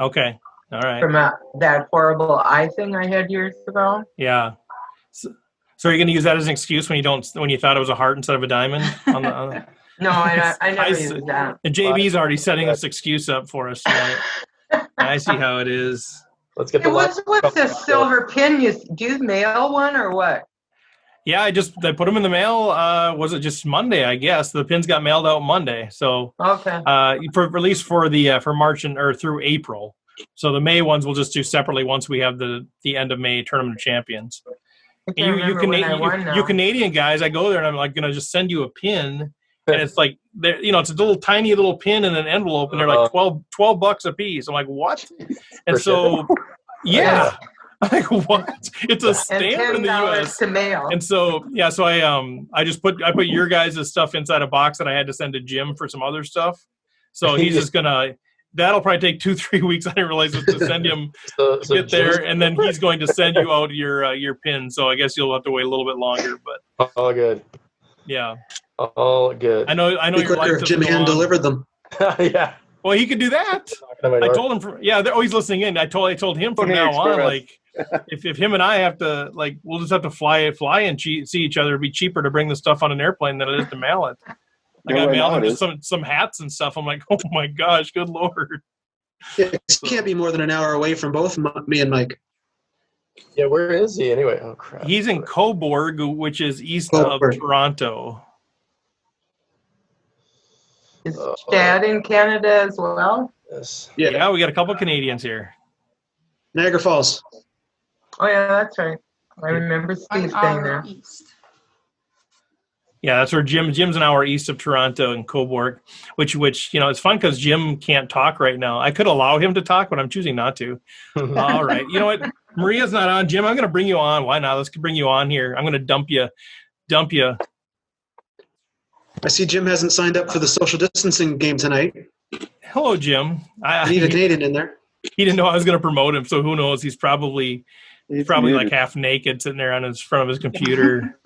Okay. All right. from that horrible eye thing I had years ago. Yeah. So are you going to use that as an excuse when you thought it was a heart instead of a diamond? No, I never used that. And JB's already setting this excuse up for us tonight. I see how it is. Let's get Hey, what's this silver pin? Do you mail one or what? Yeah, I put them in the mail. Was it just Monday? I guess the pins got mailed out Monday. So okay, for release for March or through April. So the May ones we'll just do separately once we have the end of May Tournament of Champions. You Canadian guys, I go there and I'm like gonna just send you a pin, and it's like it's a little tiny little pin in an envelope, and they're like $12 a piece. I'm like, what? And so yeah. Like what? It's a stamp in the U.S. to mail. And so I put your guys' stuff inside a box that I had to send to Jim for some other stuff. So he's just gonna. That'll probably take 2-3 weeks. I didn't realize it to send him get there, and then he's going to send you out your pin. So I guess you'll have to wait a little bit longer. But all good. Yeah. All good. I know. Your life if Jim hand delivered them. Yeah. Well, he could do that. I told him. He's listening in. I told him from now on, like, if him and I have to, like, we'll just have to fly and see each other. It'd be cheaper to bring the stuff on an airplane than it is to mail it. Like I mailed him some hats and stuff. I'm like, oh my gosh, good Lord. Yeah, he can't be more than an hour away from both me and Mike. Yeah, where is he anyway? Oh crap. He's in Cobourg, which is east of Toronto. Is Chad in Canada as well? Yes. Yeah, we got a couple Canadians here. Niagara Falls. Oh yeah, that's right. I remember Steve saying there. Yeah, that's where Jim's an hour east of Toronto in Cobourg, which it's fun because Jim can't talk right now. I could allow him to talk, but I'm choosing not to. All right. You know what? Maria's not on. Jim, I'm going to bring you on. Why not? Let's bring you on here. I'm going to dump you. I see Jim hasn't signed up for the social distancing game tonight. Hello, Jim. I need a Canadian in there. He didn't know I was going to promote him, so who knows? He's probably like half naked sitting there on front of his computer.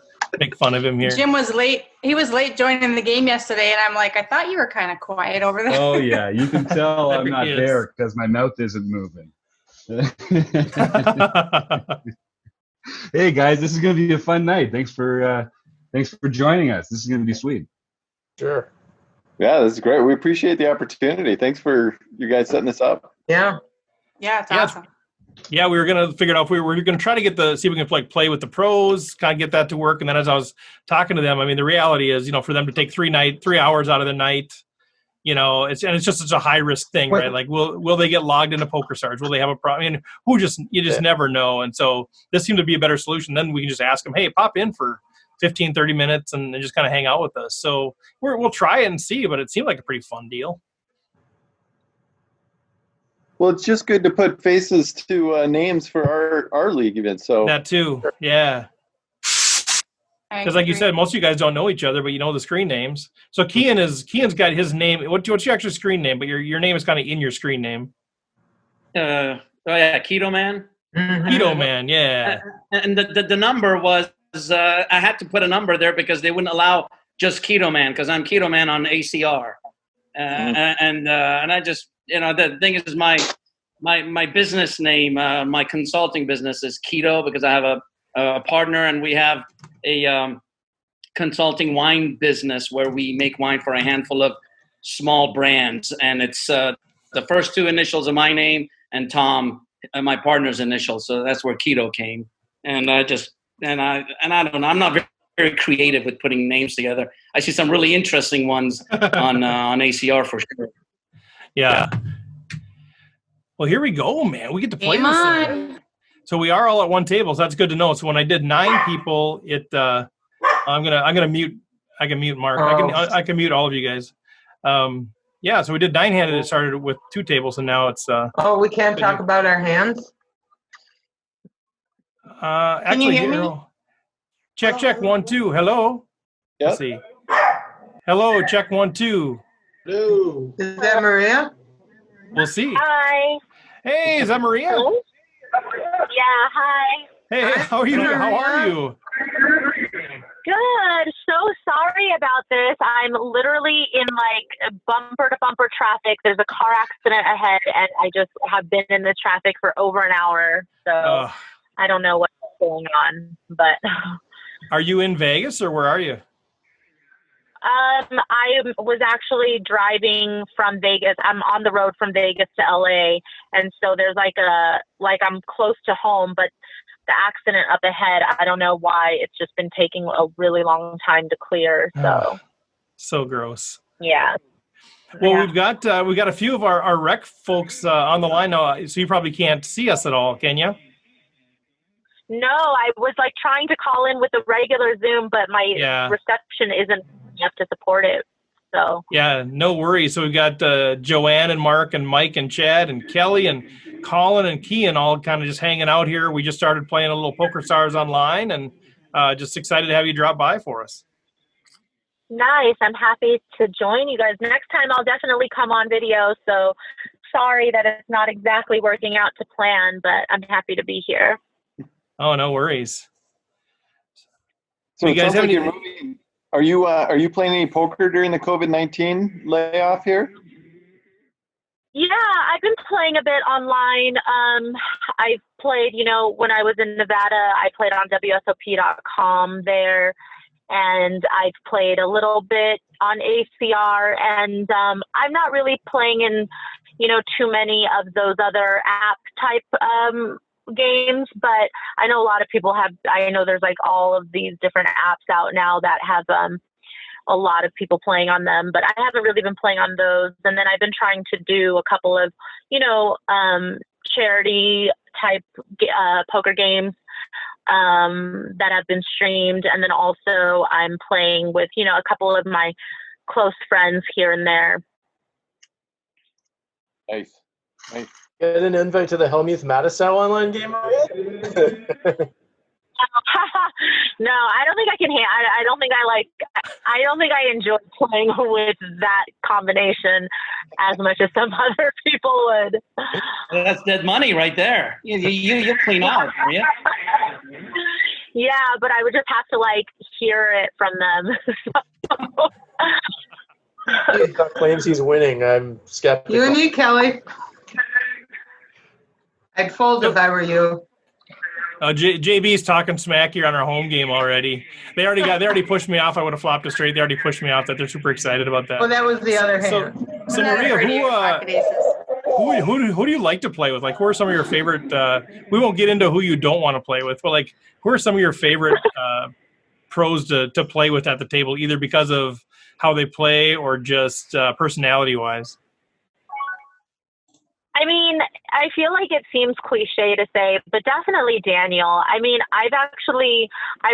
Make fun of him here. Jim was late. He was late joining the game yesterday, and I'm like, I thought you were kind of quiet over there. Oh, yeah. You can tell I'm not there because my mouth isn't moving. Hey, guys, this is going to be a fun night. Thanks for joining us. This is going to be sweet. Sure. Yeah, this is great. We appreciate the opportunity. Thanks for you guys setting this up. Yeah. Yeah, it's awesome. Yeah, we were going to figure out if we were going to try to see if we can play with the pros, kind of get that to work. And then as I was talking to them, I mean, the reality is, for them to take 3 hours out of the night, it's just such a high risk thing, right? Like, will they get logged into PokerStars? Will they have a problem? I mean, you just never know. And so this seemed to be a better solution. Then we can just ask them, hey, pop in for 15, 30 minutes and just kind of hang out with us. So we'll try it and see, but it seemed like a pretty fun deal. Well, it's just good to put faces to names for our league event. So that too, yeah. Because like you said, most of you guys don't know each other, but you know the screen names. So Kian's got his name. What's your actual screen name? But your name is kind of in your screen name. Keto Man. Mm-hmm. Keto Man, yeah. And the number was I had to put a number there because they wouldn't allow just Keto Man because I'm Keto Man on ACR, and I just. The thing is, my business name, my consulting business is Keto because I have a partner and we have a consulting wine business where we make wine for a handful of small brands. And it's the first 2 initials of my name and Tom, my partner's initials. So that's where Keto came. And I don't know, I'm not very creative with putting names together. I see some really interesting ones on ACR for sure. Yeah. Well, here we go, man. We get to play this thing. So we are all at one table, so that's good to know. So when I did 9 people, I'm gonna mute. I can mute Mark. I can mute all of you guys. Yeah. So we did 9-handed. It started with 2 tables, and now it's. We can't talk about our hands. Actually, can you hear me? Check 1 2. Hello. Yep. Let's see. Hello. Check 1 2. Hello. Is that Maria? We'll see. Hi. Hey, is that Maria? Hello? Yeah, hi. Hey, how are you? Maria. How are you? Good. So sorry about this. I'm literally in like bumper to bumper traffic. There's a car accident ahead, and I just have been in this traffic for over an hour. So I don't know what's going on, but. Are you in Vegas or where are you? I was actually driving from Vegas. I'm on the road from Vegas to LA. And so there's I'm close to home, but the accident up ahead, I don't know why it's just been taking a really long time to clear. So, so gross. Yeah. Well, Yeah. we've got a few of our rec folks on the line now, so you probably can't see us at all, can you? No, I was like trying to call in with the regular Zoom, but my reception isn't enough to support it. So yeah, no worries. So we've got Joanne and Mark and Mike and Chad and Kelly and Colin and Kean all kind of just hanging out here. We just started playing a little Poker Stars online, and just excited to have you drop by for us. Nice. I'm happy to join you guys. Next time I'll definitely come on video. So sorry that it's not exactly working out to plan, but I'm happy to be here. Oh, no worries. So you it guys sounds have like any? you're moving. Are you playing any poker during the COVID-19 layoff here? Yeah, I've been playing a bit online. I've played, when I was in Nevada, I played on WSOP.com there, and I've played a little bit on ACR, and I'm not really playing in, too many of those other app type games, but I know a lot of people I know there's like all of these different apps out now that have a lot of people playing on them, but I haven't really been playing on those. And then I've been trying to do a couple of, charity type poker games that have been streamed. And then also I'm playing with, a couple of my close friends here and there. Nice. Get an invite to the Helmuth Mattisau online game yet? No, I don't think I can. I don't think I enjoy playing with that combination as much as some other people would. That's dead money right there. You clean out, are you? Yeah, but I would just have to hear it from them. He claims he's winning. I'm skeptical. You and me, Kelly. I'd fold if I were you. JB's talking smack here on our home game already. They already pushed me off. I would have flopped it straight. They already pushed me off. That they're super excited about that. Well, that was the other hand. So Maria, who do you like to play with? Who are some of your favorite? We won't get into who you don't want to play with, but who are some of your favorite pros to play with at the table, either because of how they play or just personality wise? I mean, I feel like it seems cliche to say, but definitely Daniel. I mean, I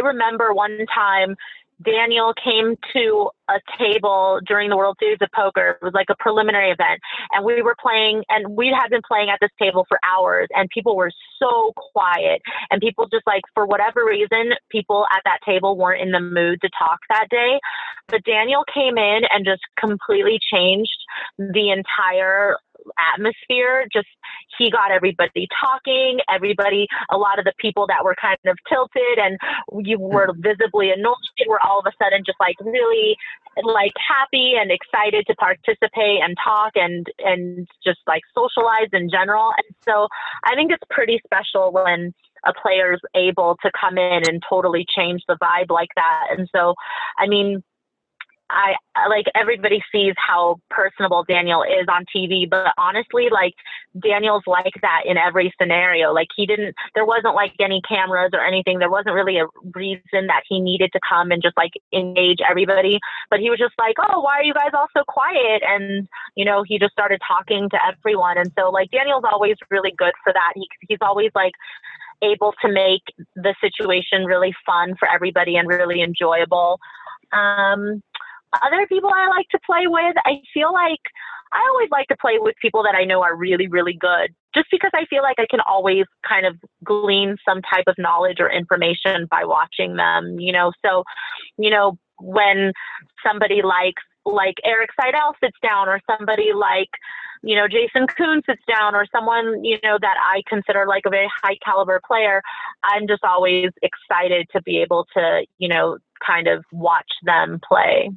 remember one time Daniel came to a table during the World Series of Poker. It was like a preliminary event, and we were playing, and we had been playing at this table for hours, and people were so quiet, and people just for whatever reason, people at that table weren't in the mood to talk that day. But Daniel came in and just completely changed the entire atmosphere. He got everybody talking, a lot of the people that were kind of tilted and you were visibly annoyed were all of a sudden just really happy and excited to participate and talk and just socialize in general. And so I think it's pretty special when a player's able to come in and totally change the vibe like that. And so, I mean, I everybody sees how personable Daniel is on TV, but honestly, Daniel's like that in every scenario. There wasn't any cameras or anything. There wasn't really a reason that he needed to come and just engage everybody, but he was just oh, why are you guys all so quiet? And, he just started talking to everyone. And so Daniel's always really good for that. He's always able to make the situation really fun for everybody and really enjoyable. Other people I like to play with, I feel I always like to play with people that I know are really, really good, just because I feel I can always kind of glean some type of knowledge or information by watching them, So, when somebody like Eric Seidel sits down, or somebody Jason Kuhn sits down or someone, that I consider like a very high caliber player, I'm just always excited to be able to, kind of watch them play.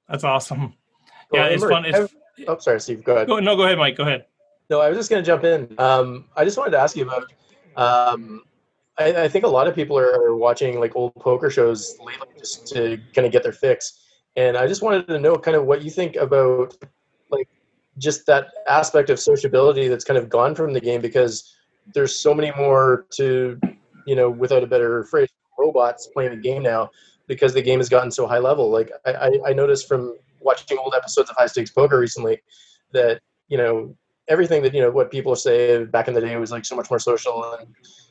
That's awesome. Cool. Yeah, it's fun. Sorry, Steve, go ahead. Go ahead, Mike. Go ahead. No, I was just going to jump in. I just wanted to ask you about, I think a lot of people are watching like old poker shows lately just to kind of get their fix. And I just wanted to know kind of what you think about like just that aspect of sociability that's kind of gone from the game, because there's so many more to, without a better phrase, robots playing the game now, because the game has gotten so high level. Like I noticed from watching old episodes of High Stakes Poker recently that, everything that, what people say back in the day was like so much more social and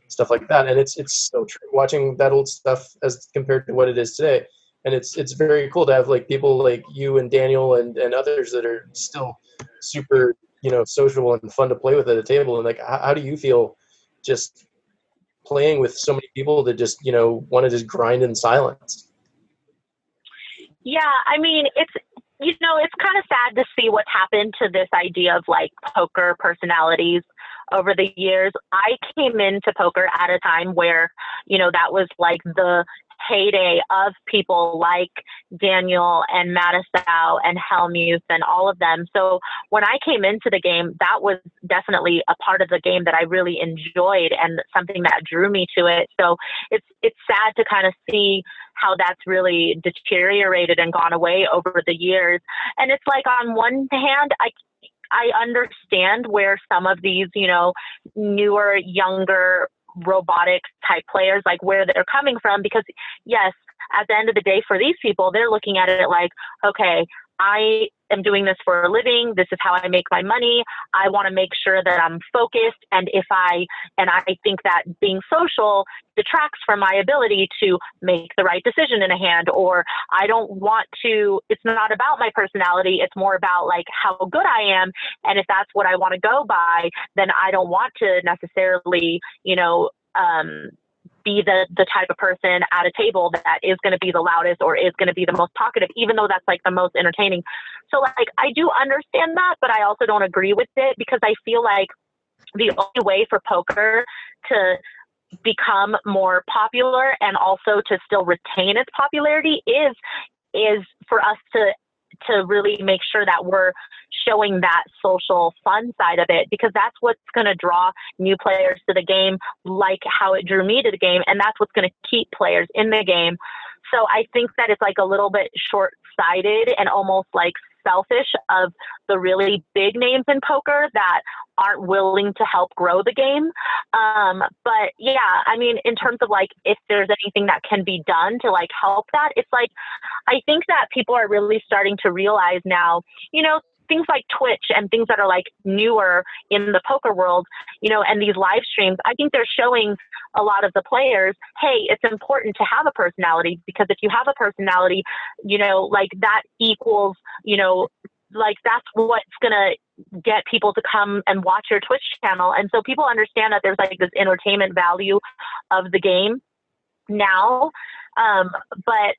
stuff like that. And it's so true watching that old stuff as compared to what it is today. And it's very cool to have like people like you and Daniel and others that are still super, sociable and fun to play with at a table. And like, how do you feel just playing with so many people that just, want to just grind in silence? Yeah, I mean, it's kind of sad to see what's happened to this idea of like poker personalities over the years. I came into poker at a time where, that was like the heyday of people like Daniel and Mattisau and Helmuth and all of them. So when I came into the game, that was definitely a part of the game that I really enjoyed and something that drew me to it. So it's sad to kind of see how that's really deteriorated and gone away over the years. And it's like, on one hand, I understand where some of these, newer, younger, robotic type players, like where they're coming from, because yes, at the end of the day, for these people, they're looking at it like, okay, I am doing this for a living. This is how I make my money. I want to make sure that I'm focused. And I think that being social detracts from my ability to make the right decision in a hand, or I don't want to, it's not about my personality. It's more about like how good I am. And if that's what I want to go by, then I don't want to necessarily, be the type of person at a table that is going to be the loudest or is going to be the most talkative, even though that's like the most entertaining. So like, I do understand that, but I also don't agree with it, because I feel like the only way for poker to become more popular and also to still retain its popularity is for us to really make sure that we're showing that social fun side of it, because that's what's going to draw new players to the game, like how it drew me to the game. And that's what's going to keep players in the game. So I think that it's like a little bit short-sighted and almost like selfish of the really big names in poker that aren't willing to help grow the game. But yeah, I mean, in terms of like, if there's anything that can be done to like help that, it's like, I think that people are really starting to realize now, things like Twitch and things that are like newer in the poker world, and these live streams, I think they're showing a lot of the players, hey, it's important to have a personality, because if you have a personality, like that equals, like that's what's going to get people to come and watch your Twitch channel. And so people understand that there's like this entertainment value of the game now. But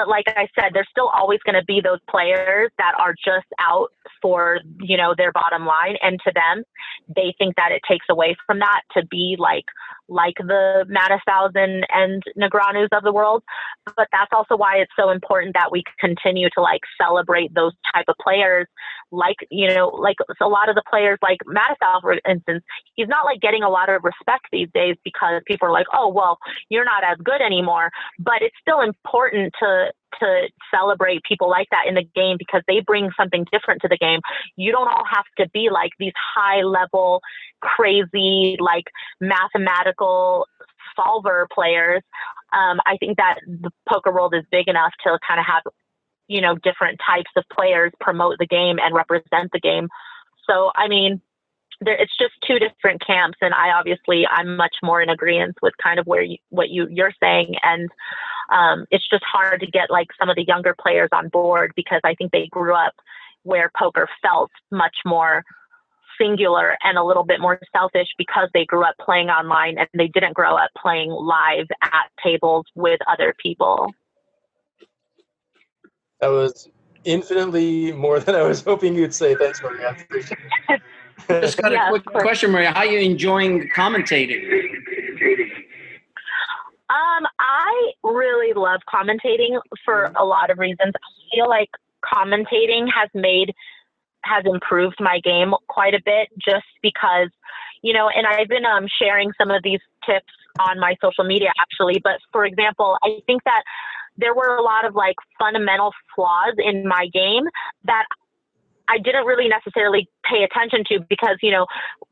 like I said, there's still always going to be those players that are just out for, their bottom line. And to them, they think that it takes away from that to be like the Mattisau's and Negranus of the world. But that's also why it's so important that we continue to like celebrate those type of players. Like, like a lot of the players like Mattisau, for instance, he's not like getting a lot of respect these days because people are like, oh, well, you're not as good anymore. But it's still important to celebrate people like that in the game, because they bring something different to the game. You don't all have to be like these high level, crazy, like mathematical solver players. I think that the poker world is big enough to kind of have, different types of players promote the game and represent the game. So, I mean, it's just two different camps, and I'm much more in agreement with kind of what you're saying. And it's just hard to get like some of the younger players on board, because I think they grew up where poker felt much more singular and a little bit more selfish, because they grew up playing online and they didn't grow up playing live at tables with other people. That was infinitely more than I was hoping you'd say. Thanks, Maria. I appreciate it. Just got Yeah, a of quick course. question, Maria. How are you enjoying commentating? I really love commentating for a lot of reasons. I feel like commentating has improved my game quite a bit just because, and I've been sharing some of these tips on my social media actually. But for example, I think that there were a lot of like fundamental flaws in my game that I didn't really necessarily pay attention to because,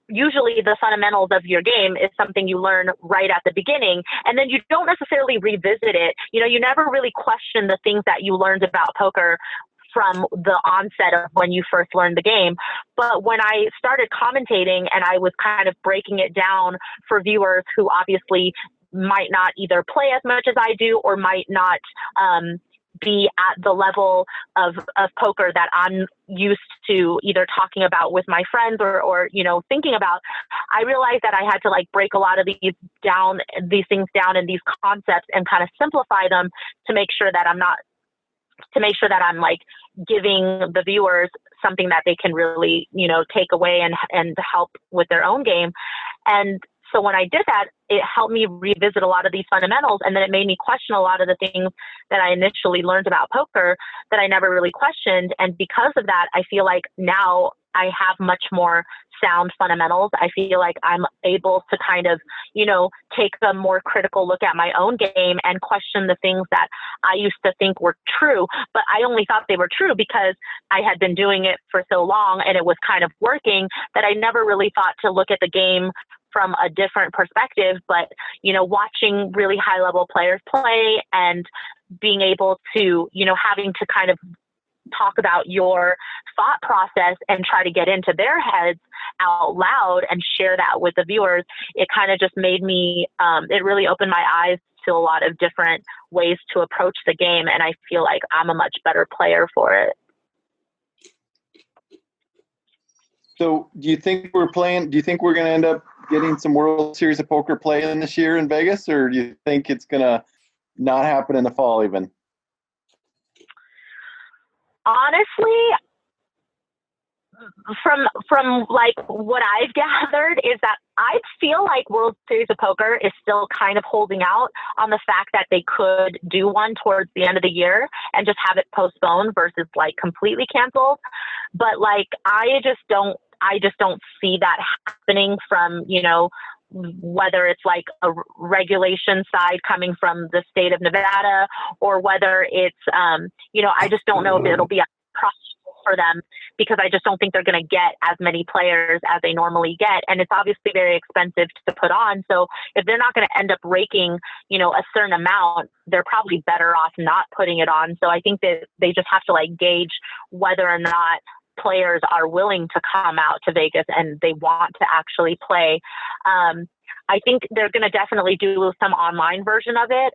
usually the fundamentals of your game is something you learn right at the beginning, and then you don't necessarily revisit it. You never really question the things that you learned about poker from the onset of when you first learned the game. But when I started commentating and I was kind of breaking it down for viewers who obviously might not either play as much as I do or might not be at the level of poker that I'm used to either talking about with my friends or thinking about, I realized that I had to like break a lot of these things down in these concepts and kind of simplify them to make sure that I'm like giving the viewers something that they can really, take away and help with their own game. And so when I did that, it helped me revisit a lot of these fundamentals. And then it made me question a lot of the things that I initially learned about poker that I never really questioned. And because of that, I feel like now I have much more sound fundamentals. I feel like I'm able to kind of, take a more critical look at my own game and question the things that I used to think were true, but I only thought they were true because I had been doing it for so long and it was kind of working that I never really thought to look at the game from a different perspective. But, watching really high level players play and being able to, having to kind of talk about your thought process and try to get into their heads out loud and share that with the viewers, it kind of just made me, it really opened my eyes to a lot of different ways to approach the game. And I feel like I'm a much better player for it. So do you think we're going to end up getting some World Series of Poker play in this year in Vegas, or do you think it's going to not happen in the fall even? Honestly, from like what I've gathered is that I feel like World Series of Poker is still kind of holding out on the fact that they could do one towards the end of the year and just have it postponed versus like completely canceled. But like, I just don't see that happening from, whether it's like a regulation side coming from the state of Nevada or whether it's, I just don't know if it'll be a process for them because I just don't think they're going to get as many players as they normally get. And it's obviously very expensive to put on. So if they're not going to end up raking, a certain amount, they're probably better off not putting it on. So I think that they just have to like gauge whether or not players are willing to come out to Vegas and they want to actually play. I think they're going to definitely do some online version of it.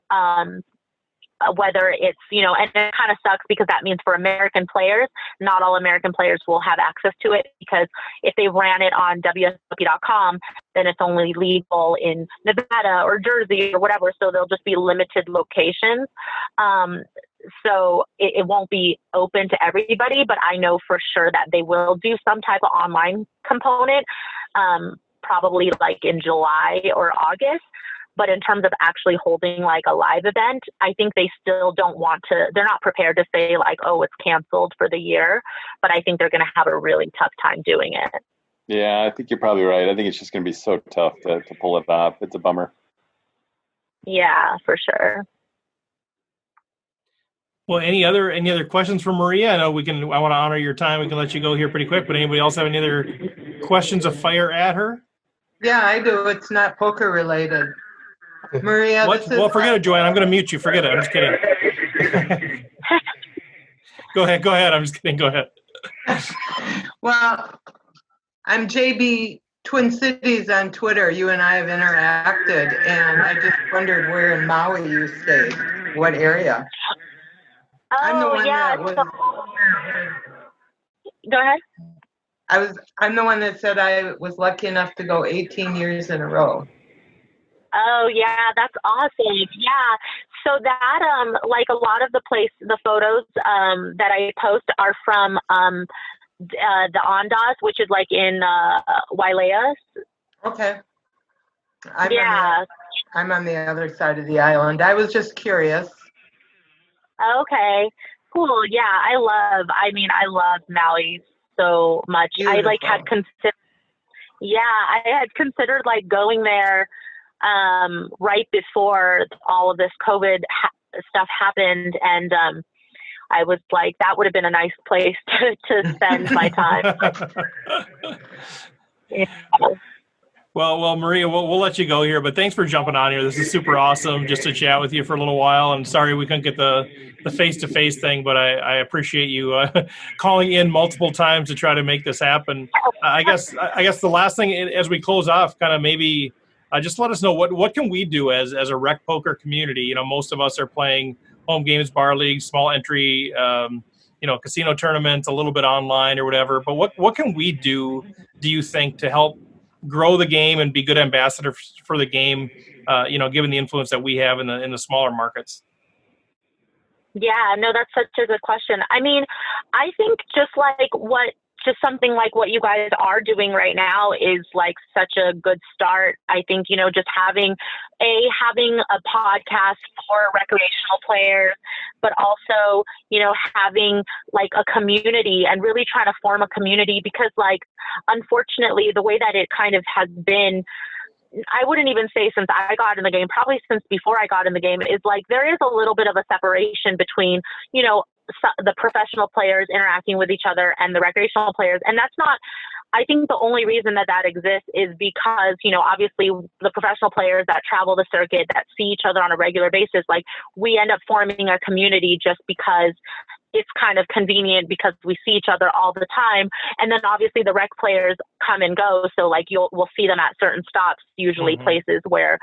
Whether it's, and it kind of sucks because that means for American players, not all American players will have access to it because if they ran it on WSOP.com, then it's only legal in Nevada or Jersey or whatever. So there'll just be limited locations. So it won't be open to everybody, but I know for sure that they will do some type of online component, probably like in July or August. But in terms of actually holding like a live event, I think they still they're not prepared to say like, oh, it's canceled for the year, but I think they're going to have a really tough time doing it. Yeah, I think you're probably right. I think it's just going to be so tough to pull it off. It's a bummer. Yeah, for sure. Well, any other questions for Maria? I know I want to honor your time. We can let you go here pretty quick, but anybody else have any other questions of fire at her? Yeah, I do. It's not poker related. Maria, What? Well, forget it, Joanne. I'm going to mute you. Forget it. I'm just kidding. Go ahead. I'm just kidding. Go ahead. Well, I'm JB Twin Cities on Twitter. You and I have interacted, and I just wondered where in Maui you stayed. What area? I'm the one that was. Go ahead. I'm the one that said I was lucky enough to go 18 years in a row. Oh yeah, that's awesome. Yeah. So that like a lot of the photos that I post are from the Ondas, which is like in Wailea. Okay. Yeah. I'm on the other side of the island. I was just curious. Okay. Cool. Yeah, I love Maui so much. I like had considered. Yeah, I had considered like going there right before all of this COVID stuff happened, and I was like, that would have been a nice place to spend my time. Yeah. Well, Maria, we'll let you go here, but thanks for jumping on here. This is super awesome just to chat with you for a little while. And sorry we couldn't get the face-to-face thing, but I appreciate you calling in multiple times to try to make this happen. I guess the last thing as we close off, kind of maybe just let us know what can we do as a rec poker community. You know, most of us are playing home games, bar leagues, small entry, casino tournaments, a little bit online or whatever. But what can we do you think, to help grow the game and be good ambassadors for the game, given the influence that we have in the smaller markets? Yeah, no, that's such a good question. I mean, I think just something like what you guys are doing right now is like such a good start. I think, just having a podcast for recreational players, but also, having like a community and really trying to form a community, because like, unfortunately, the way that it kind of has been, I wouldn't even say since I got in the game, probably since before I got in the game, is like there is a little bit of a separation between, the professional players interacting with each other and the recreational players. And that's not, I think the only reason that exists is because, obviously the professional players that travel the circuit, that see each other on a regular basis, like we end up forming a community just because it's kind of convenient because we see each other all the time. And then obviously the rec players come and go. So like we'll see them at certain stops, usually places where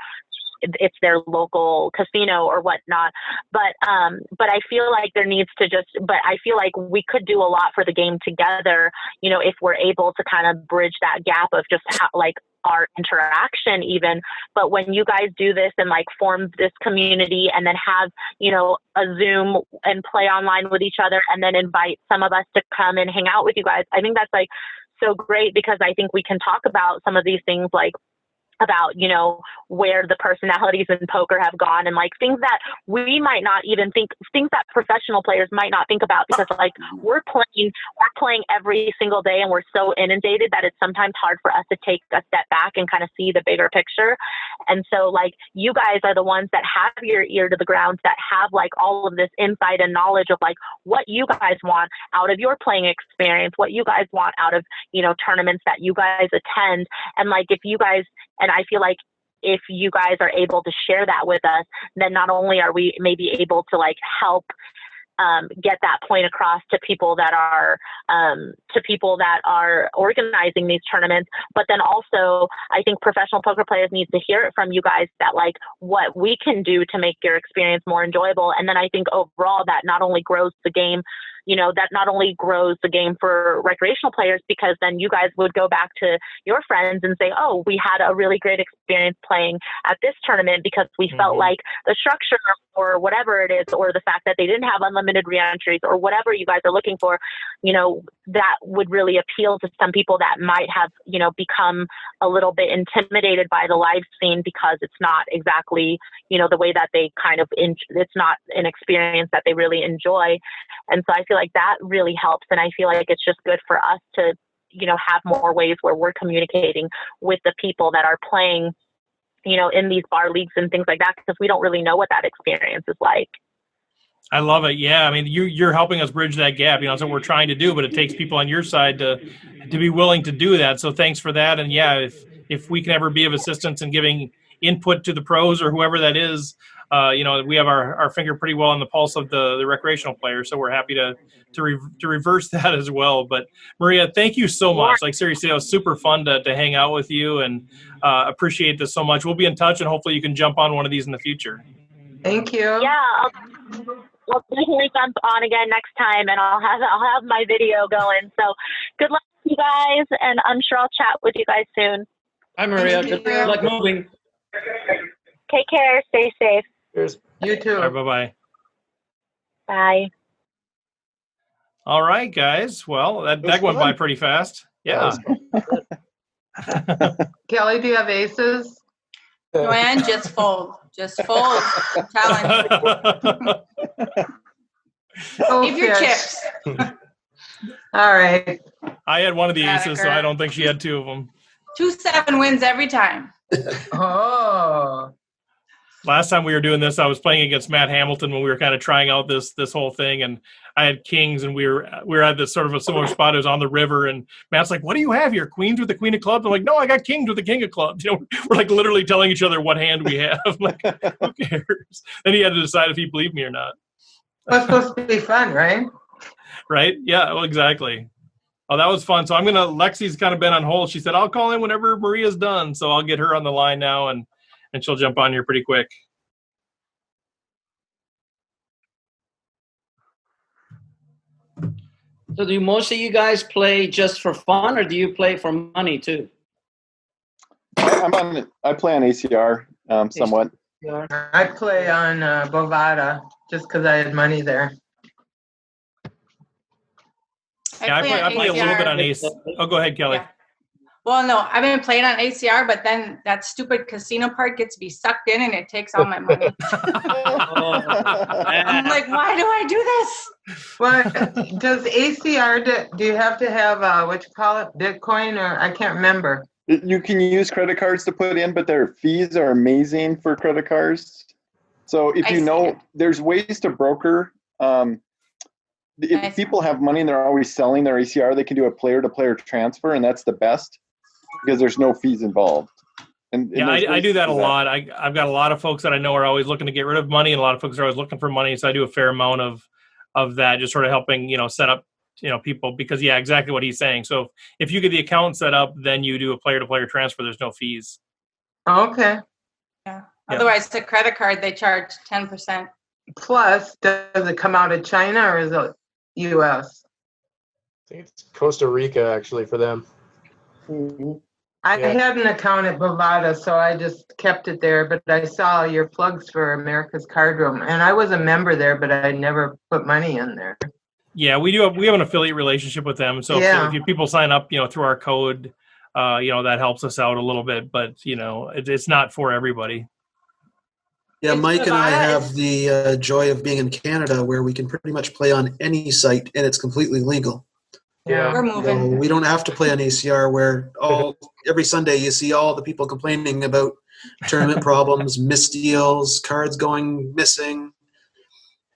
it's their local casino or whatnot. But I feel like I feel like we could do a lot for the game together, if we're able to kind of bridge that gap of just like our interaction even. But when you guys do this and like form this community and then have, a Zoom and play online with each other and then invite some of us to come and hang out with you guys, I think that's like so great, because I think we can talk about some of these things, like about, where the personalities in poker have gone, and like things that we might not even think, things that professional players might not think about, because like we're playing every single day and we're so inundated that it's sometimes hard for us to take a step back and kind of see the bigger picture. And so like you guys are the ones that have your ear to the ground, that have like all of this insight and knowledge of like what you guys want out of your playing experience, what you guys want out of, tournaments that you guys attend. And like if you guys, and I feel like if you guys are able to share that with us, then not only are we maybe able to like help get that point across to people that are organizing these tournaments, but then also I think professional poker players need to hear it from you guys, that like what we can do to make your experience more enjoyable. And then I think overall that not only grows the game, that not only grows the game for recreational players, because then you guys would go back to your friends and say, oh, we had a really great experience playing at this tournament because we felt like the structure or whatever it is, or the fact that they didn't have unlimited reentries or whatever you guys are looking for, that would really appeal to some people that might have, become a little bit intimidated by the live scene because it's not exactly, the way that they kind of, it's not an experience that they really enjoy. And so I feel like that really helps. And I feel like it's just good for us to, have more ways where we're communicating with the people that are playing, in these bar leagues and things like that, because we don't really know what that experience is like. I love it. Yeah. I mean, you're helping us bridge that gap. That's what we're trying to do, but it takes people on your side to be willing to do that. So thanks for that. And yeah, if we can ever be of assistance in giving input to the pros or whoever that is, we have our finger pretty well on the pulse of the recreational players. So we're happy to reverse that as well. But Maria, thank you so much. Like seriously, it was super fun to hang out with you, and appreciate this so much. We'll be in touch, and hopefully you can jump on one of these in the future. Thank you. Yeah. I'll definitely jump on again next time, and I'll have my video going. So good luck to you guys, and I'm sure I'll chat with you guys soon. Hi, Maria. Good luck moving. Take care. Stay safe. Cheers. You too. All right, bye-bye. Bye. All right, guys. Well, that was went by fun. pretty fast. Yeah. Kelly, do you have aces? Joanne, just fold. Just fold. I'm telling you. Oh, Keep your fish. chips. All right. I had one of the aces, so Attica. I don't think she had two of them. 2-7 wins every time. Oh. Last time we were doing this, I was playing against Matt Hamilton when we were kind of trying out this whole thing, and I had kings, and we were at this sort of a similar spot. It was on the river, and Matt's like, "What do you have here? Queens with the queen of clubs?" I'm like, "No, I got kings with the king of clubs." You know, we're like literally telling each other what hand we have. I'm like, who cares? Then he had to decide if he believed me or not. That's supposed to be fun, right? Right? Yeah. Well, exactly. Oh, that was fun. So Lexi's kind of been on hold. She said, "I'll call in whenever Maria's done." So I'll get her on the line now, and she'll jump on here pretty quick. So do most of you guys play just for fun, or do you play for money too? I play on ACR somewhat. I play on Bovada just because I had money there. Yeah, I play a little bit on Ace. Oh, go ahead, Kelly. Yeah. Well, no, I've been playing on ACR, but then that stupid casino part gets me sucked in and it takes all my money. I'm like, why do I do this? Well, does ACR, do you have to have, what you call it, Bitcoin, or I can't remember. You can use credit cards to put in, but their fees are amazing for credit cards. So if I you see know, it. there's ways to broker. If people have money and they're always selling their ACR, they can do a player-to-player transfer, and that's the best because there's no fees involved. And Yeah, there's I ways do to that a lot. I've got a lot of folks that I know are always looking to get rid of money, and a lot of folks are always looking for money. So I do a fair amount of that, just sort of helping, set up, people, because yeah, exactly what he's saying. So if you get the account set up, then you do a player-to-player transfer. There's no fees. Okay. Yeah. Otherwise, the credit card, they charge 10%. Plus, does it come out of China or is it U.S.? I think it's Costa Rica, actually, for them. I Yeah. had an account at Bovada, so I just kept it there, but I saw your plugs for America's Card Room, and I was a member there, but I never put money in there. Yeah, we have an affiliate relationship with them. So Yeah. if people sign up, through our code, that helps us out a little bit, but it's not for everybody. Yeah, It's Mike and I Bovada, have the joy of being in Canada where we can pretty much play on any site and it's completely legal. Yeah. We're So moving. we don't have to play on ACR where every Sunday you see all the people complaining about tournament problems, misdeals, cards going missing.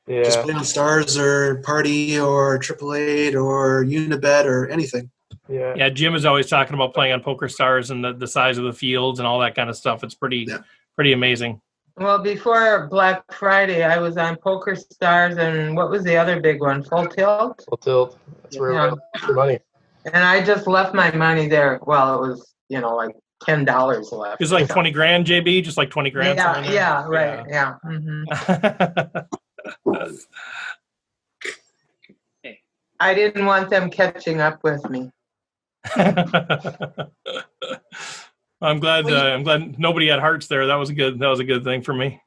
Just Yeah. play on Stars or Party or Triple Eight or Unibet or anything. Yeah. Yeah, Jim is always talking about playing on Poker Stars and the size of the fields and all that kind of stuff. It's pretty amazing. Well, before Black Friday, I was on Poker Stars and what was the other big one? Full Tilt? Full tilt. That's where Yeah. we get your money. And I just left my money there. Well, it was, like $10 left. It's like 20 grand, JB, just like 20 grand. somewhere in there? Yeah, right. Yeah. Mhm. I didn't want them catching up with me. I'm glad nobody had hearts there. That was a good thing for me.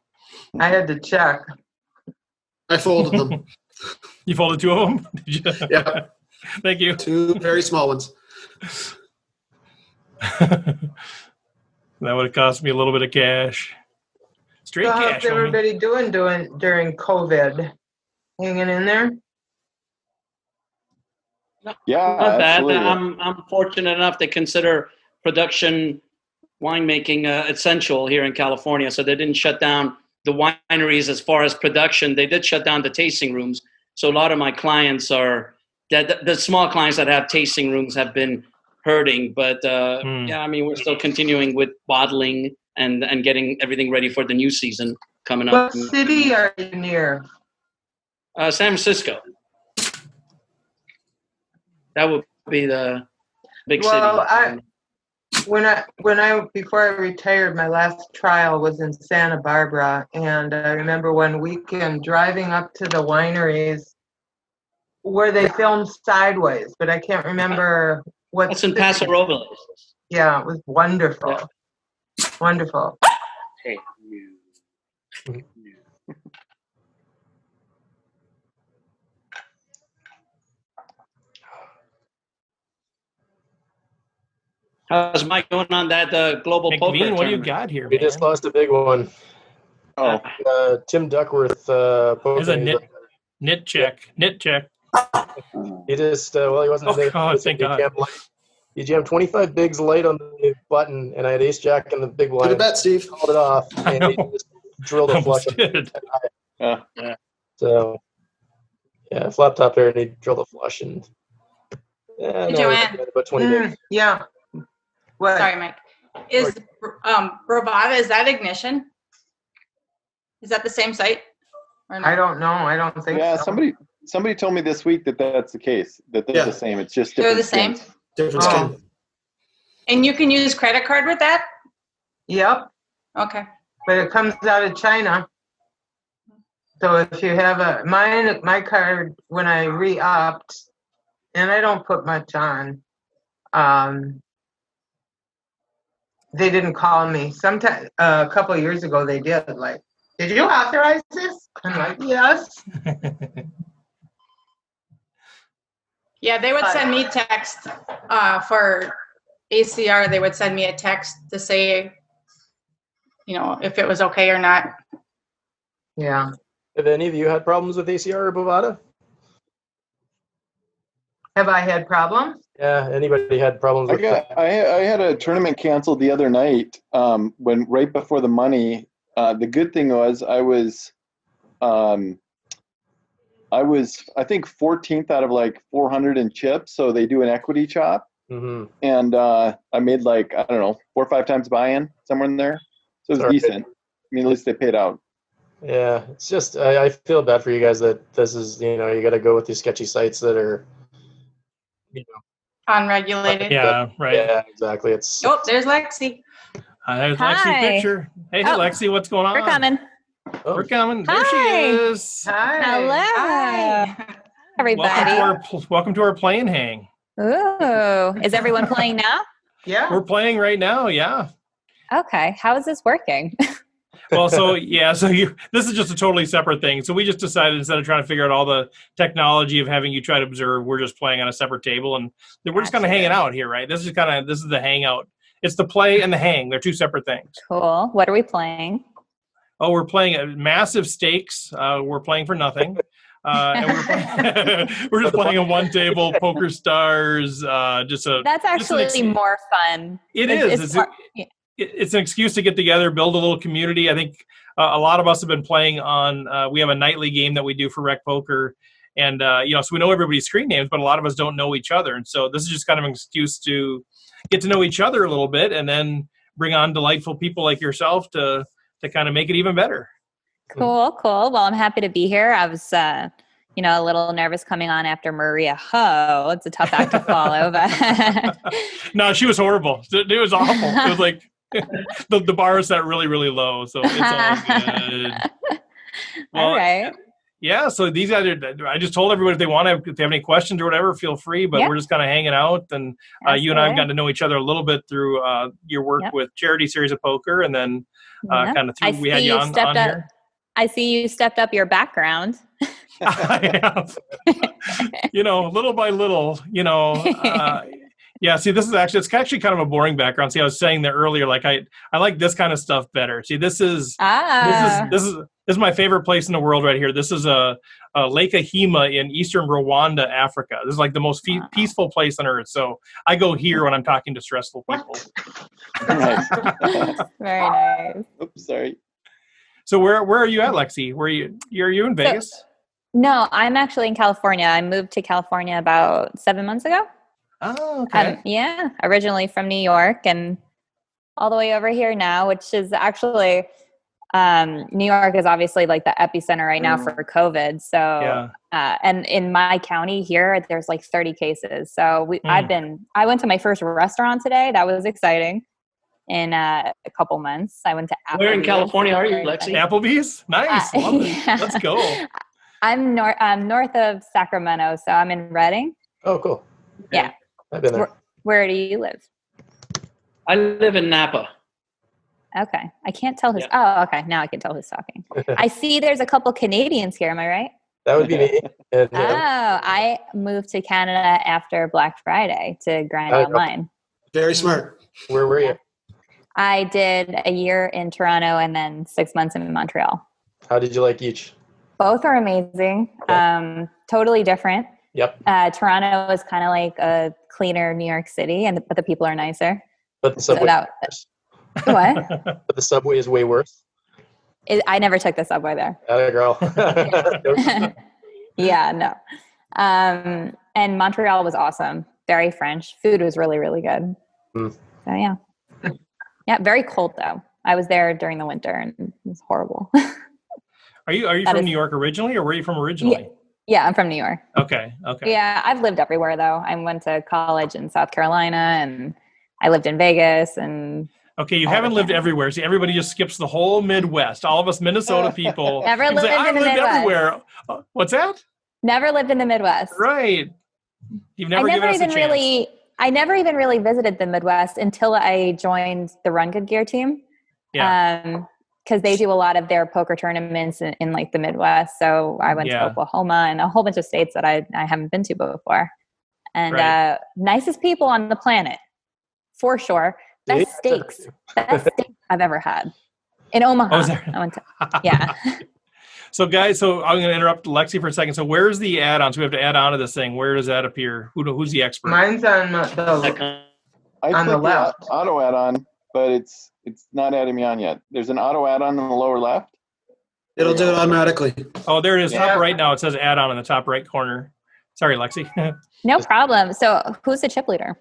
I had to check. I folded them. You folded two of them? Did you? Yeah. Thank you. Two very small ones. That would have cost me a little bit of cash. Straight So cash. how's everybody doing during COVID? Hanging in there? Yeah, Not bad. absolutely. I'm fortunate enough to consider production winemaking essential here in California. So they didn't shut down the wineries as far as production. They did shut down the tasting rooms. So a lot of my clients the small clients that have tasting rooms have been hurting. But we're still continuing with bottling and getting everything ready for the new season coming up. What city are you near? San Francisco. That would be the big city. Before I retired, my last trial was in Santa Barbara, and I remember one weekend driving up to the wineries where they filmed Sideways, but I can't remember what. That's in Paso Robles. Yeah, it was wonderful. Yeah. Wonderful. Hey, you. How's Mike going on that global poker McVean, what do you tournament? got here, We man? just lost a big one. Oh, Tim Duckworth. There's a poker. nit check. He just well, he wasn't. Oh, God, thank God. He jammed 25 bigs light on the button, and I had ace jack in the big Good blind. bet, Steve. Called it off, I and he know. just drilled a flush. Almost did. So yeah, flop top pair, and he drilled a flush, and yeah, Hey, no, Joanne. about 20 bigs. Yeah. What? Sorry, Mike. Is Bravada, is that Ignition? Is that the same site? Or no? I don't know. I don't think yeah. so. Somebody told me this week that that's the case. That they're the same. It's just They're different the same? skins. Different Oh. skin. And you can use credit card with that? Yep. Okay. But it comes out of China. So if you have my card, when I re-upped, and I don't put much on, they didn't call me. Sometime a couple of years ago, they did. Like, did you authorize this? I'm like, yes. Yeah, they would send me text for ACR. They would send me a text to say, if it was okay or not. Yeah. Have any of you had problems with ACR or Bovada? Have I had problems? Yeah, anybody had problems with I had a tournament canceled the other night when right before the money. The good thing was I was I think 14th out of like 400 in chips, so they do an equity chop, and I made like, I don't know, 4 or 5 times buy-in, somewhere in there, so it was decent. I mean, at least they paid out. Yeah, it's just I feel bad for you guys that this is, you got to go with these sketchy sites that are, Unregulated. Yeah, right. Yeah, exactly. It's There's Lexi. There's Hi. Lexi's picture. Hey, Oh, Lexi, what's going on? We're coming. We're coming. There she Hi. is. Hi. Hello, Hi. everybody. Welcome to our playing hang. Ooh, is everyone playing now? Yeah. We're playing right now. Yeah. Okay, how is this working? Well, this is just a totally separate thing. So we just decided, instead of trying to figure out all the technology of having you try to observe, we're just playing on a separate table, and we're just kind of hanging out here, right? This is the hangout. It's the play and the hang. They're two separate things. Cool. What are we playing? Oh, we're playing at massive stakes. We're playing for nothing. And we're just playing a one table Poker Stars. That's actually more fun. It's an excuse to get together, build a little community. I think a lot of us have been playing on. We have a nightly game that we do for RecPoker, and so we know everybody's screen names, but a lot of us don't know each other, and so this is just kind of an excuse to get to know each other a little bit, and then bring on delightful people like yourself to kind of make it even better. Cool. Well, I'm happy to be here. I was, a little nervous coming on after Maria Ho. It's a tough act to follow, but No, she was horrible. It was awful. It was like the bar is set really, really low, so it's all good. Well, all right. Yeah, so these guys I just told everybody if they have any questions or whatever, feel free, but we're just kind of hanging out, and you and I have gotten to know each other a little bit through your work with Charity Series of Poker, and then kind of through, we had you on here. I see you stepped up your background. I have. Little by little, yeah, see, it's actually kind of a boring background. See, I was saying that earlier, like I like this kind of stuff better. See, this is my favorite place in the world right here. This is a Lake Ahima in eastern Rwanda, Africa. This is like the most peaceful place on earth. So I go here when I'm talking to stressful people. Nice. Very nice. Oops, sorry. So where are you at, Lexi? Are you in Vegas? No, I'm actually in California. I moved to California about 7 months ago. Oh, okay. Originally from New York and all the way over here now, which is actually New York is obviously like the epicenter right now for COVID. So, and in my county here, there's like 30 cases. So I went to my first restaurant today. That was exciting. In a couple months, I went to Applebee's. Where in California are you, Lexi? Applebee's? Nice. Love it. Let's go. I'm north of Sacramento, so I'm in Redding. Oh, cool. Yeah. I've been there. Where do you live? I live in Napa. Okay. I can't tell who's. Oh, okay. Now I can tell who's talking. I see there's a couple Canadians here. Am I right? That would be me. And, Oh, I moved to Canada after Black Friday to grind online. Very smart. Where were you? I did a year in Toronto and then 6 months in Montreal. How did you like each? Both are amazing. Okay. Totally different. Yep. Toronto is kind of like a cleaner New York City, but the people are nicer. But the subway. What? But the subway is way worse. I never took the subway there. Atta girl. Yeah, no. And Montreal was awesome. Very French. Food was really, really good. So yeah. Yeah, very cold though. I was there during the winter and it was horrible. Are you from New York originally, or where are you from originally? Yeah, I'm from New York. Okay. Yeah, I've lived everywhere though. I went to college in South Carolina and I lived in Vegas and Okay, you haven't lived everywhere. See, everybody just skips the whole Midwest. All of us Minnesota people. Never lived in the Midwest. Everywhere. What's that? Never lived in the Midwest. Right. You've never given us a chance. I never even really visited the Midwest until I joined the Run Good Gear team. Yeah. Because they do a lot of their poker tournaments in like the Midwest. So I went to Oklahoma and a whole bunch of states that I haven't been to before. And nicest people on the planet, for sure. Best steaks I've ever had in Omaha. I went to, So guys, I'm going to interrupt Lexy for a second. So where's the add-ons? We have to add on to this thing. Where does that appear? Who's the expert? Mine's on the left. Auto add-on, but it's not adding me on yet. There's an auto add-on in the lower left. It'll do it automatically. Oh, there it is. Top right now. It says add-on in the top right corner. Sorry, Lexy. No problem. So who's the chip leader?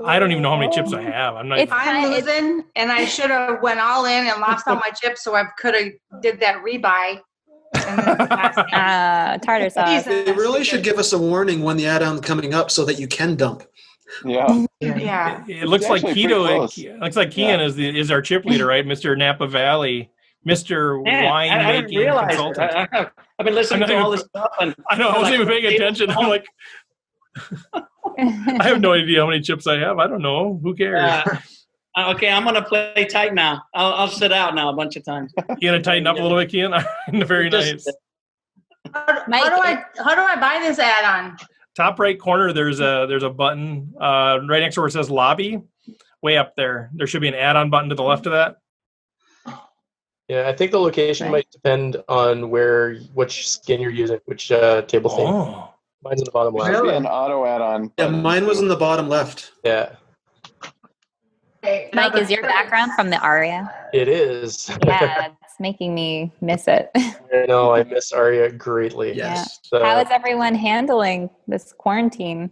I don't even know how many chips I have. I'm losing, and I should have went all in and lost all my chips, so I could have did that rebuy. Tartar sauce. They really should give us a warning when the add-on's coming up so that you can dump. Yeah. It looks like Keto. It looks like Kean is our chip leader, right? Mr. Napa Valley, Mr. Wine Making Consultant. I've been listening to all this stuff, and I know I wasn't even paying attention. I'm like. I have no idea how many chips I have. I don't know. Who cares? Okay, I'm gonna play tight now. I'll sit out now a bunch of times. You gonna tighten up a little bit, Kean? Very nice. How do I buy this add-on? Top right corner, there's a button right next to where it says lobby. Way up there, there should be an add-on button to the left of that. Yeah, I think the location might depend on which skin you're using, which table skin. Mine's in the bottom left. Really? An auto add-on. Yeah, mine was in the bottom left. Yeah. Mike, is your background from the Aria? It is. Yeah, it's making me miss it. I know, I miss Aria greatly. Yes. Yeah. So, how is everyone handling this quarantine?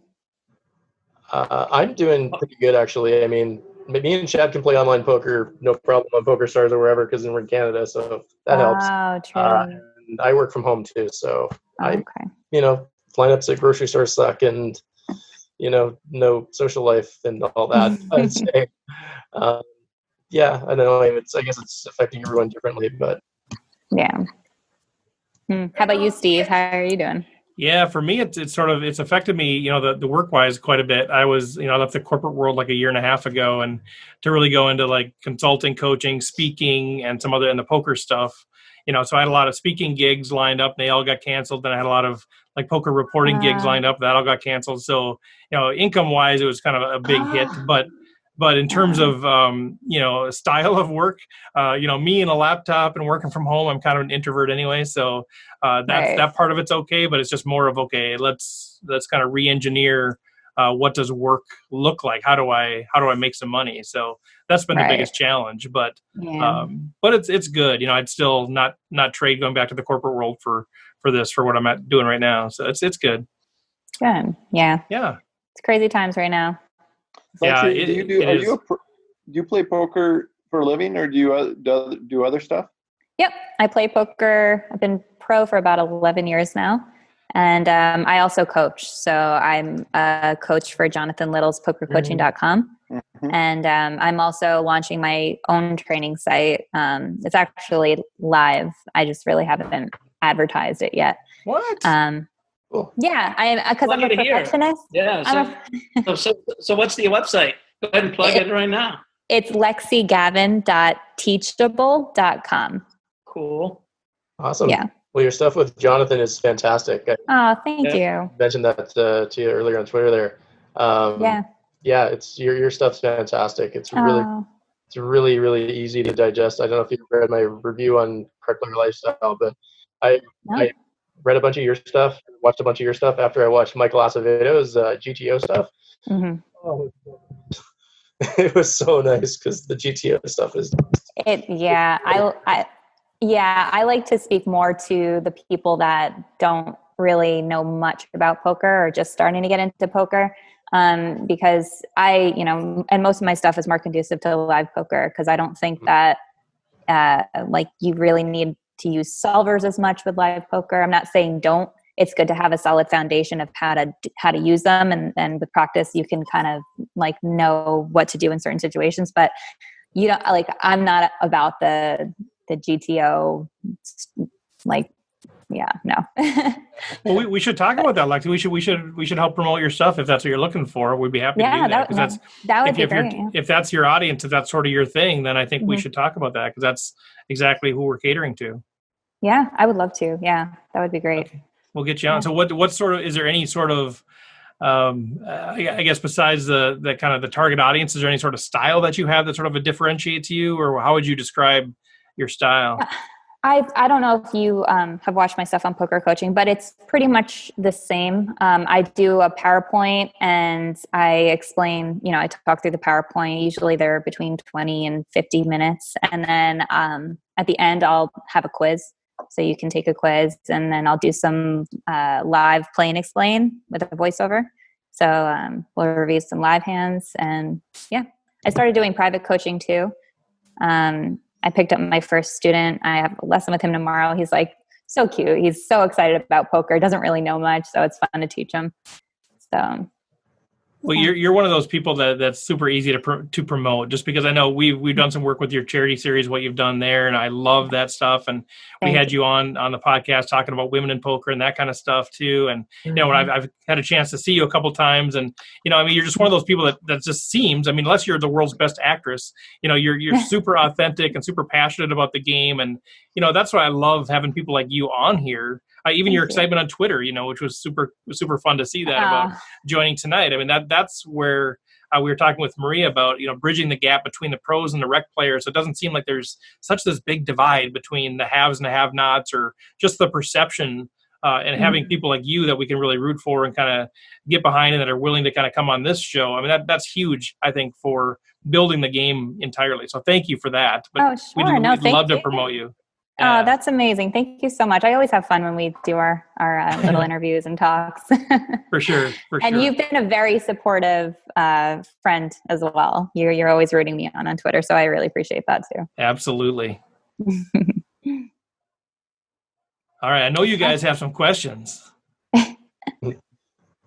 I'm doing pretty good, actually. I mean, me and Chad can play online poker, no problem, on PokerStars or wherever, because we're in Canada, so that helps. Oh, true. And I work from home, too, so lineups at grocery stores suck, and no social life and all that. I'd say, I don't know. I guess it's affecting everyone differently, but yeah. How about you, Steve? How are you doing? Yeah, for me, it's affected me, the work-wise quite a bit. I left the corporate world like a year and a half ago, and to really go into like consulting, coaching, speaking, and some other, and the poker stuff, so I had a lot of speaking gigs lined up, and they all got canceled. Then I had a lot of like poker reporting gigs lined up, that all got canceled. So, income-wise, it was kind of a big hit, but in terms of, style of work, me and a laptop and working from home, I'm kind of an introvert anyway. So that part of it's okay, but it's just more of, okay, let's kind of re-engineer what does work look like? How do I make some money? So that's been the biggest challenge, but it's good. I'd still not trade going back to the corporate world for what I'm doing right now. So it's good. Good. Yeah. Yeah. It's crazy times right now. Lexy, do you play poker for a living, or do you do other stuff? Yep, I play poker. I've been pro for about 11 years now, and I also coach. So I'm a coach for Jonathan Little's PokerCoaching.com, and I'm also launching my own training site. It's actually live. I just really haven't advertised it yet. What? Cool. Yeah, because I'm a perfectionist. Yeah. So what's the website? Go ahead and plug it right now. It's lexygavin.teachable.com. Cool. Awesome. Yeah. Well, your stuff with Jonathan is fantastic. Oh, thank you. Mentioned that to you earlier on Twitter there. Yeah, it's your stuff's fantastic. It's really, really easy to digest. I don't know if you read my review on RecPoker Lifestyle, but I read a bunch of your stuff, watched a bunch of your stuff after I watched Michael Acevedo's GTO stuff. Mm-hmm. Oh, it was so nice because the GTO stuff is. I like to speak more to the people that don't really know much about poker or just starting to get into poker. Because and most of my stuff is more conducive to live poker because I don't think that you really need to use solvers as much with live poker. I'm not saying don't. It's good to have a solid foundation of how to use them, and with practice you can kind of know what to do in certain situations. But I'm not about the GTO no. Well, we should talk about that, Lexi. We should help promote your stuff if that's what you're looking for. We'd be happy to do that because that would be great. If that's your audience, if that's sort of your thing, then I think we should talk about that because that's exactly who we're catering to. Yeah, I would love to. Yeah, that would be great. Okay. We'll get you on. So what sort of, is there any sort of, I guess besides the kind of the target audience, is there any sort of style that you have that sort of differentiates you, or how would you describe your style? I don't know if you have watched my stuff on poker coaching, but it's pretty much the same. I do a PowerPoint and I explain, I talk through the PowerPoint. Usually they're between 20 and 50 minutes. And then at the end, I'll have a quiz. So you can take a quiz, and then I'll do some live play and explain with a voiceover. So we'll review some live hands. And I started doing private coaching too. I picked up my first student. I have a lesson with him tomorrow. He's so cute. He's so excited about poker. Doesn't really know much, so it's fun to teach him. So, well, you're one of those people that's super easy to promote. Just because I know we've done some work with your charity series, what you've done there, and I love that stuff. And we had you on the podcast talking about women in poker and that kind of stuff too. And when I've had a chance to see you a couple times, and you're just one of those people that just seems. Unless you're the world's best actress, you're super authentic and super passionate about the game, and that's why I love having people like you on here. Even your excitement on Twitter, which was super, super fun to see that about joining tonight. That's where we were talking with Maria about, bridging the gap between the pros and the rec players. It doesn't seem like there's such this big divide between the haves and the have-nots, or just the perception, and having people like you that we can really root for and kind of get behind and that are willing to kind of come on this show. That's huge, I think, for building the game entirely. So thank you for that. But we'd love to promote you. Oh, that's amazing. Thank you so much. I always have fun when we do our little interviews and talks. For sure. And you've been a very supportive friend as well. You're always rooting me on Twitter, so I really appreciate that too. Absolutely. All right. I know you guys have some questions.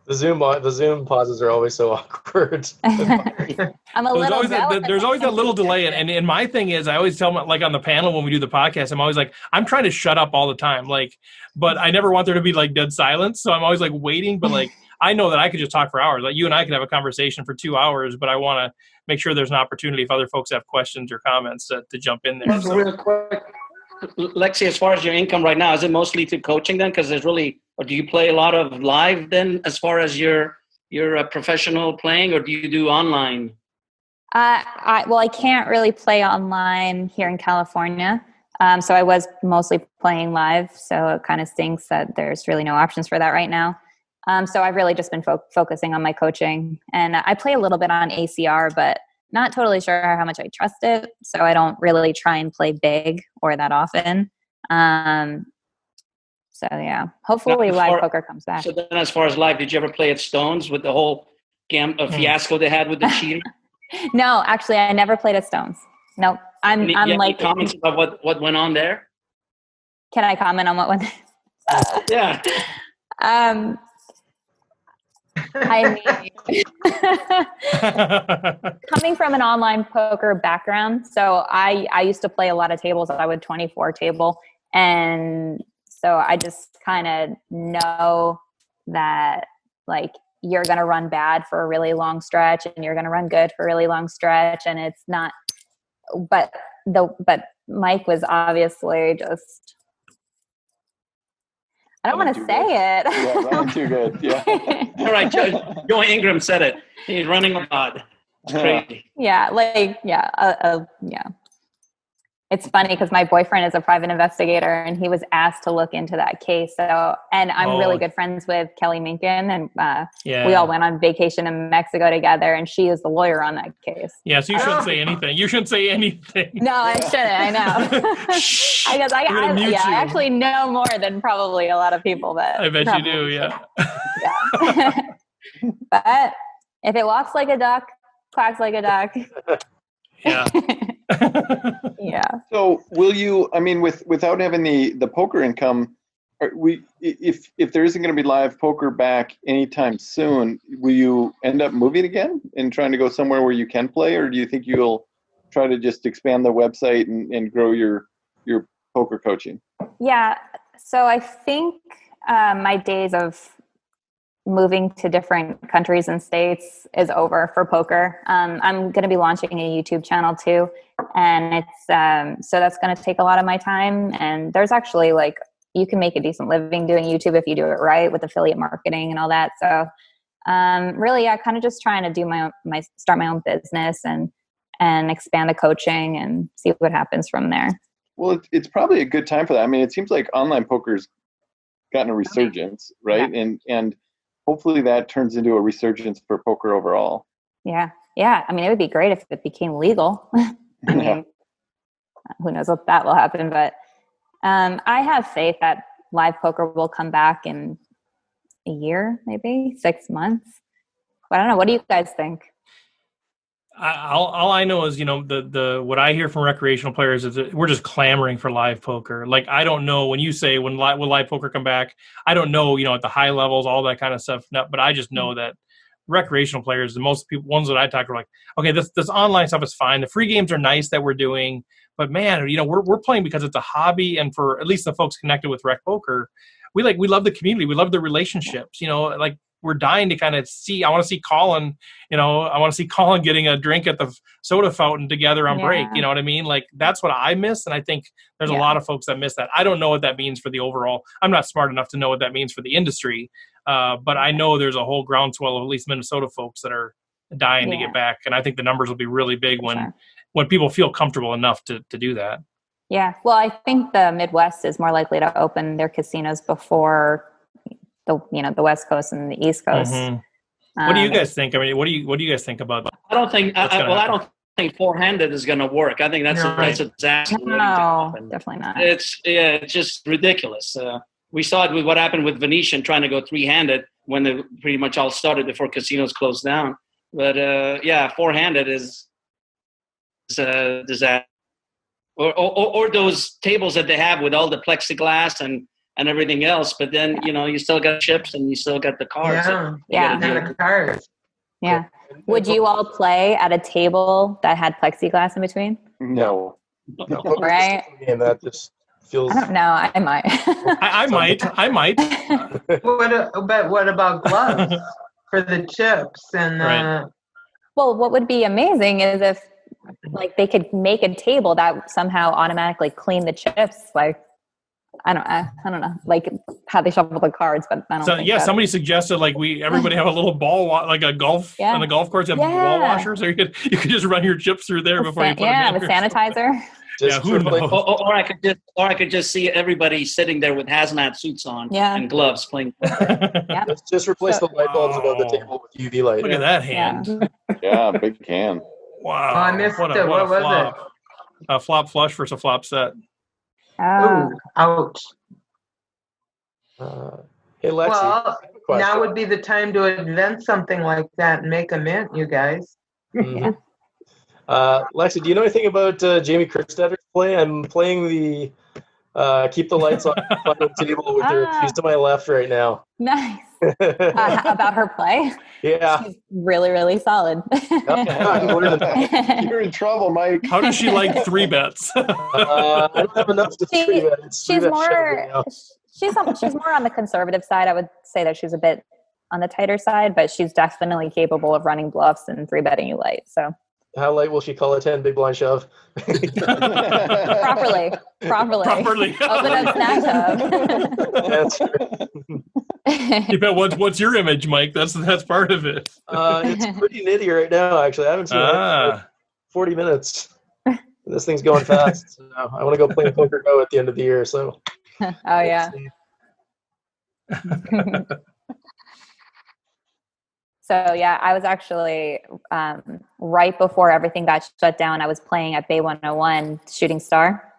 The Zoom pauses are always so awkward. There's always that little delay, and my thing is, I always tell them, on the panel when we do the podcast, I'm always I'm trying to shut up all the time, but I never want there to be dead silence, so I'm always waiting, but I know that I could just talk for hours. You and I could have a conversation for 2 hours, but I want to make sure there's an opportunity if other folks have questions or comments to jump in there. So. Real quick, Lexi, as far as your income right now, is it mostly to coaching then? Because or do you play a lot of live then, as far as your professional playing, or do you do online? I can't really play online here in California. So I was mostly playing live. So it kind of stinks that there's really no options for that right now. So I've really just been focusing on my coaching, and I play a little bit on ACR, but not totally sure how much I trust it. So I don't really try and play big or that often. So yeah, hopefully live poker comes back. So then, as far as live, did you ever play at Stones with the whole fiasco they had with the cheater? No, actually, I never played at Stones. Nope. I'm any comments about what went on there? Can I comment on what went? Yeah. I mean, coming from an online poker background, so I used to play a lot of tables. I would 24 table, and so I just kind of know that you're going to run bad for a really long stretch and you're going to run good for a really long stretch. And it's not, but Mike was obviously just, I don't want to say it. Yeah, running too good. Yeah. All right, Joe Ingram said it. He's running a lot. It's crazy. Yeah, yeah. It's funny because my boyfriend is a private investigator and he was asked to look into that case. So, and I'm really good friends with Kelly Minkin, and we all went on vacation in Mexico together, and she is the lawyer on that case. Yeah, so you shouldn't say anything. You shouldn't say anything. No, I shouldn't. I know. I actually know more than probably a lot of people. But I bet you do. Yeah. Yeah. But if it walks like a duck, quacks like a duck. Yeah. Yeah. So will you, I mean, without having the poker income, if there isn't going to be live poker back anytime soon, will you end up moving again and trying to go somewhere where you can play, or do you think you'll try to just expand the website and grow your poker coaching? Yeah. So I think my days of moving to different countries and states is over for poker. I'm going to be launching a YouTube channel too. And it's, so that's going to take a lot of my time. And there's actually you can make a decent living doing YouTube if you do it right with affiliate marketing and all that. So, really, kind of just trying to do start my own business and expand the coaching and see what happens from there. Well, it's probably a good time for that. I mean, it seems like online poker's gotten a resurgence, right? Yeah. And hopefully that turns into a resurgence for poker overall. Yeah. Yeah. I mean, it would be great if it became legal. I mean, who knows what that will happen, but I have faith that live poker will come back in a year, maybe 6 months. But I don't know. What do you guys think? All I know is, the what I hear from recreational players is that we're just clamoring for live poker. Like, I don't know when you say will live poker come back. I don't know, at the high levels, all that kind of stuff. No, but I just know that recreational players, the most people, ones that I talk to, are like, okay, this online stuff is fine. The free games are nice that we're doing, but man, we're playing because it's a hobby, and for at least the folks connected with Rec Poker, we love the community, we love the relationships. We're dying to kind of see. I want to see Colin. I want to see Colin getting a drink at the soda fountain together on break. You know what I mean? Like, that's what I miss, and I think there's a lot of folks that miss that. I don't know what that means for the overall. I'm not smart enough to know what that means for the industry, but I know there's a whole groundswell of at least Minnesota folks that are dying to get back, and I think the numbers will be really big when people feel comfortable enough to do that. Yeah. Well, I think the Midwest is more likely to open their casinos before the West Coast and the East Coast. Mm-hmm. What do you guys think? I mean, what do you guys think about that? I don't think. I don't think four-handed is going to work. I think that's a disaster. No, definitely not. It's just ridiculous. We saw it with what happened with Venetian trying to go three-handed when they pretty much all started before casinos closed down. But four-handed is a disaster. Or those tables that they have with all the plexiglass and everything else, but then you still got chips and you still got the cards. The cards. Yeah. Would you all play at a table that had plexiglass in between? No. Right? And that just feels. I don't know. I might. I might. But what about gloves for the chips and? Right. Well, what would be amazing is if they could make a table that somehow automatically clean the chips, I don't know, how they shuffle the cards, but I don't think so. Somebody suggested everybody have a little ball, like a golf on the golf course, have wall washers, or you could just run your chips through there before you put them in. With sanitizer. Who knows? Or I could just see everybody sitting there with hazmat suits on and gloves playing. Let's just replace the light bulbs above the table with UV light. Look at that hand. Yeah, big can. Wow. Oh, I missed it. What was flop. A flop flush versus a flop set. Ooh, ouch. Hey, Lexy. Well, now would be the time to invent something like that and make a mint, you guys. Mm-hmm. Lexy, do you know anything about Jamie Kerstedter's play? I'm playing the keep the lights on the table with her. She's to my left right now. Nice. About her play? Yeah. She's really, really solid. You're in trouble, Mike. How does she like 3 bets? I don't have enough to 3 bet. She's more on the conservative side. I would say that she's a bit on the tighter side, but she's definitely capable of running bluffs and 3-betting you light. So how late will she call a 10 big blind shove? properly. Open up Snap Hub. That's You bet. What's your image, Mike? That's part of it. It's pretty nitty right now, actually. I haven't seen it for like 40 minutes. This thing's going fast. So I want to go play Poker Go at the end of the year. So. Oh yeah. So yeah, I was actually right before everything got shut down. I was playing at Bay 101 Shooting Star,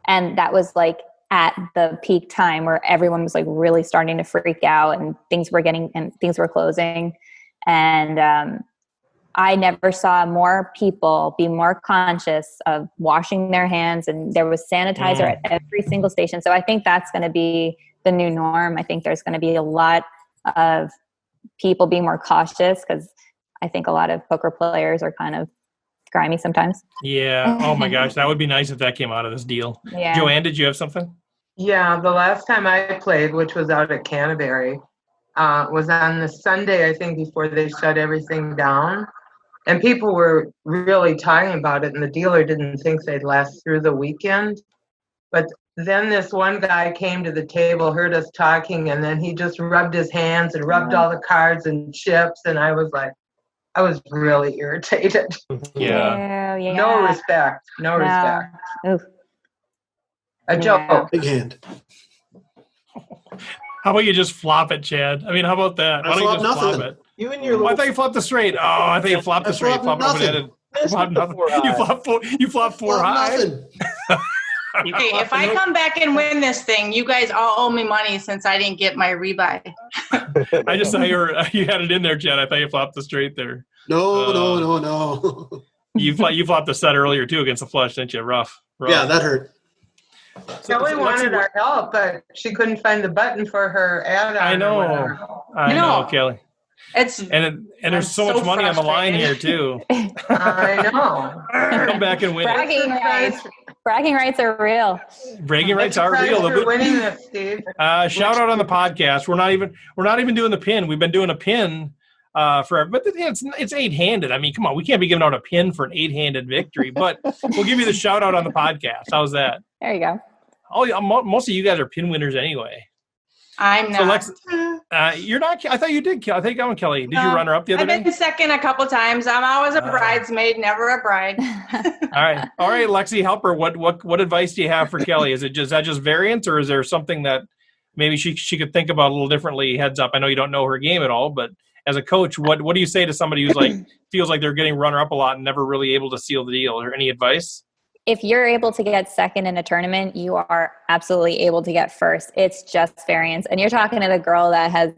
and that was like at the peak time where everyone was like really starting to freak out, and things were closing, and I never saw more people be more conscious of washing their hands, and there was sanitizer at every single station. So I think that's going to be the new norm. I think there's going to be a lot of people being more cautious, because I think a lot of poker players are kind of grimy sometimes. Yeah. Oh my gosh, that would be nice if that came out of this deal. Yeah. Joanne, did you have something? Yeah, the last time I played, which was out at Canterbury, was on the Sunday, I think, before they shut everything down. And people were really talking about it, and the dealer didn't think they'd last through the weekend. But then this one guy came to the table, heard us talking, and then he just rubbed his hands and rubbed all the cards and chips, and I was really irritated. Yeah. No respect. No respect. Oof. A joke. Big hand. How about you just flop it, Chad? I mean, how about that? Why don't you just flop it? You and your I thought you flopped the straight. Oh, I thought you flopped the straight. flopped nothing. You flopped four high. Hey, if I come back and win this thing, you guys all owe me money since I didn't get my rebuy. I just thought you had it in there, Chad. I thought you flopped the straight there. No. You flopped the set earlier too against the flush, didn't you? Rough. Yeah, that hurt. Kelly wanted our help, but she couldn't find the button for her add-on. I know, Kelly. And there's so much money on the line here too. I know. Come back and win. Bragging rights are real. Bragging rights are real. For winning this, Steve. Shout out on the podcast. We're not even doing the pin. We've been doing a pin but it's 8-handed. I mean, come on, we can't be giving out a pin for an 8-handed victory. But we'll give you the shout out on the podcast. How's that? There you go. Most of you guys are pin winners anyway. I'm not. You're not. I thought you did. I think I'm Kelly. Did you run her up the other day? I've been second a couple times. I'm always a bridesmaid, never a bride. All right, Lexy, help her. What advice do you have for Kelly? Is that just variance, or is there something that maybe she could think about a little differently? Heads up. I know you don't know her game at all, but as a coach, what do you say to somebody who's like feels like they're getting runner up a lot and never really able to seal the deal? Or any advice? If you're able to get second in a tournament, you are absolutely able to get first. It's just variance. And you're talking to the girl that has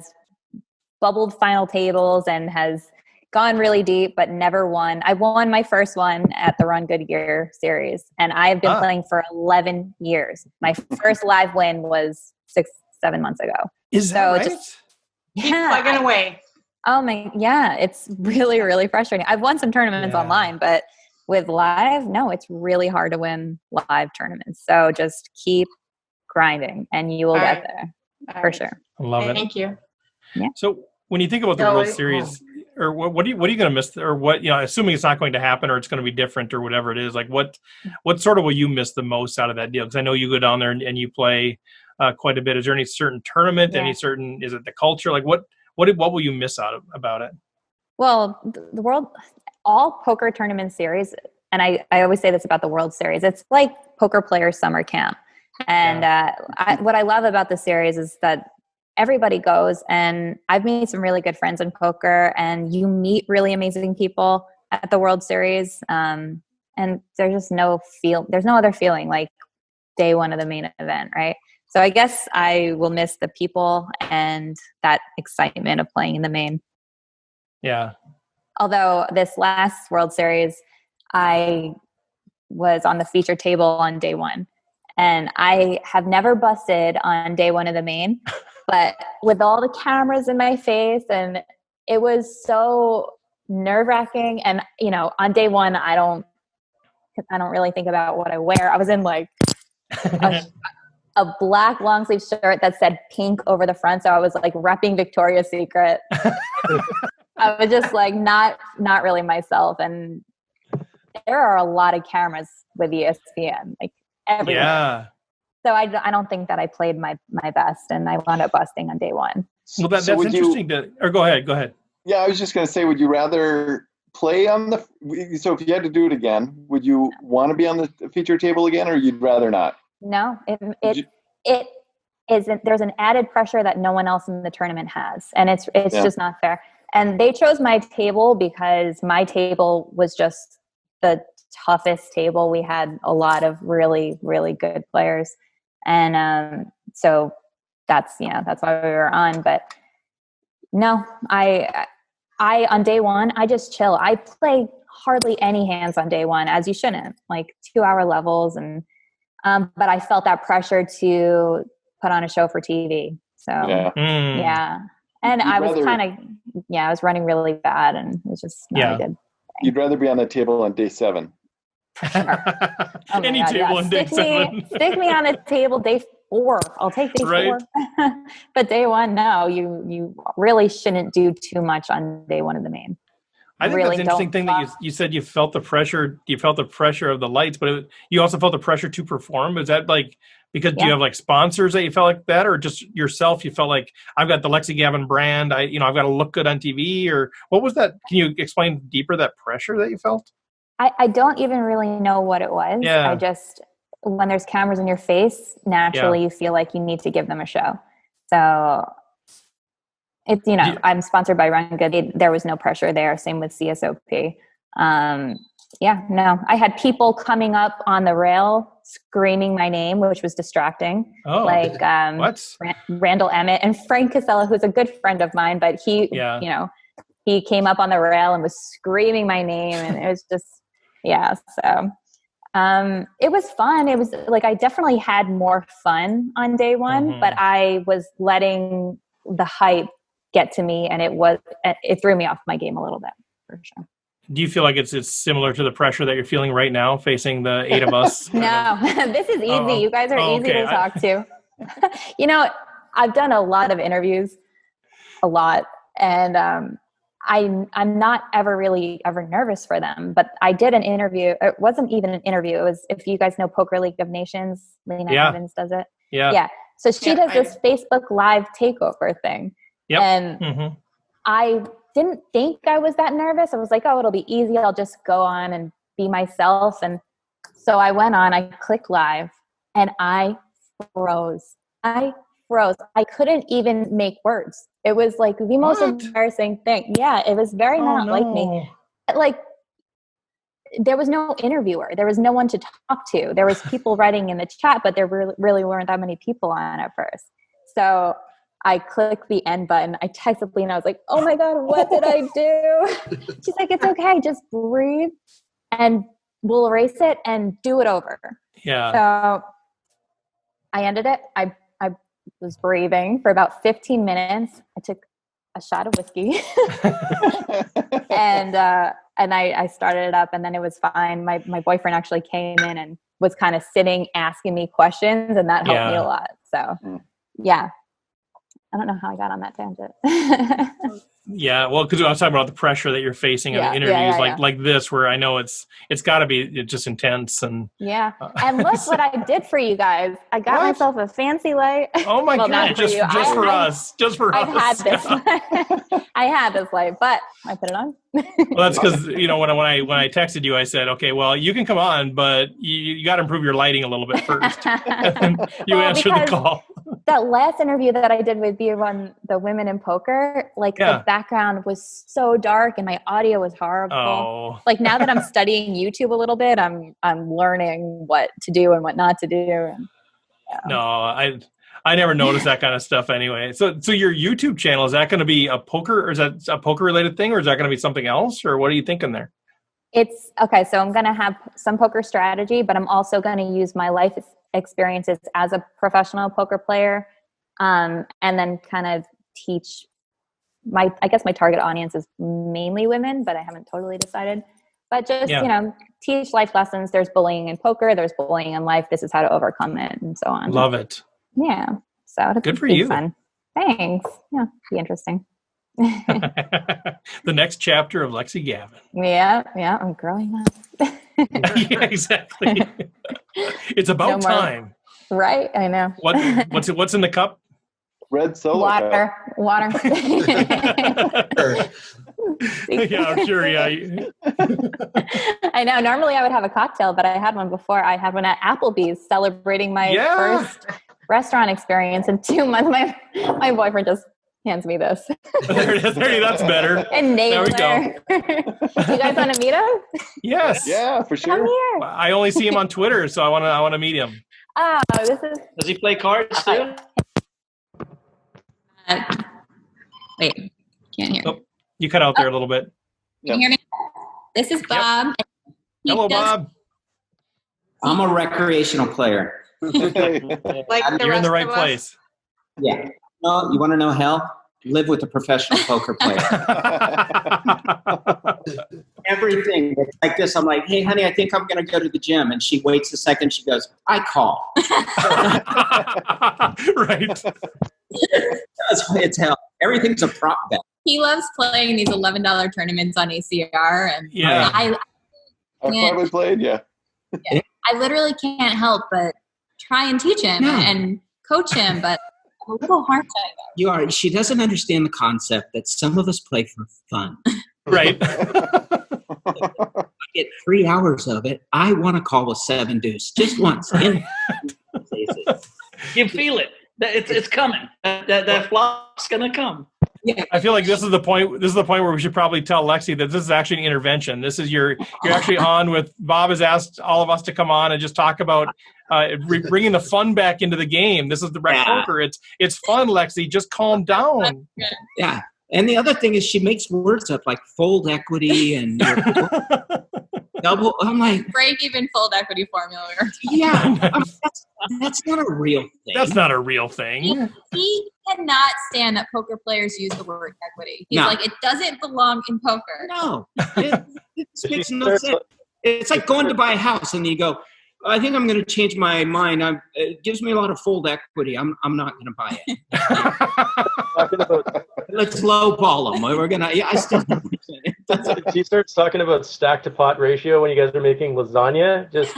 bubbled final tables and has gone really deep, but never won. I won my first one at the Run Good Year series, and I've been playing for 11 years. My first live win was 6-7 months ago. Is that right? Keep plugging away. Oh my, yeah. It's really, really frustrating. I've won some tournaments online, but with live, no, it's really hard to win live tournaments. So just keep grinding and you will get there for sure. I love it. Thank you. Yeah. So when you think about the World Series, or what are you going to miss, or what, assuming it's not going to happen or it's going to be different or whatever it is, like what sort of will you miss the most out of that deal? Because I know you go down there and you play quite a bit. Is there any certain tournament, is it the culture? Like what will you miss about it? Well, the world, all poker tournament series, and I always say this about the World Series, it's like poker players summer camp. And what I love about the series is that everybody goes, and I've made some really good friends in poker, and you meet really amazing people at the World Series. And there's just there's no other feeling like day one of the main event, right? So I guess I will miss the people and that excitement of playing in the main. Yeah. Although this last World Series, I was on the feature table on day one, and I have never busted on day one of the main, but with all the cameras in my face, and it was so nerve-wracking. And on day one, I don't really think about what I wear. I was in like a black long sleeve shirt that said pink over the front. So I was like repping Victoria's Secret. I was just like not really myself. And there are a lot of cameras with ESPN, like everywhere. Yeah. So I don't think that I played my best, and I wound up busting on day one. Well, that's interesting. Or go ahead. Yeah, I was just going to say, would you rather play on the? So if you had to do it again, would you want to be on the feature table again, or you'd rather not? No, it isn't. There's an added pressure that no one else in the tournament has, and it's just not fair. And they chose my table because my table was just the toughest table. We had a lot of really, really good players. And so that's why we were on. But no, I on day one, I just chill. I play hardly any hands on day one, as you shouldn't, like 2-hour levels. And but I felt that pressure to put on a show for TV. So yeah. And I was I was running really bad, and it was just not a good thing. You'd rather be on the table on day 7. Sure. Oh Any table on day 7. Stick me on a table day 4. I'll take day 4. But day 1, no. You really shouldn't do too much on day 1 of the main. I think that's an interesting thing that you said you felt the pressure. You felt the pressure of the lights, but you also felt the pressure to perform. Is that like because do you have like sponsors that you felt like that, or just yourself? You felt like I've got the Lexy Gavin brand. I've got to look good on TV, or what was that? Can you explain deeper that pressure that you felt? I don't even really know what it was. Yeah. I just, when there's cameras in your face, naturally you feel like you need to give them a show. So it's, I'm sponsored by Run Good. There was no pressure there. Same with CSOP. I had people coming up on the rail screaming my name, which was distracting. Oh, like Randall Emmett and Frank Casella, who's a good friend of mine, but he came up on the rail and was screaming my name, and it was just, so it was fun. It was like, I definitely had more fun on day 1, but I was letting the hype get to me, and it threw me off my game a little bit, for sure. Do you feel like it's similar to the pressure that you're feeling right now, facing the 8 of us? No, this is easy. You guys are easy to talk to. I've done a lot of interviews, and I'm not ever nervous for them. But I did an interview. It wasn't even an interview. It was, if you guys know Poker League of Nations, Lena Evans does it. Yeah. So she does this Facebook Live takeover thing. Yep. And I didn't think I was that nervous. I was like, oh, it'll be easy. I'll just go on and be myself. And so I went on, I clicked live, and I froze. I couldn't even make words. It was like the most embarrassing thing. Yeah, it was very like me. Like, there was no interviewer. There was no one to talk to. There was people writing in the chat, but there really weren't that many people on at first. So I clicked the end button. I texted Lena. I was like, oh my God, what did I do? She's like, it's okay. Just breathe and we'll erase it and do it over. Yeah. So I ended it. I was breathing for about 15 minutes. I took a shot of whiskey and I started it up, and then it was fine. My boyfriend actually came in and was kind of sitting asking me questions, and that helped me a lot. So yeah. I don't know how I got on that tangent. Yeah, well, because I was talking about the pressure that you're facing in interviews like this, where I know it's got to be just intense and and look what I did for you guys. I got myself a fancy light. Oh my God! Just for us. I had this light, but I put it on. Well, that's because when I texted you, I said, okay, well, you can come on, but you got to improve your lighting a little bit first. You answered the call. That last interview that I did with you on the women in poker, the background was so dark and my audio was horrible. Oh. Like, now that I'm studying YouTube a little bit, I'm learning what to do and what not to do. And, No, I never noticed that kind of stuff anyway. So your YouTube channel, is that going to be a poker, or is that a poker related thing, or is that going to be something else, or what are you thinking there? It's okay. So I'm going to have some poker strategy, but I'm also going to use my life experiences as a professional poker player, and then kind of teach I guess my target audience is mainly women, but I haven't totally decided. But just, Yeah. you know, teach life lessons. There's bullying in poker. There's bullying in life. This is how to overcome it and so on. Love it. Yeah. So it'll Good for be you. fun. Thanks. Yeah. Be interesting. The next chapter of Lexy Gavin. Yeah. Yeah. I'm growing up. Yeah, exactly. It's about No more. time. Right. I know. What's in the cup? Red solo. Water. Yeah, I'm sure. Yeah. I know. Normally I would have a cocktail, but I had one before. I had one at Applebee's celebrating my first restaurant experience in 2 months. My boyfriend just hands me this. There it is. That's better. And there we go. You guys want to meet him? Yes. Yeah, for sure. Come here. I only see him on Twitter, so I want to meet him. Oh, this is. Does he play cards too? Wait, can't hear. Oh, you cut out there a little bit. Can you hear me? This is Bob. He Hello, does- Bob. I'm a recreational player. Like You're in the right place. Yeah. No, you want to know hell? Live with a professional poker player. Everything. It's like this. I'm like, hey, honey, I think I'm going to go to the gym. And she waits a second. She goes, I call. Right. It's hell. Everything's a prop bet. He loves playing these $11 tournaments on ACR, and Yeah. I probably played. Yeah. I literally can't help but try and teach him and coach him, but a little hard time. She doesn't understand the concept that some of us play for fun. Right. I get 3 hours of it. I want to call a 7 deuce just once. You feel it. It's coming. That flop's gonna come. Yeah. I feel like this is the point where we should probably tell Lexy that this is actually an intervention. This is you're actually on with Bob has asked all of us to come on and just talk about bringing the fun back into the game. This is the RecPoker. It's fun, Lexy. Just calm down. Yeah. And the other thing is she makes words up like fold equity and double. I'm like, break even fold equity formula. Yeah. That's not a real thing. That's not a real thing. He cannot stand that poker players use the word equity. He's like, it doesn't belong in poker. No. It makes no sense. It's like going to buy a house and you go, I think I'm going to change my mind. It gives me a lot of fold equity. I'm not going to buy it. Let's lowball them. We're going to. Yeah, I still. She starts talking about stack to pot ratio when you guys are making lasagna. Just.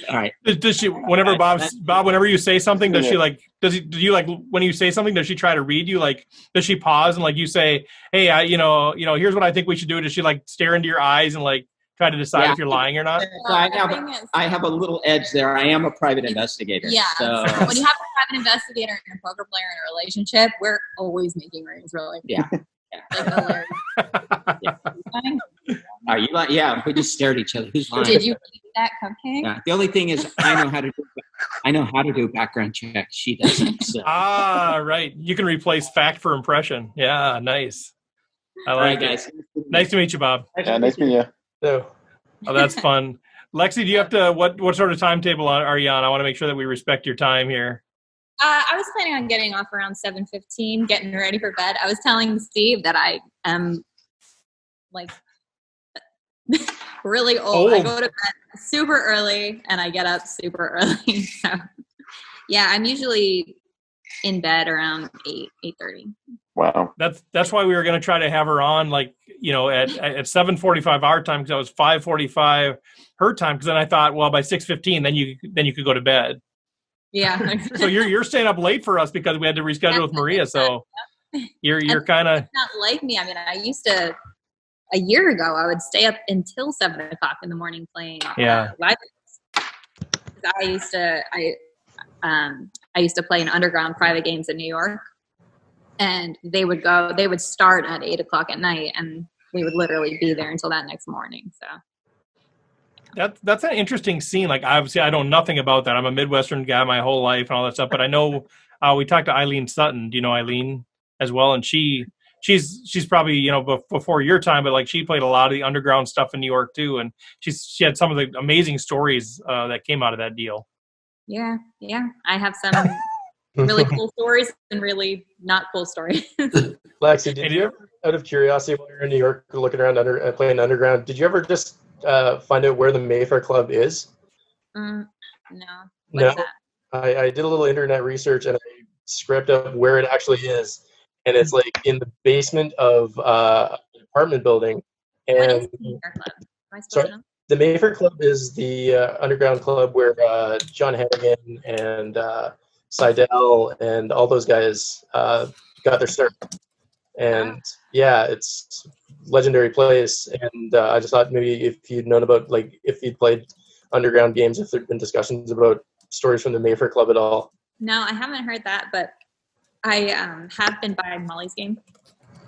All right. Does she? Whenever Bob, whenever you say something, does she like? Do you like when you say something? Does she try to read you? Like, does she pause and like you say, "Hey, here's what I think we should do"? Does she like stare into your eyes and like try to decide if you're lying or not? I have a little edge there. I am a private investigator. Yeah. So. When you have a private investigator and a poker player in a relationship, we're always making rings, really. Yeah. Like, Are you lying? Yeah, we just stared at each other. Who's lying? Did you eat that cupcake? Yeah. The only thing is, I know how to do background checks. She doesn't. So. Right. You can replace fact for impression. Yeah, nice. I like it. Guys. Nice to meet you, Bob. Yeah, nice to meet you. So. Oh, that's fun. Lexy, do you have to what sort of timetable are you on? I want to make sure that we respect your time here. I was planning on getting off around 7:15, getting ready for bed. I was telling Steve that I am like really old. I go to bed super early and I get up super early. So yeah, I'm usually in bed around 8:30. Wow. That's why we were going to try to have her on at 7:45 our time, because that was 5:45 her time, because then I thought, well, by 6:15 then you could go to bed. Yeah. So you're staying up late for us because we had to reschedule with Maria. So you're kind of not like me. I mean, I used to a year ago. I would stay up until 7:00 in the morning playing. Live. I used to play in underground private games in New York, and they would start at 8:00 at night, and we would literally be there until that next morning. So. That's an interesting scene. Like, obviously, I know nothing about that. I'm a Midwestern guy my whole life and all that stuff. But I know we talked to Eileen Sutton. Do you know Eileen as well? And she's probably before your time, but like she played a lot of the underground stuff in New York too. And she had some of the amazing stories that came out of that deal. Yeah, I have some really cool stories and really not cool stories. Lexy, did you ever out of curiosity, while you're in New York looking around playing underground, did you ever just find out where the Mayfair Club is? No. No. What's that? I did a little internet research and I scrapped up where it actually is, and it's like in the basement of an apartment building. And What is the Mayfair Club? Am I supposed to know? the Mayfair Club is the underground club where John Hannigan and Seidel and all those guys got their start. And yeah, it's legendary place. And I just thought maybe if you'd known about, like, if you'd played underground games, if there'd been discussions about stories from the Mayfair Club at all. No, I haven't heard that, but I have been by Molly's game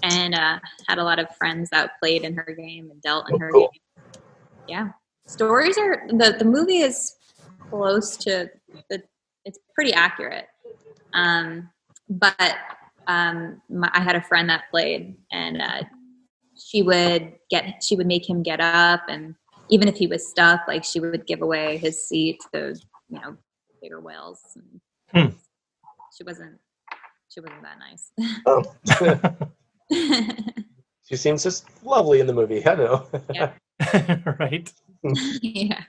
and had a lot of friends that played in her game and dealt in her game. Yeah. Stories are, the movie is close to, it's pretty accurate. But I had a friend that played, and she would make him get up, and even if he was stuck, like, she would give away his seat to, bigger whales. And she wasn't that nice. Oh. She seems just lovely in the movie. I don't know. Yeah. Right. Yeah.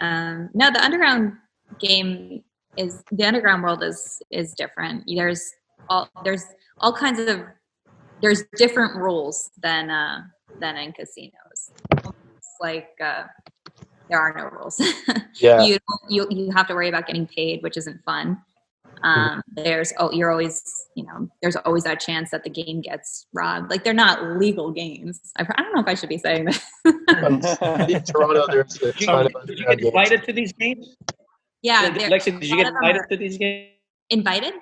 No, the underground game the underground world is different. There's all kinds of, there's different rules than in casinos. It's like there are no rules. Yeah. You have to worry about getting paid, which isn't fun. There's always that chance that the game gets robbed. Like, they're not legal games. I don't know if I should be saying this. In Toronto, there's a ton of Did you get invited to these games? Yeah. Lexi, did you get invited to these games? Invited?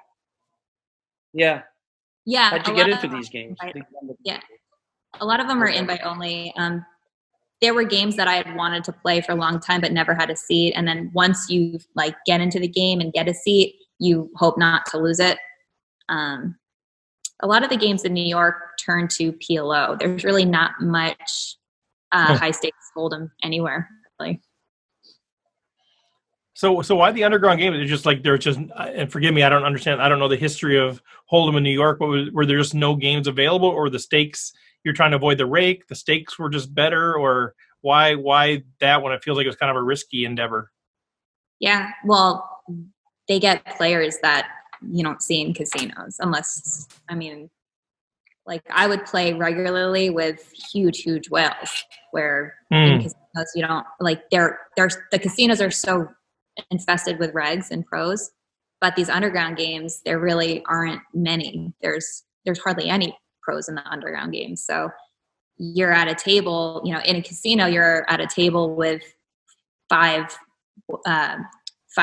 Yeah. Yeah. How'd you get into these games? Yeah. A lot of them are invite only. There were games that I had wanted to play for a long time but never had a seat. And then once you get into the game and get a seat, you hope not to lose it. A lot of the games in New York turn to PLO. There's really not much high stakes hold'em anywhere, really. So why the underground game? It's just like they're just, and forgive me, I don't understand. I don't know the history of hold'em in New York, but were there just no games available, or the stakes, you're trying to avoid the rake, the stakes were just better, or why that when it feels like it was kind of a risky endeavor? Yeah, well, they get players that you don't see in casinos unless, I would play regularly with huge whales where in casinos you don't, the casinos are so infested with regs and pros, but these underground games, there really aren't many. There's hardly any pros in the underground games. So you're at a table, in a casino, you're at a table with five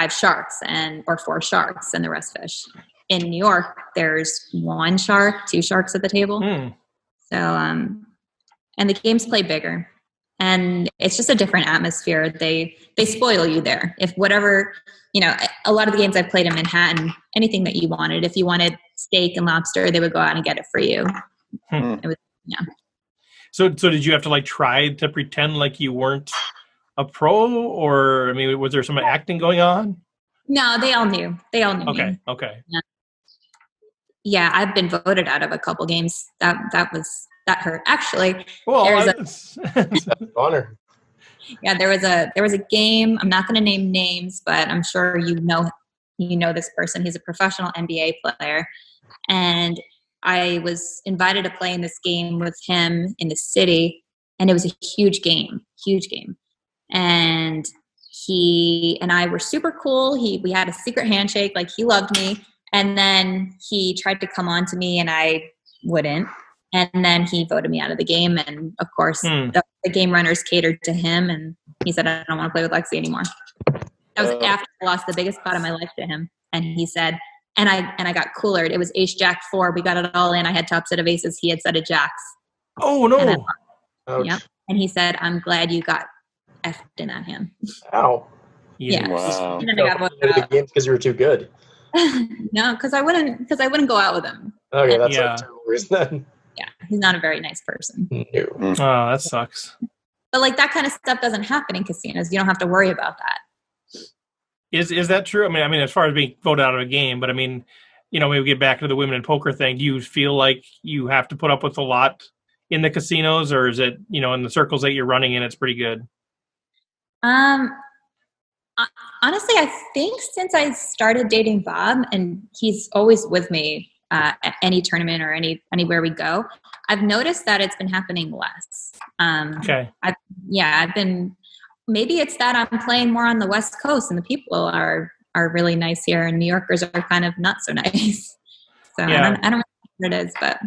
sharks or 4 sharks and the rest fish. In New York, there's 1 shark, 2 sharks at the table. So, and the games play bigger, and it's just a different atmosphere. They spoil you there. If whatever, a lot of the games I've played in Manhattan, anything that you wanted, if you wanted steak and lobster, they would go out and get it for you. It was, yeah. So did you have to try to pretend like you weren't a pro, or was there some acting going on? No, they all knew. Okay. Me. Okay. Yeah, I've been voted out of a couple games. That hurt. Actually, well, there's honor. Yeah, there was a game. I'm not going to name names, but I'm sure you know this person. He's a professional NBA player, and I was invited to play in this game with him in the city, and it was a huge game. And he and I were super cool. We had a secret handshake, like he loved me. And then he tried to come on to me and I wouldn't. And then he voted me out of the game. And of course, the game runners catered to him. And he said, I don't want to play with Lexy anymore. That was after I lost the biggest pot of my life to him. And he said, and I got coolered. It was ace, jack, 4. We got it all in. I had top set of aces. He had set of jacks. Oh, no. Yeah. And he said, I'm glad you got effed in that hand. Ow. Yeah. Wow. And then I got voted out. The games because you were too good. No, because I wouldn't go out with him. Okay, that's a terrible reason then. Yeah, he's not a very nice person. No. Oh, that sucks. But that kind of stuff doesn't happen in casinos. You don't have to worry about that. Is that true? I mean, as far as being voted out of a game, but maybe get back to the women in poker thing. Do you feel like you have to put up with a lot in the casinos, or is it, in the circles that you're running in, it's pretty good? Honestly, I think since I started dating Bob, and he's always with me at any tournament or anywhere we go, I've noticed that it's been happening less. Okay. I've been, maybe it's that I'm playing more on the West Coast and the people are really nice here, and New Yorkers are kind of not so nice. So Yeah. I don't know what it is, but.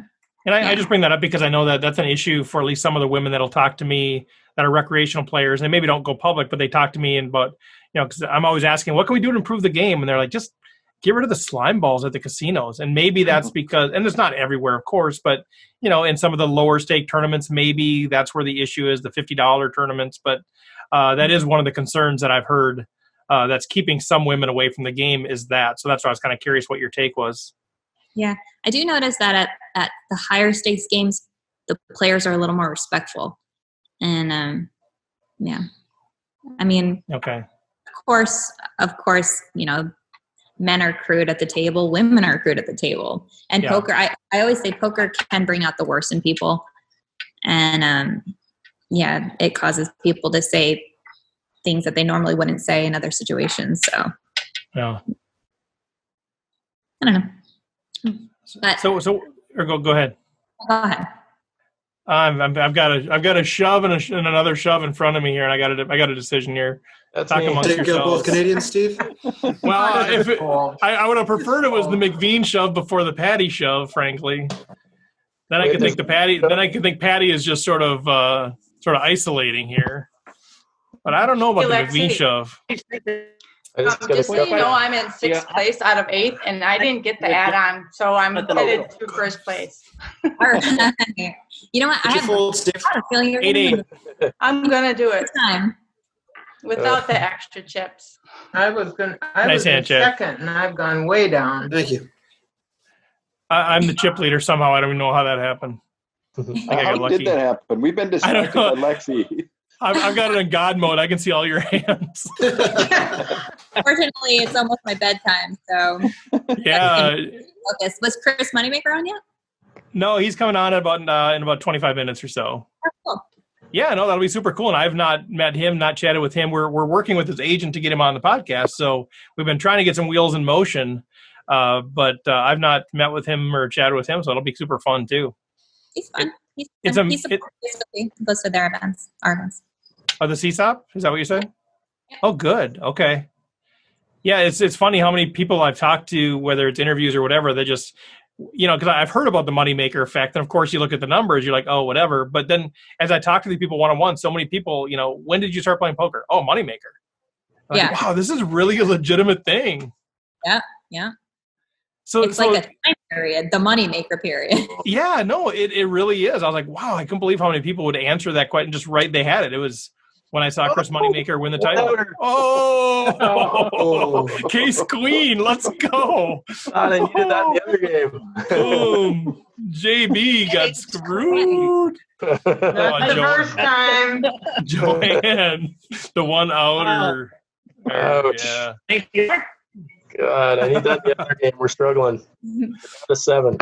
And I just bring that up because I know that that's an issue for at least some of the women that'll talk to me that are recreational players. They maybe don't go public, but they talk to me about, because I'm always asking, what can we do to improve the game? And they're like, just get rid of the slime balls at the casinos. And maybe that's because, and it's not everywhere, of course, but, in some of the lower stake tournaments, maybe that's where the issue is, the $50 tournaments. But that is one of the concerns that I've heard that's keeping some women away from the game is that. So that's why I was kind of curious what your take was. Yeah, I do notice that at the higher stakes games, the players are a little more respectful. And, I mean, okay. Of course, men are crude at the table, women are crude at the table. And poker, I always say poker can bring out the worst in people. And, it causes people to say things that they normally wouldn't say in other situations. So, yeah. I don't know. But, so or go ahead. Go ahead. I've got a shove and another shove in front of me here, and I got a decision here. That's Talk me. amongst Take yourselves. both Canadians, Steve. Well, I would have preferred it was the McVean shove before the Patty shove, frankly. Then I could think Patty is just sort of isolating here. But I don't know about the McVean shove. Just so you know, I'm in sixth place out of 8, and I didn't get the add-on, so I'm headed to first place. You know what? I have a feeling you're 8-8. I'm gonna do it time without the extra chips. I was in Chad. second, and I've gone way down. Thank you. I'm the chip leader somehow. I don't even know how that happened. I think I got How lucky. did that happen? We've been distracted by Lexy. I've got it in God mode. I can see all your hands. Fortunately, it's almost my bedtime, so yeah. Focus. Was Chris Moneymaker on yet? No, he's coming on in about 25 minutes or so. Oh, cool. Yeah, no, that'll be super cool. And I've not met him, not chatted with him. We're working with his agent to get him on the podcast. So we've been trying to get some wheels in motion, but I've not met with him or chatted with him. So it'll be super fun too. He's fun. He's goes to their events, our events. Oh, the CSOP? Is that what you said? Yeah. Oh, good. Okay. Yeah, it's funny how many people I've talked to, whether it's interviews or whatever, they just, because I've heard about the moneymaker effect. And of course, you look at the numbers, you're like, oh, whatever. But then as I talk to the people one-on-one, so many people, when did you start playing poker? Oh, moneymaker. Yeah. Wow, this is really a legitimate thing. Yeah, yeah. So it's like a time period, the moneymaker period. Yeah, no, it really is. I was like, wow, I couldn't believe how many people would answer that question just right. They had it. It was when I saw Chris Moneymaker win the title. Oh, Case Queen, let's go. God, I needed that in the other game. Boom. JB got screwed. Not the first time. Joanne, the one outer. Ouch. Yeah. God, I need that in the other game. We're struggling. To 7.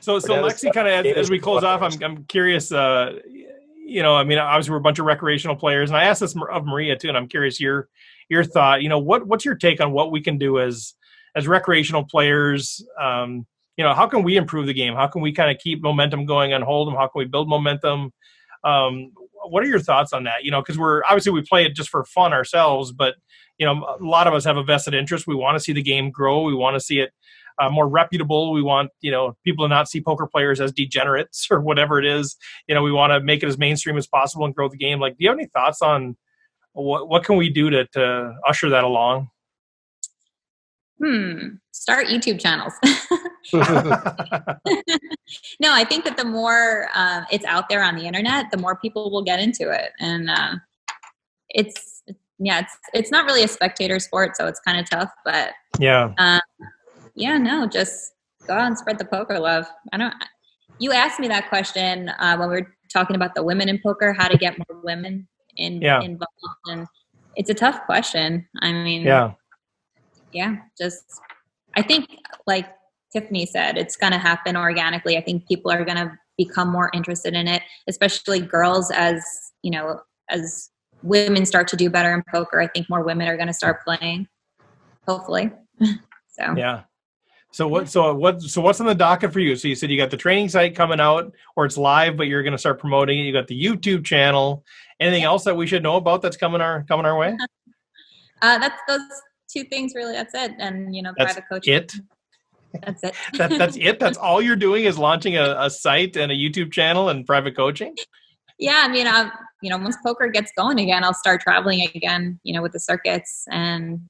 So Lexy, kind of as we close off, I'm curious. Obviously we're a bunch of recreational players, and I asked this of Maria too, and I'm curious your thought. What's your take on what we can do as recreational players? How can we improve the game? How can we kind of keep momentum going on Hold'em? How can we build momentum? What are your thoughts on that? Because we play it just for fun ourselves, but a lot of us have a vested interest. We want to see the game grow. We want to see it more reputable. We want, people to not see poker players as degenerates or whatever it is. We want to make it as mainstream as possible and grow the game. Like, do you have any thoughts on what can we do to usher that along? Start YouTube channels. No, I think that the more it's out there on the internet, the more people will get into it. And it's not really a spectator sport, so it's kind of tough, but just go out and spread the poker love. You asked me that question when we were talking about the women in poker, how to get more women involved, and it's a tough question. I mean, I think like Tiffany said, it's going to happen organically. I think people are going to become more interested in it, especially girls, as as women start to do better in poker. I think more women are going to start playing, hopefully. So yeah. So what's on the docket for you? So you said you got the training site coming out, or it's live, but you're going to start promoting it. You got the YouTube channel. Anything else that we should know about that's coming our way? That's those two things really. That's it. And That's private coaching. it. That's it. That's it. That's all you're doing is launching a site and a YouTube channel and private coaching. Yeah, I mean, once poker gets going again, I'll start traveling again. With the circuits, and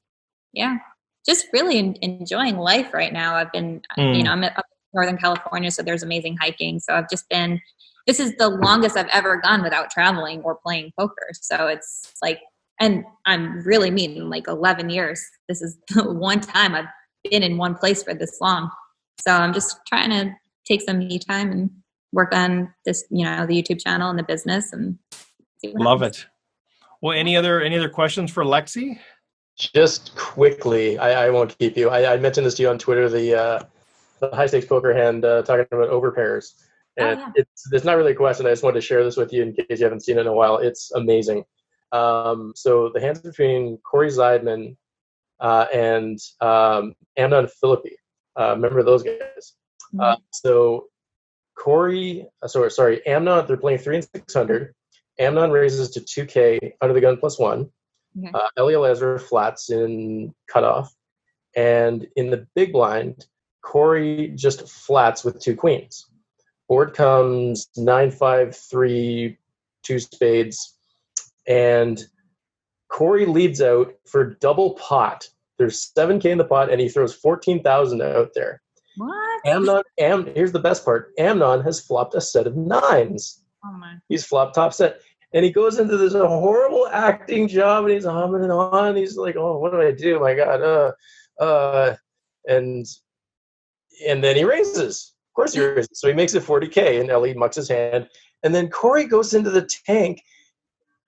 yeah, just really enjoying life right now. I've been, I'm up in Northern California, so there's amazing hiking. So I've just been. This is the longest I've ever gone without traveling or playing poker. So it's like, and I'm really meaning like 11 years. This is the one time I've been in one place for this long. So I'm just trying to take some me time and work on this, the YouTube channel and the business, and see what Love happens. it. Well, any other questions for Lexy? Just quickly, I won't keep you. I mentioned this to you on Twitter, the high stakes poker hand, talking about overpairs. And it's not really a question. I just wanted to share this with you in case you haven't seen it in a while. It's amazing. So the hands between Corey Zeidman and Amnon Philippi. Remember those guys? So Amnon, they're playing 3 and 600. Amnon raises to 2K under the gun +1. Okay. Eliezer flats in cutoff. And in the big blind, Corey just flats with 2 queens. Board comes 9-5-3, 2 spades, and Corey leads out for double pot. There's 7K in the pot, and he throws 14,000 out there. What? Here's the best part. Amnon has flopped a set of 9s. Oh my. He's flopped top set. And he goes into this horrible acting job, and he's humming and on. He's like, oh, what do I do? My God. And then he raises. Of course he raises. So he makes it 40K, and Ellie mucks his hand. And then Corey goes into the tank,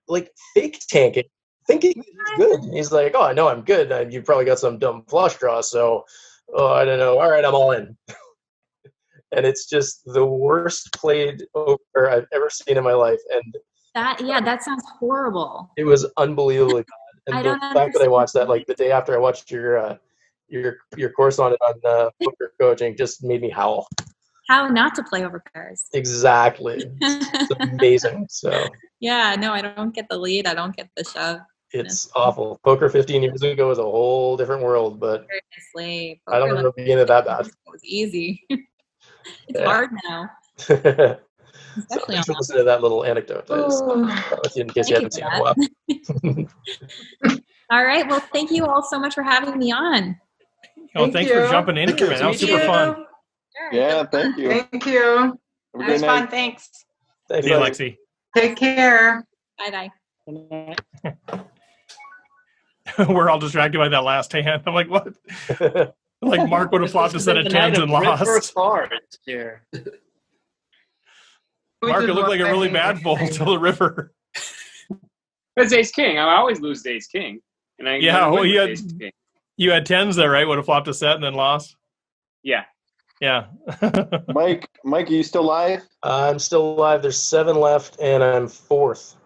like fake tanking, thinking he's good. He's like, oh, I know I'm good. You probably got some dumb flush draw, so I don't know. All right, I'm all in. And it's just the worst played over I've ever seen in my life. And that sounds horrible. it was unbelievably bad. And the fact that I watched that, like the day after I watched your course on it on poker coaching, just made me howl. How not to play over pairs. Exactly. It's amazing. So yeah, no, I don't get the lead. I don't get the shove. It's awful. Poker 15 years ago was a whole different world, but seriously, I don't remember being that bad. It was easy. It's hard now. So thanks for listening to that little anecdote. In case you haven't seen it in a while. All right. Well, thank you all so much for having me on. Thanks for jumping in here, man. That was super fun. Yeah, thank you. Thank you. That was fun. Thanks. Thanks, see you, Lexy. Take care. Bye. We're all distracted by that last hand. I'm like, what? Like Mark would have flopped a set of 10s and lost. Mark, it looked like a really bad fold to the river. It's ace king. I always lose to ace king. And you had 10s there, right? Would have flopped a set and then lost? Yeah. Yeah. Mike, are you still live? I'm still live. There's 7 left, and I'm 4th.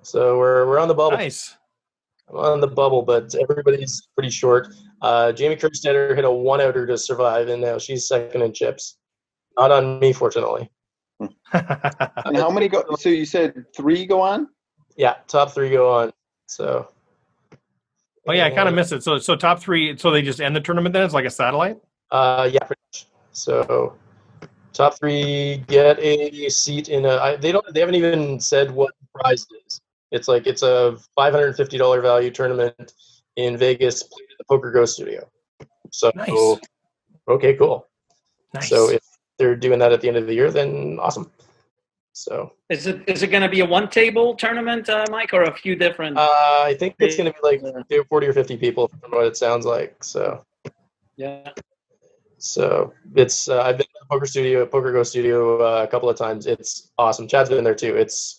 So we're on the bubble. Nice. I'm on the bubble, but everybody's pretty short. Jamie Kerstetter hit a 1-outer to survive, and now she's second in chips. Not on me, fortunately. And how many go? So you said 3 go on? Yeah, top 3 go on. So. Oh yeah, I kind of missed it. So top 3. So they just end the tournament then? It's like a satellite. Yeah, pretty much. So top 3 get a seat in a. They haven't even said what the prize is. It's a $550 value tournament in Vegas, played at the Poker Go studio. So nice. Okay, cool. Nice. So if they're doing that at the end of the year, then awesome. So is it going to be a one-table tournament, Mike, or a few different? I think it's going to be like 40 or 50 people, from what it sounds like. So yeah. So it's I've been to the Poker Go studio a couple of times. It's awesome. Chad's been there too. It's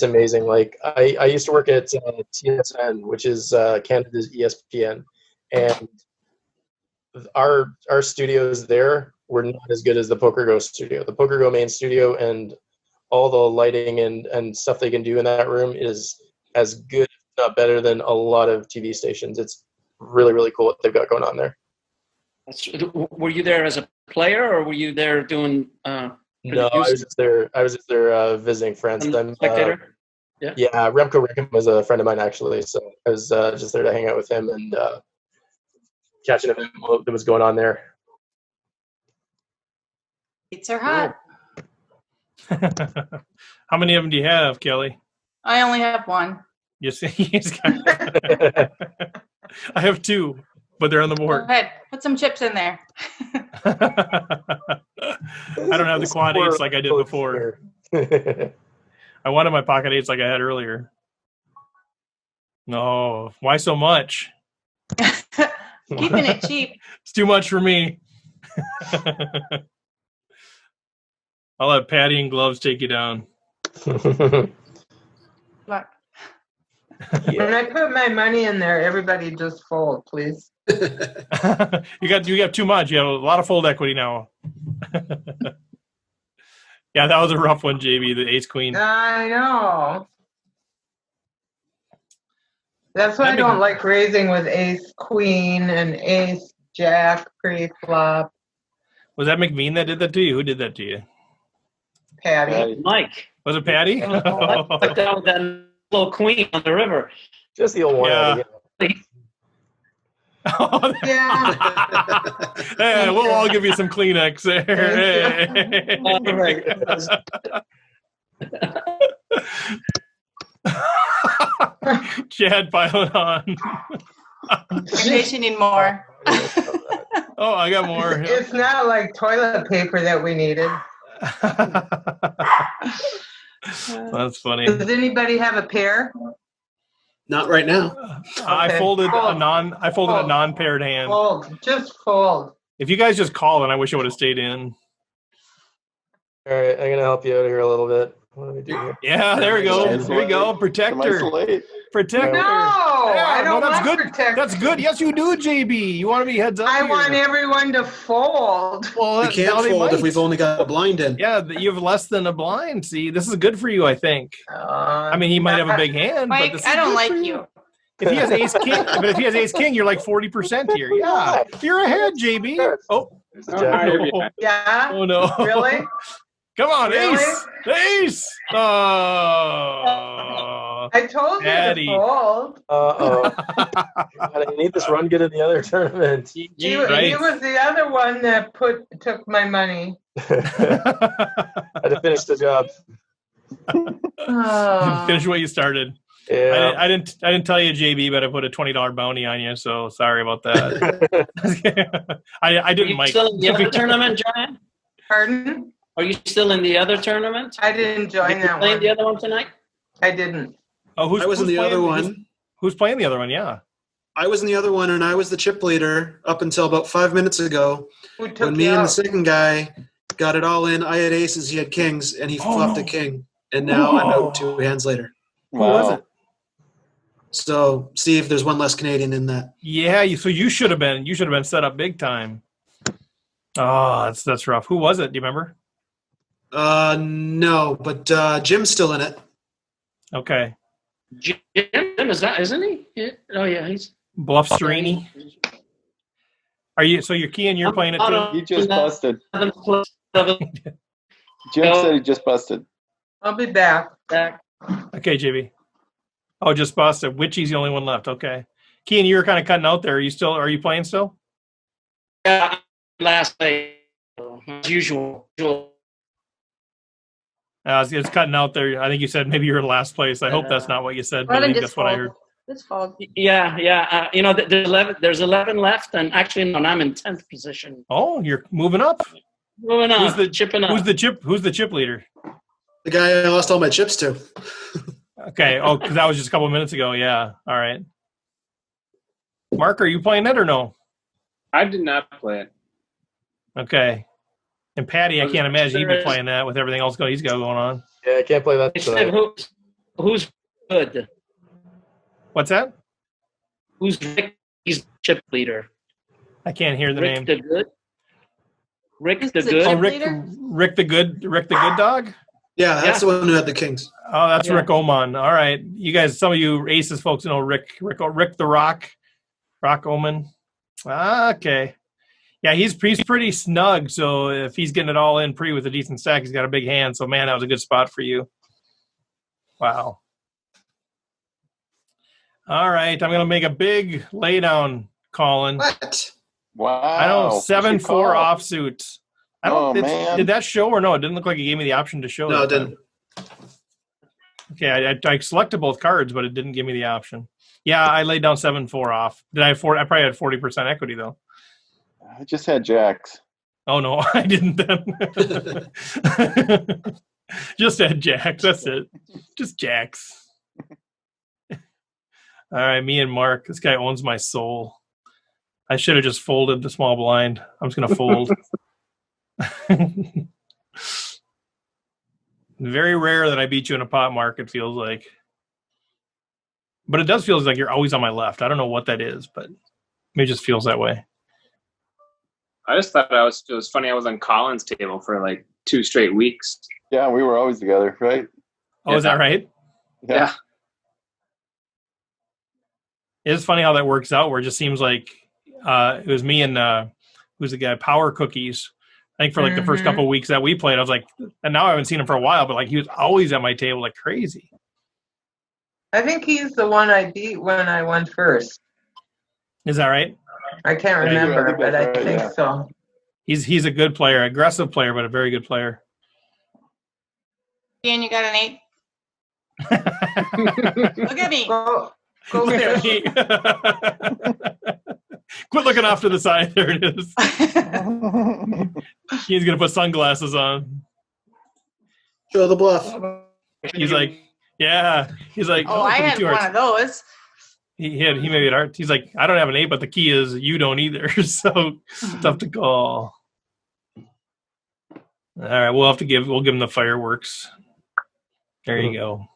amazing. Like I used to work at TSN, which is Canada's ESPN, and our studios there were not as good as the Poker Go studio. The Poker Go main studio and all the lighting and stuff they can do in that room is as good, if not better, than a lot of TV stations. It's really, really cool what they've got going on there. Were you there as a player, or were you there doing? No, I was just there. Visiting friends. Spectator. Yeah, Remco Rickham was a friend of mine actually, so I was just there to hang out with him and catch an event that was going on there. Beats are hot. How many of them do you have, Kelly? I only have one. You see, I have two, but they're on the Go board. ahead. Put some chips in there. I don't have the quad eights like I did before. I wanted my pocket eights like I had earlier. No, why so much? Keeping it cheap. It's too much for me. I'll have Patty and gloves take you down. Look. When I put my money in there, everybody just fold, please. You got too much. You have a lot of fold equity now. Yeah, that was a rough one, JB, the ace queen. I know. That's why I don't like raising with ace queen and ace jack pre-flop. Was that McVean that did that to you? Who did that to you? Patty. Mike. Was it Patty? Like that with that little queen on the river. Just the old one. Yeah. Yeah. Hey, we'll all give you some Kleenex there. Hey. Chad piling on. In case you need more. Oh, I got more. It's not like toilet paper that we needed. That's funny. Does anybody have a pair? Not right now. I folded a non-paired hand. Fold. Just fold. If you guys just call, then I wish I would have stayed in. All right, I'm gonna help you out here a little bit. What do we do here? Yeah, there we go. There we go. Protector. Protector. No, I don't that's want good. protector. That's good. Yes, you do, JB. You want to be heads up I here. want everyone to fold. Well, We can't fold if we've only got a blind in. Yeah, you have less than a blind. See, this is good for you, I think. I mean, he might have a big hand, Mike, but this is I don't good like for you. If he has ace king, but if he has ace king, you're like 40% here. Yeah, you're ahead, JB. Oh, No. Yeah? Oh no! Really? Come on, Really? ace! Oh, I told you Patty. to fold. I need this run good in the other tournament. He was the other one that took my money. I had to finish the job. Finish what you started. Yeah. I didn't tell you, JB, but I put a $20 bounty on you, so sorry about that. I didn't. Are you Mike. still in the other tournament, Joanne? Pardon? Are you still in the other tournament? I didn't join that Playing one. the other one tonight? I didn't. Oh, I was in the other one. Who's playing the other one? Yeah. I was in the other one, and I was the chip leader up until about 5 minutes ago. Who took When me you and the out? second guy got it all in, I had aces, he had kings, and he fluffed no. a king. And now I'm out 2 hands later. Who was it? So, Steve, there's one less Canadian in that. Yeah. So you should have been set up big time. Oh, that's rough. Who was it? Do you remember? No, but Jim's still in it. Okay. Jim, isn't he? Yeah. Oh, yeah, he's Bluff Serini. Are you? So you're keying? You're playing it too? He just busted. Jim said he just busted. I'll be back. Okay, JB. Oh, just busted. Witchy's the only one left. Okay. Kean, you were kind of cutting out there. Are you playing still? Yeah, last night, as usual. It's cutting out there. I think you said maybe you're in last place. I hope that's not what you said, but I think that's what I heard. Just fold. Yeah. There's 11 left, and actually, no, I'm in 10th position. Oh, you're moving up. Moving on. Chipping up? Who's the chip leader? The guy I lost all my chips to. Okay. Oh, because that was just a couple of minutes ago. Yeah. All right. Mark, are you playing it or no? I did not play it. Okay. And Patty, I can't imagine he'd be playing that with everything else he's got going on. Yeah, I can't play that. Who's good? What's that? Who's Ricky's chip leader? I can't hear the name. The Good. Rick Is the it Good. Oh, Chip Rick leader? the Good dog. Yeah, that's Yeah. the one who had the kings. Oh, that's Yeah. Rick Oman. All right, you guys, some of you Aces folks know Rick the Rock Oman. Okay. Yeah, he's pretty snug. So if he's getting it all in pre with a decent stack, he's got a big hand. So man, that was a good spot for you. Wow. All right, I'm gonna make a big laydown, Colin. What? Wow. I don't What's 7-4 your call? offsuit. I don't. Oh, man. Did that show or no? It didn't look like it gave me the option to show. No, that it didn't. time. Okay, I selected both cards, but it didn't give me the option. Yeah, I laid down 7-4 off. Did I have 4? I probably had 40% equity though. I just had jacks. Oh no, I didn't then. Just had jacks. That's it. Just jacks. All right, me and Mark. This guy owns my soul. I should have just folded the small blind. I'm just gonna fold. Very rare that I beat you in a pot, Mark. It feels like, but it does feel like you're always on my left. I don't know what that is, but it just feels that way. I just thought it was funny. I was on Colin's table for like 2 straight weeks. Yeah, we were always together, right? Oh, is that right? Yeah. It's funny how that works out. Where it just seems like it was me and who's the guy? Power Cookies. I think for like the first couple of weeks that we played, I was like, and now I haven't seen him for a while, but like he was always at my table like crazy. I think he's the one I beat when I won first. Is that right? I can't remember, but I think yeah. so. He's a good player, aggressive player, but a very good player. Dan, you got an 8? Look at me. Go there. Quit looking off to the side. There it is. He's gonna put sunglasses on. Show the bluff. He's like, yeah. He's like, Oh, I had one of those. He maybe had art. He's like, I don't have an 8, but the key is you don't either. So tough to call. All right, we'll give him the fireworks. There you go.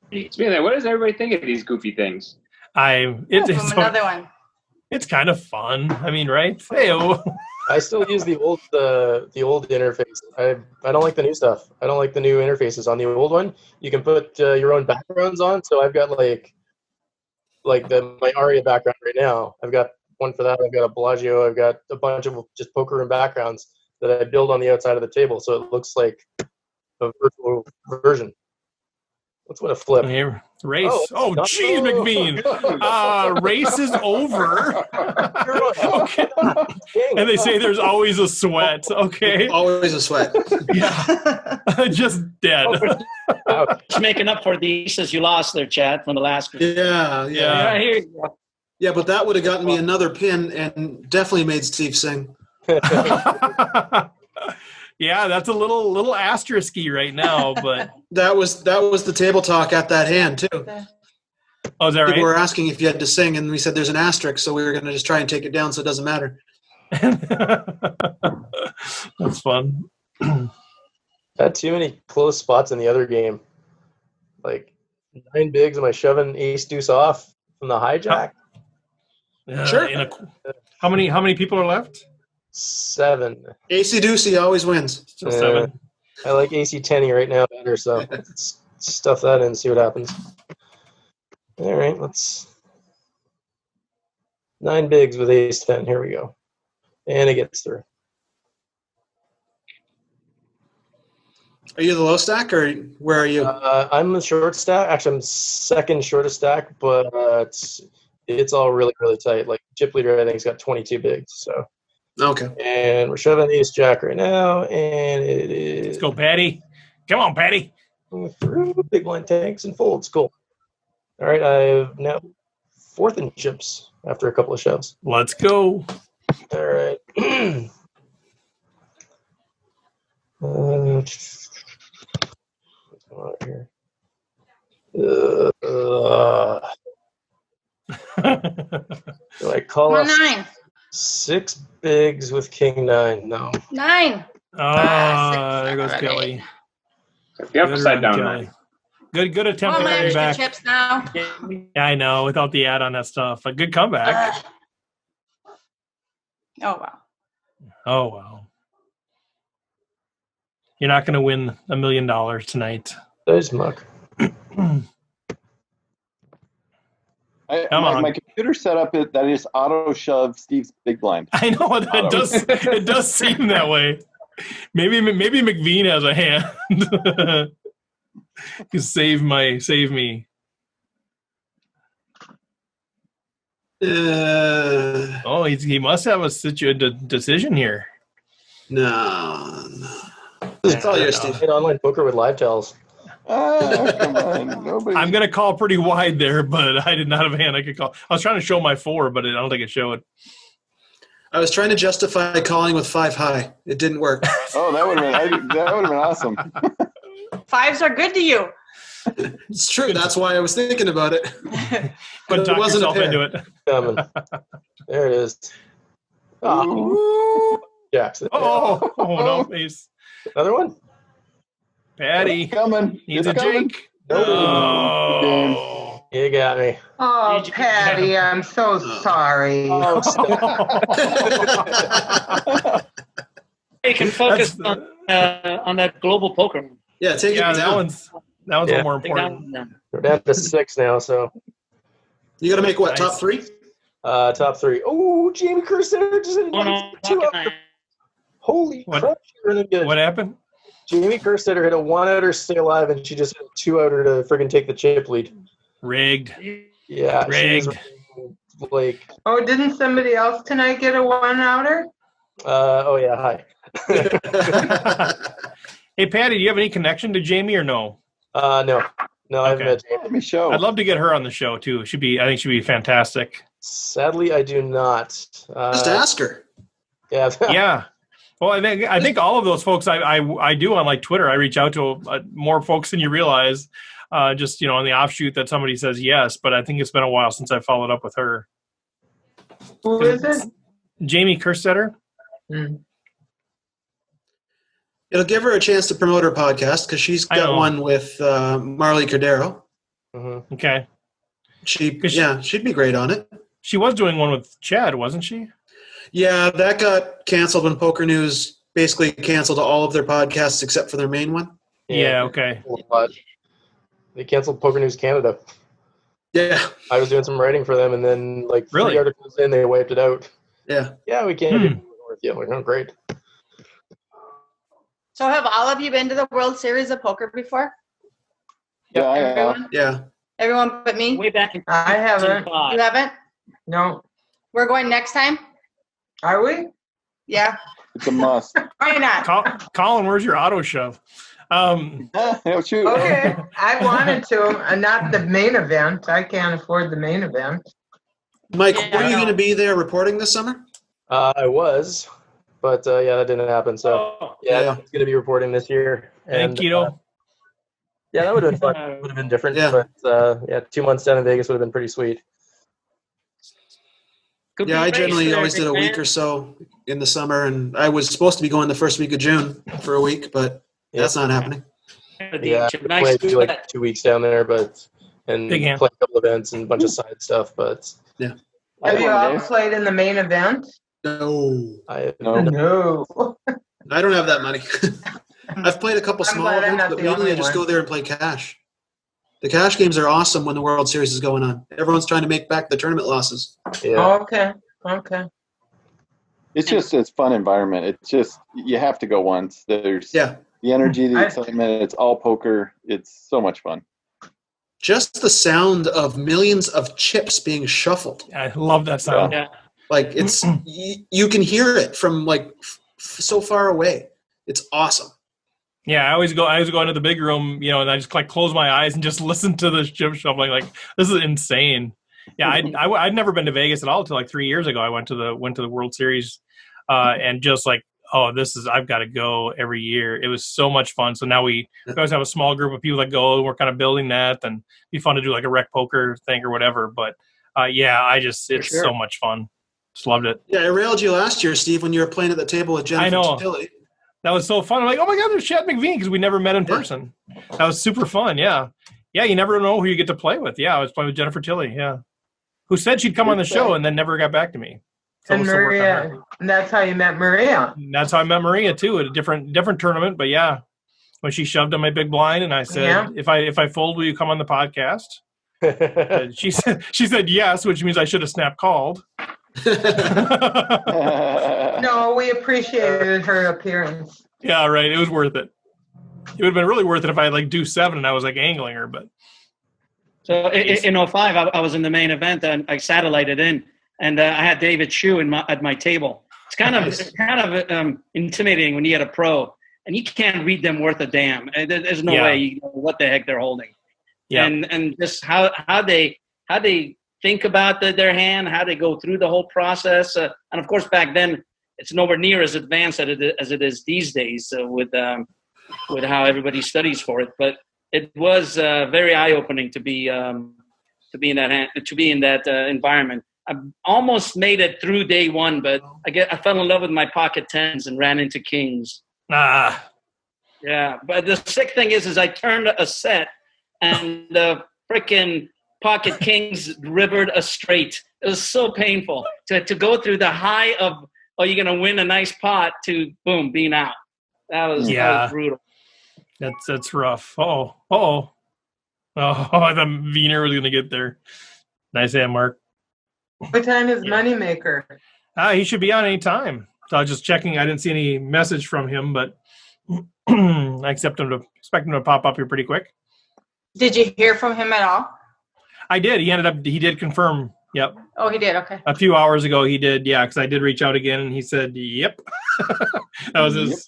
Speaking of that, what does everybody think of these goofy things? It's another one. It's kind of fun. I mean, right? Hey, I still use the old interface. I don't like the new stuff. I don't like the new interfaces. On the old one, you can put your own backgrounds on. So I've got like my Aria background right now. I've got one for that. I've got a Bellagio. I've got a bunch of just poker room backgrounds that I build on the outside of the table, so it looks like a virtual version. Let's win a flip. Here, race. Oh, geez, McBean. Race is over. Okay. And they say there's always a sweat. Okay. Always a sweat. Yeah. Just dead. Just making up for the aces you lost there, Chad, from the last one. Yeah. Yeah, here you go. Yeah, but that would have gotten me another pin and definitely made Steve sing. Yeah, that's a little asterisky right now, but that was the table talk at that hand too. Oh, is that right? People were asking if you had to sing, and we said there's an asterisk, so we were going to just try and take it down so it doesn't matter. That's fun. Had too many close spots in the other game. Like 9 bigs, am I shoving ace deuce off from the hijack? Sure. How many people are left? 7. AC Deucey always wins. Still 7. I like AC Tenny right now better, so let's stuff that in and see what happens. All right, let's 9 bigs with ace 10. Here we go. And it gets through. Are you the low stack, or where are you? I'm the short stack. Actually, I'm second shortest stack, but it's all really, really tight. Like chip leader, I think, has got 22 bigs. So okay. And we're shoving ace jack right now, and it is. Let's go, Patty. Come on, Patty. Through big blind tanks and folds. Cool. All right, I've now 4th in chips after a couple of shoves. Let's go. All right. What's going on here? Do I call Come on, off 9. 6 bigs with king 9? No. 9. There goes Kelly. The upside down. Kelly. Good attempt Come at on, coming Mr. back. Chips now. Yeah, I know. Without the ad on that stuff, a good comeback. Oh, wow. Oh, wow. You're not going to win $1 million tonight. There's muck. My computer set up that I just auto shove Steve's big blind. I know it does seem that way. Maybe McVean has a hand. You save me. He must have a decision here. No. It's all your Steve. Online poker with live tells. Oh, come on. Nobody. I'm going to call pretty wide there, but I did not have a hand I could call. I was trying to show my 4, but I don't think it showed. I was trying to justify calling with 5 high. It didn't work. Oh, that would have been awesome. 5s are good to you. It's true. That's why I was thinking about it. But talk wasn't yourself into it. There it is. Oh, Jackson. Oh, no, please. Another one? Patty. It's coming. Needs It's a coming. jink. Oh. You got me. Oh, Patty, I'm so sorry. Oh, You can focus on that global poker. Yeah, take it down. That one's a little more important. We're down to 6 now, so. You got to make what, Nice. top 3? Top 3. Oh, Jamie Kerstetter just hit a 2 out. Holy crap, she's really good. What happened? Jamie Kerstetter hit a 1-outer stay alive, and she just hit a 2-outer to friggin' take the chip lead. Rigged. Yeah. Rigged. Like. Oh, didn't somebody else tonight get a 1-outer? Oh yeah. Hi. Hey, Patty, do you have any connection to Jamie or no? No. I haven't met Jamie. Let me show. I'd love to get her on the show too. I think she'd be fantastic. Sadly, I do not. Just ask her. Yeah. Yeah. Well, I think all of those folks I do on like Twitter. I reach out to more folks than you realize. Just on the offshoot that somebody says yes, but I think it's been a while since I followed up with her. Who is it? Jamie Kerstetter. It'll give her a chance to promote her podcast because she's got one with Marley Cordero. Mm-hmm. Okay. She'd be great on it. She was doing one with Chad, wasn't she? Yeah, that got canceled when Poker News basically canceled all of their podcasts except for their main one. Yeah, okay. They canceled Poker News Canada. Yeah. I was doing some writing for them, and then like 3 Really? articles in, they wiped it out. Yeah. Yeah, we can't do it with you. Like, oh, great. So have all of you been to the World Series of Poker before? Yeah, Everyone? Yeah. Everyone but me? Way back in I haven't. 2005. You haven't? No. We're going next time? Are we? Yeah. It's a must. Why not? Colin, where's your auto shove? Oh, shoot. Okay. I wanted to, not the main event. I can't afford the main event. Mike, were you going to be there reporting this summer? I was, but that didn't happen. So Yeah. it's going to be reporting this year. Thank you. Yeah, that would have been fun. It would have been different. Yeah. But 2 months down in Vegas would have been pretty sweet. Could Yeah, be I generally race always did a man. week or so in the summer, and I was supposed to be going the first week of June for a week, but that's not happening. Yeah, I Nice played like 2 weeks down there, and Big hand. played a couple events and a bunch of side stuff. But Yeah. Have you all played in the main event? No. No. I don't have that money. I've played a couple I'm small glad I'm events, not but the mainly only I just one. go there and play cash. The cash games are awesome when the World Series is going on. Everyone's trying to make back the tournament losses. yeah, Okay. Okay. It's fun environment. It's just, you have to go once. There's Yeah. the energy, the excitement. It's all poker. It's so much fun. Just the sound of millions of chips being shuffled. I love that sound. Yeah. Like it's, you can hear it from like so far away. It's awesome. Yeah, I always go into the big room, and I just like close my eyes and just listen to the chip shuffling. Like, this is insane. Yeah, I'd never been to Vegas at all until like 3 years ago. I went to the World Series, and just like, I've got to go every year. It was so much fun. So now we always have a small group of people that go. And we're kind of building that, and it'd be fun to do like a RecPoker thing or whatever. But it's so much fun. Just loved it. Yeah, I railed you last year, Steve, when you were playing at the table with Jennifer I know. Tilly. That was so fun. I'm like, oh my God, there's Chad McVean, because we never met in person. That was super fun. Yeah. Yeah, you never know who you get to play with. Yeah, I was playing with Jennifer Tilly. Yeah. Who said she'd come on the show and then never got back to me. So And we'll still work on Maria, her. and that's how you met Maria. And that's how I met Maria too, at a different tournament. But yeah, when she shoved on my big blind, and I said, Yeah. if I fold, will you come on the podcast? And she said yes, which means I should have snap called. No, we appreciated her appearance. Yeah, right. It was worth it. It would have been really worth it if I had like do 7 and I was like angling her, but. So in 05, I was in the main event and I satellited in, and I had David Shue at my table. It's kind of intimidating when you get a pro and you can't read them worth a damn. There's no way you know what the heck they're holding. Yeah. And just how they think about their hand, how they go through the whole process, and of course back then it's nowhere near as advanced as it is these days with how everybody studies for it. But it was very eye-opening to be in that environment. I almost made it through day 1, but I fell in love with my pocket 10s and ran into kings. Yeah, but the sick thing is I turned a set and the freaking pocket kings rivered a straight. It was so painful to go through the high of, oh, you're going to win a nice pot, to boom, being out. That was brutal. That's rough. Oh, I thought Wiener was going to get there. Nice hand, Mark. What time is Moneymaker? He should be on any time. So I was just checking. I didn't see any message from him, but I expect him to pop up here pretty quick. Did you hear from him at all? I did. He did confirm. Yep. Oh, he did. Okay. A few hours ago, he did. Yeah, because I did reach out again, and he said, "Yep." That was his. Yep.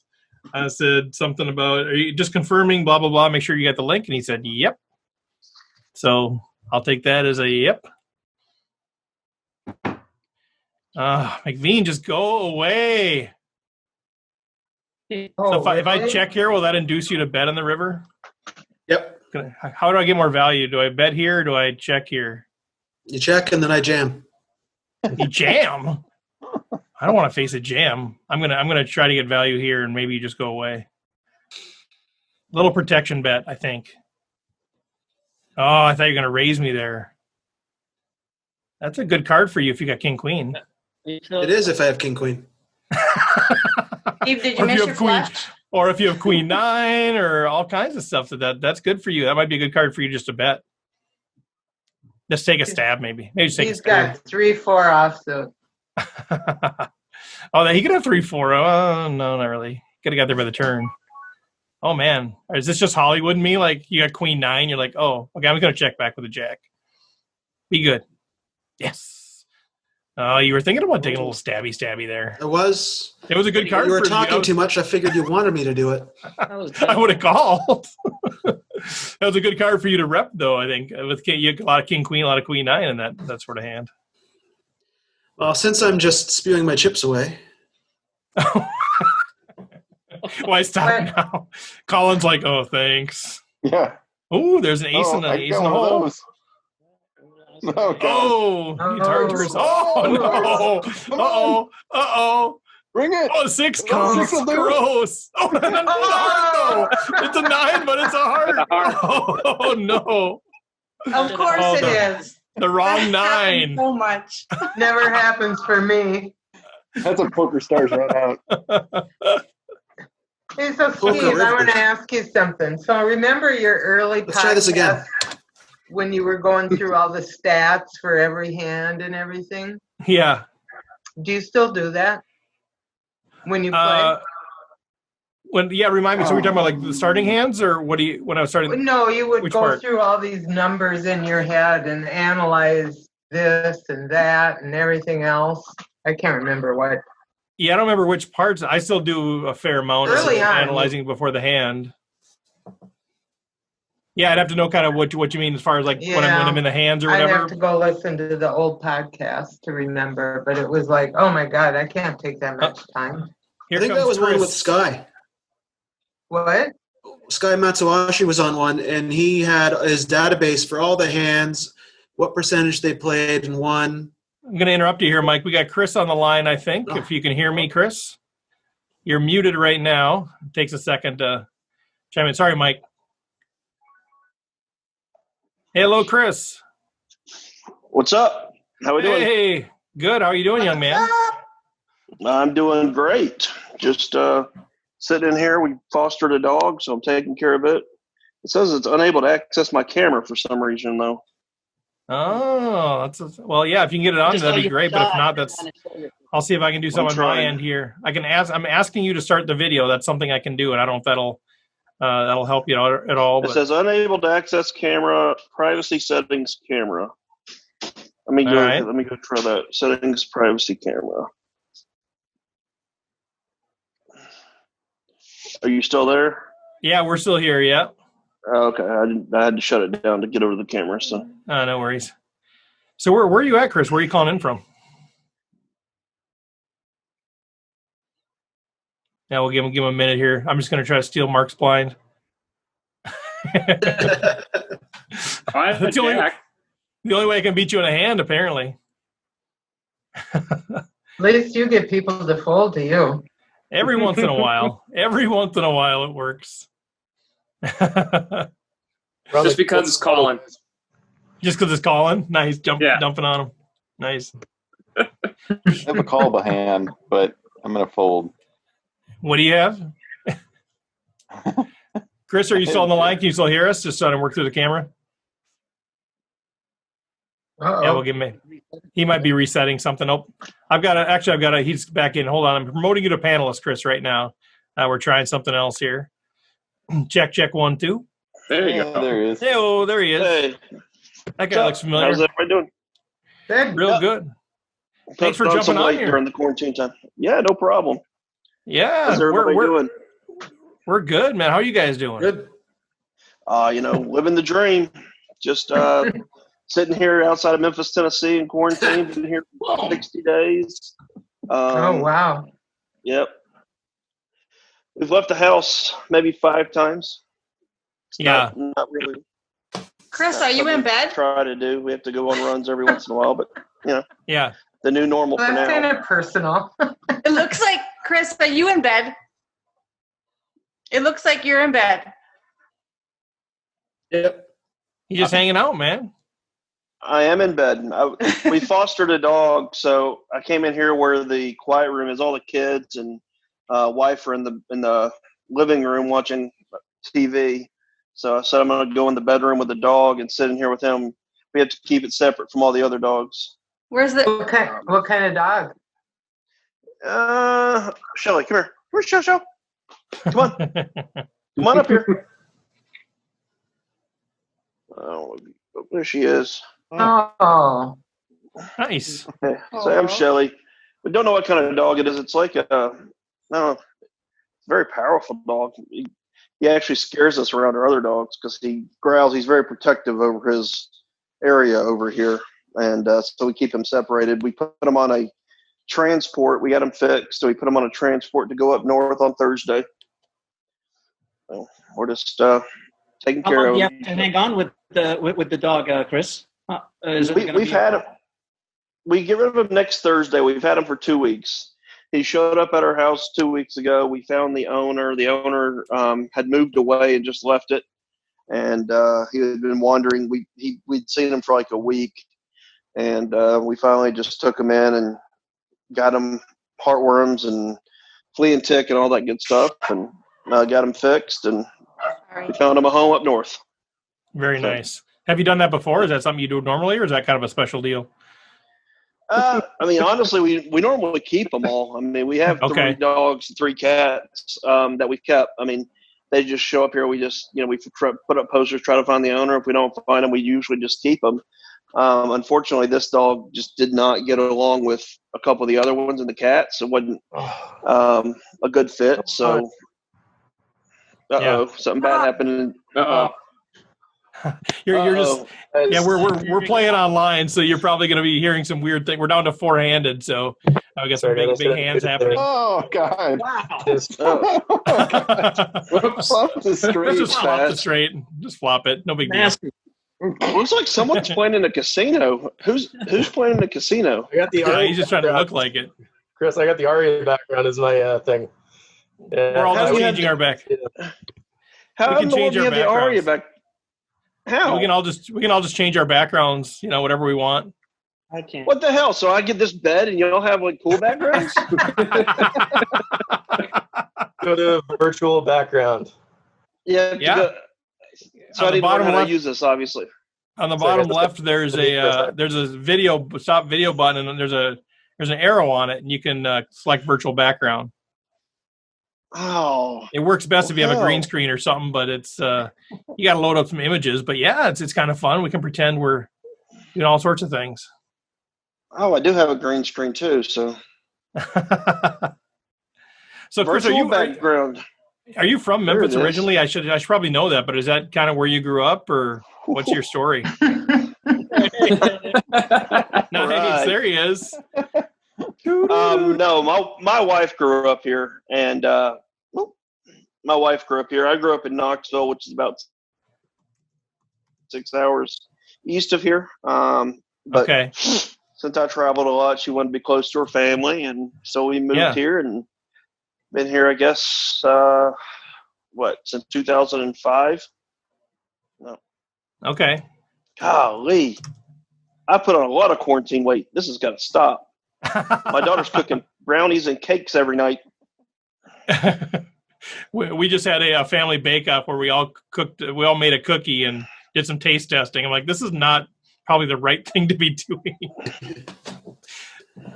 I said something about, "Are you just confirming?" Blah blah blah. Make sure you got the link, and he said, "Yep." So I'll take that as a yep. McVean, just go away. So if I check here, will that induce you to bet on the river? Yep. How do I get more value? Do I bet here or do I check here? You check and then I jam. You jam? I don't want to face a jam. I'm gonna try to get value here and maybe you just go away. Little protection bet, I think. Oh, I thought you were gonna raise me there. That's a good card for you if you got king queen. It is if I have king queen. Steve, did you miss your flush? Or if you have queen 9 or all kinds of stuff, that's good for you. That might be a good card for you just to bet. Just take a stab, maybe. Maybe just take a stab. He's got 3-4 offsuit. Oh, he could have 3-4. Oh, no, not really. Could have got there by the turn. Oh, man. Is this just Hollywood me? Like, you got queen 9. You're like, oh, okay, I'm going to check back with a jack. Be good. Yes. Oh, you were thinking about taking a little stabby there. It was. It was a good card. You were talking too much. I figured you wanted me to do it. I would have called. That was a good card for you to rep, though. I think with you have a lot of king queen, a lot of queen 9 in that sort of hand. Well, since I'm just spewing my chips away. Why stop now? Colin's like, oh, thanks. Yeah. Oh, there's an ace in a hole. Oh, you turned yours. Oh, no. Uh-oh. Bring it. Oh, 6 comes. Gross. Oh, no, it's a heart, though. It's a 9, but it's a heart. Oh, no. Of course it is. The wrong 9. So much. Never happens for me. That's a poker stars run out. Hey, so Steve, I want to ask you something. So remember your early podcast? Let's try this again. When you were going through all the stats for every hand and everything? Yeah. Do you still do that when you play? Remind me. So we're talking about like the starting hands, or when I was starting? No, you would go through all these numbers in your head and analyze this and that and everything else. I can't remember what. Yeah, I don't remember which parts. I still do a fair amount of analyzing before the hand. Yeah, I'd have to know kind of what you mean as far as like when I'm in the hands or whatever. I'd have to go listen to the old podcast to remember, but it was like, oh my God, I can't take that much time. I think that was one with Sky. What? Sky Matsuashi was on one, and he had his database for all the hands, what percentage they played and won. I'm going to interrupt you here, Mike. We got Chris on the line, I think. If you can hear me, Chris. You're muted right now. It takes a second to chime in. Sorry, Mike. Hello, Chris. What's up? How we doing? Hey, good. How are you doing, young man? I'm doing great. Just sitting in here. We fostered a dog, so I'm taking care of it. It says it's unable to access my camera for some reason, though. Oh, well, yeah. If you can get it on, that'd be great. But if not, I'll see if I can do something on my end here. I'm asking you to start the video. That's something I can do, and I don't know if that'll help you out at all. It says unable to access camera, privacy settings camera. Let me go try that. Settings privacy camera. Are you still there? Yeah, we're still here. Yeah. Okay, I had to shut it down to get over the camera. So. No worries. So where are you at, Chris? Where are you calling in from? Yeah, we'll give him a minute here. I'm just going to try to steal Mark's blind. That's the only way I can beat you in a hand, apparently. At least you get people to fold to you. Every once in a while. Every once in a while it works. Just because it's calling. Just because it's calling? Nice. Dumping on him. Nice. I have a call behind, but I'm going to fold. What do you have? Chris, are you still on the line? Can you still hear us? Just so I don't work through the camera. Uh-oh. Yeah, we'll give him he might be resetting something. Oh, he's back in. Hold on. I'm promoting you to panelist, Chris, right now. We're trying something else here. Check, 1, 2. There you go. There he is. Hey, there he is. Hey. That guy looks familiar. How's everybody doing? Real good. Thanks for jumping on here. During the quarantine time. Yeah, no problem. Yeah. How's everybody doing? We're good, man. How are you guys doing? Good. Living the dream. Just sitting here outside of Memphis, Tennessee in quarantine. Been here for 60 days. Oh, wow. Yep. We've left the house maybe 5 times. Yeah. Not really. Chris, are you in bed? Try to do. We have to go on runs every once in a while, but yeah, the new normal for now. That's kind of personal. It looks like, Chris, are you in bed? It looks like you're in bed. Yep. You just hanging out, man. I am in bed. We fostered a dog, so I came in here where the quiet room is. All the kids and wife are in the living room watching TV. So I said I'm going to go in the bedroom with the dog and sit in here with him. We have to keep it separate from all the other dogs. Where's the what kind of dog? Shelly, come here. Where's Shosho? Come on. Come on up here. Oh, there she is. Oh. Nice. Okay. So I'm Shelly. We don't know what kind of dog it is. It's like very powerful dog. He actually scares us around our other dogs because he growls. He's very protective over his area over here. And so we keep him separated. We put him on a transport. We got him fixed. So we put him on a transport to go up north on Thursday. So we're just taking care of him. You have to hang on with the dog, Chris. We've had him. We get rid of him next Thursday. We've had him for 2 weeks. He showed up at our house 2 weeks ago. We found the owner. The owner had moved away and just left it. And he had been wandering. We'd seen him for like a week. And we finally just took him in and got him heartworms and flea and tick and all that good stuff. And got him fixed. And we found him a home up north. Very nice. Have you done that before? Is that something you do normally, or is that kind of a special deal? Honestly, we normally keep them all. We have 3 dogs and 3 cats that we've kept. They just show up here. We just, we put up posters, try to find the owner. If we don't find them, we usually just keep them. Unfortunately, this dog just did not get along with a couple of the other ones and the cats. It wasn't a good fit. So, something bad happened. You're just we're playing online, so you're probably going to be hearing some weird thing. We're down to 4-handed, so I guess some big hands happening. Oh God! Wow! Whoops off the screen. Let's just flop the straight. Just flop it. No big deal. Looks like someone's playing in a casino. Who's playing in a casino? I got the Aria. He's just trying to look like it. Chris, I got the Aria background as my thing. We're all just changing our back. How in the world do you have the Aria back? How? We can all just change our backgrounds, whatever we want. I can't. What the hell? So I get this bed and y'all have like cool backgrounds? Go to virtual background. Yeah. Yeah. So I need to learn how to use this, obviously. On the bottom left, there's a stop video button, and there's an arrow on it, and you can select virtual background. Oh. It works best if you have a green screen or something, but it's you got to load up some images. But yeah, it's kind of fun. We can pretend we're doing all sorts of things. Oh, I do have a green screen too. So. So Chris, background. Are you from Memphis originally? I should probably know that, but is that kind of where you grew up, or what's your story? Nice, there he is. No, my wife grew up here, and my wife grew up here. I grew up in Knoxville, which is about 6 hours east of here. But okay. Since I traveled a lot, she wanted to be close to her family, and so we moved here and been here, I guess, since 2005? No. Okay. Golly. I put on a lot of quarantine weight. This has got to stop. My daughter's cooking brownies and cakes every night. We just had a family bake-off where we all made a cookie and did some taste testing. I'm like, this is not probably the right thing to be doing.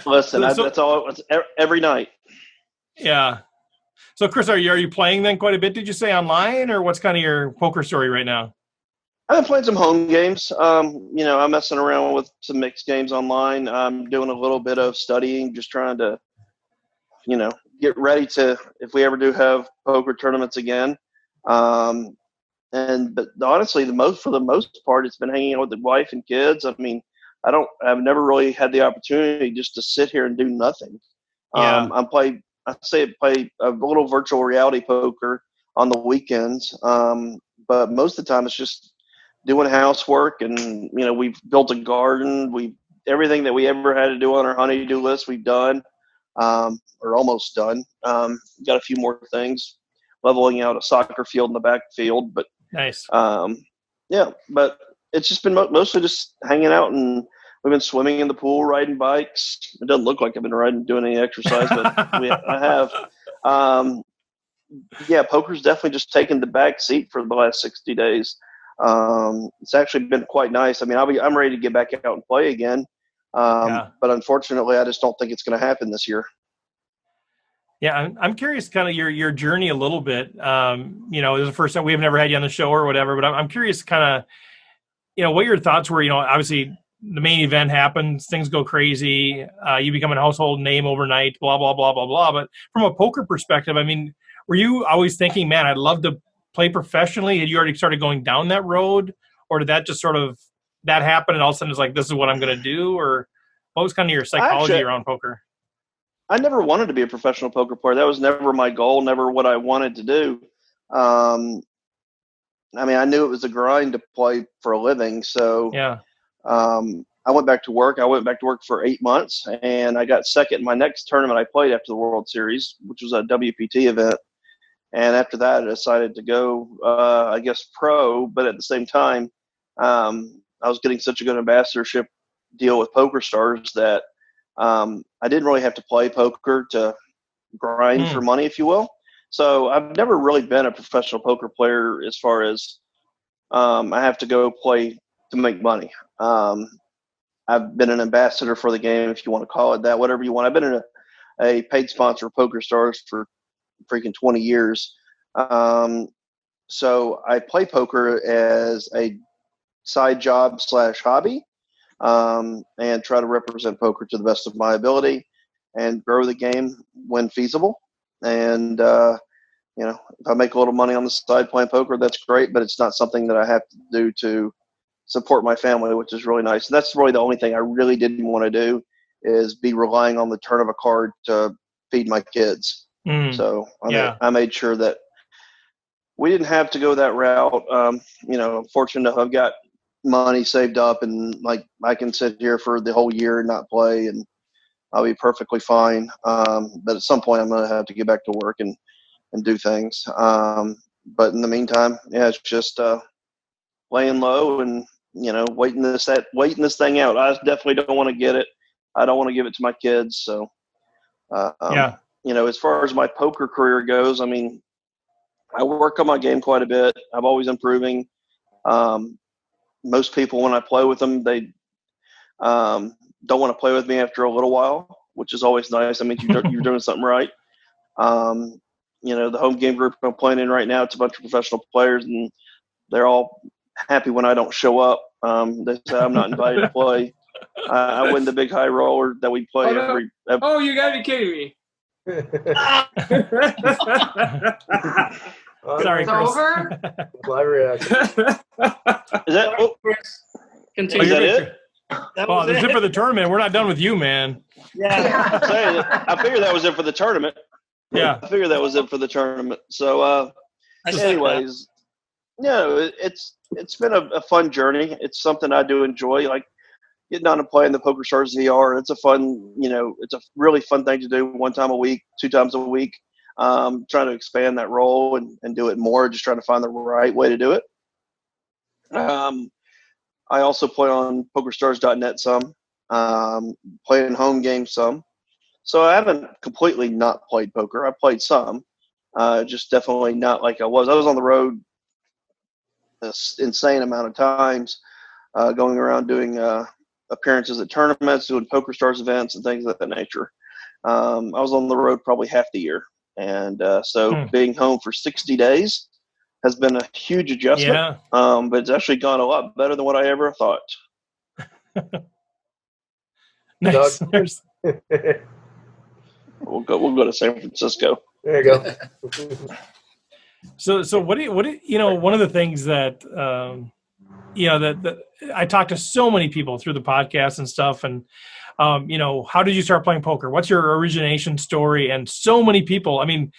Listen, that's all. It's every night. Yeah. So, Chris, are you playing then quite a bit? Did you say online, or what's kind of your poker story right now? I've been playing some home games. I'm messing around with some mixed games online. I'm doing a little bit of studying, just trying to, get ready to if we ever do have poker tournaments again. But honestly, for the most part, it's been hanging out with the wife and kids. I mean, I've never really had the opportunity just to sit here and do nothing. Yeah. I play a little virtual reality poker on the weekends. But most of the time it's just doing housework, and, we've built a garden. Everything that we ever had to do on our honey-do list, we've done, or almost done. Got a few more things, leveling out a soccer field in the backfield, but nice. But it's just been mostly just hanging out, and we've been swimming in the pool, riding bikes. It doesn't look like I've been doing any exercise, but I have. Poker's definitely just taken the back seat for the last 60 days. It's actually been quite nice. I mean, I'm ready to get back out and play again. But unfortunately, I just don't think it's going to happen this year. Yeah, I'm curious kind of your journey a little bit. This is the first time we've never had you on the show or whatever, but I'm curious kind of, what your thoughts were. Obviously the main event happens, things go crazy, you become a household name overnight, blah, blah, blah, blah, blah. But from a poker perspective, I mean, were you always thinking, man, I'd love to play professionally? Had you already started going down that road, or did that just sort of that happen and all of a sudden it's like, this is what I'm going to do? Or what was kind of your psychology around poker? I never wanted to be a professional poker player. That was never my goal, never what I wanted to do. I mean, I knew it was a grind to play for a living. So I went back to work. I went back to work for 8 months, and I got second in my next tournament I played after the World Series, which was a WPT event. And after that, I decided to go, pro. But at the same time, I was getting such a good ambassadorship deal with PokerStars that I didn't really have to play poker to grind for money, if you will. So I've never really been a professional poker player as far as I have to go play to make money. I've been an ambassador for the game, if you want to call it that, whatever you want. I've been a paid sponsor of PokerStars for freaking 20 years. So I play poker as a side job / hobby, and try to represent poker to the best of my ability and grow the game when feasible. And, if I make a little money on the side playing poker, that's great, but it's not something that I have to do to support my family, which is really nice. And that's really the only thing I really didn't want to do, is be relying on the turn of a card to feed my kids. So I made sure that we didn't have to go that route. I'm fortunate enough I've got money saved up, and like I can sit here for the whole year and not play, and I'll be perfectly fine. But at some point I'm going to have to get back to work and do things. But in the meantime, it's just laying low and waiting this thing out. I definitely don't want to get it. I don't want to give it to my kids. So, as far as my poker career goes, I mean, I work on my game quite a bit. I'm always improving. Most people, when I play with them, they don't want to play with me after a little while, which is always nice. I mean, you're doing something right. The home game group I'm playing in right now, it's a bunch of professional players, and they're all happy when I don't show up. They say I'm not invited to play. I win the big high roller that we play every. Oh, you gotta be kidding me! Sorry, It's Chris. over? Live reaction. Is that? Oh, Continue. is that it? Well, that's it for the tournament. We're not done with you, man. Yeah. I figured that was it for the tournament. Yeah. I figured that was it for the tournament. So, anyways, it's been a fun journey. It's something I do enjoy, like getting on and playing the Poker Stars VR. It's a fun, it's a really fun thing to do 1 time a week, 2 times a week. Trying to expand that role and do it more, just trying to find the right way to do it. I also play on PokerStars.net some, playing home games some. So I haven't completely not played poker. I played some, just definitely not like I was. I was on the road an insane amount of times, going around doing appearances at tournaments, doing PokerStars events and things of that nature. I was on the road probably half the year. And so being home for 60 days has been a huge adjustment. Yeah. But it's actually gone a lot better than what I ever thought. Nice. We'll go to San Francisco. There you go. So what do you one of the things that that I talk to so many people through the podcast and stuff, and how did you start playing poker? What's your origination story? And so many people, I mean,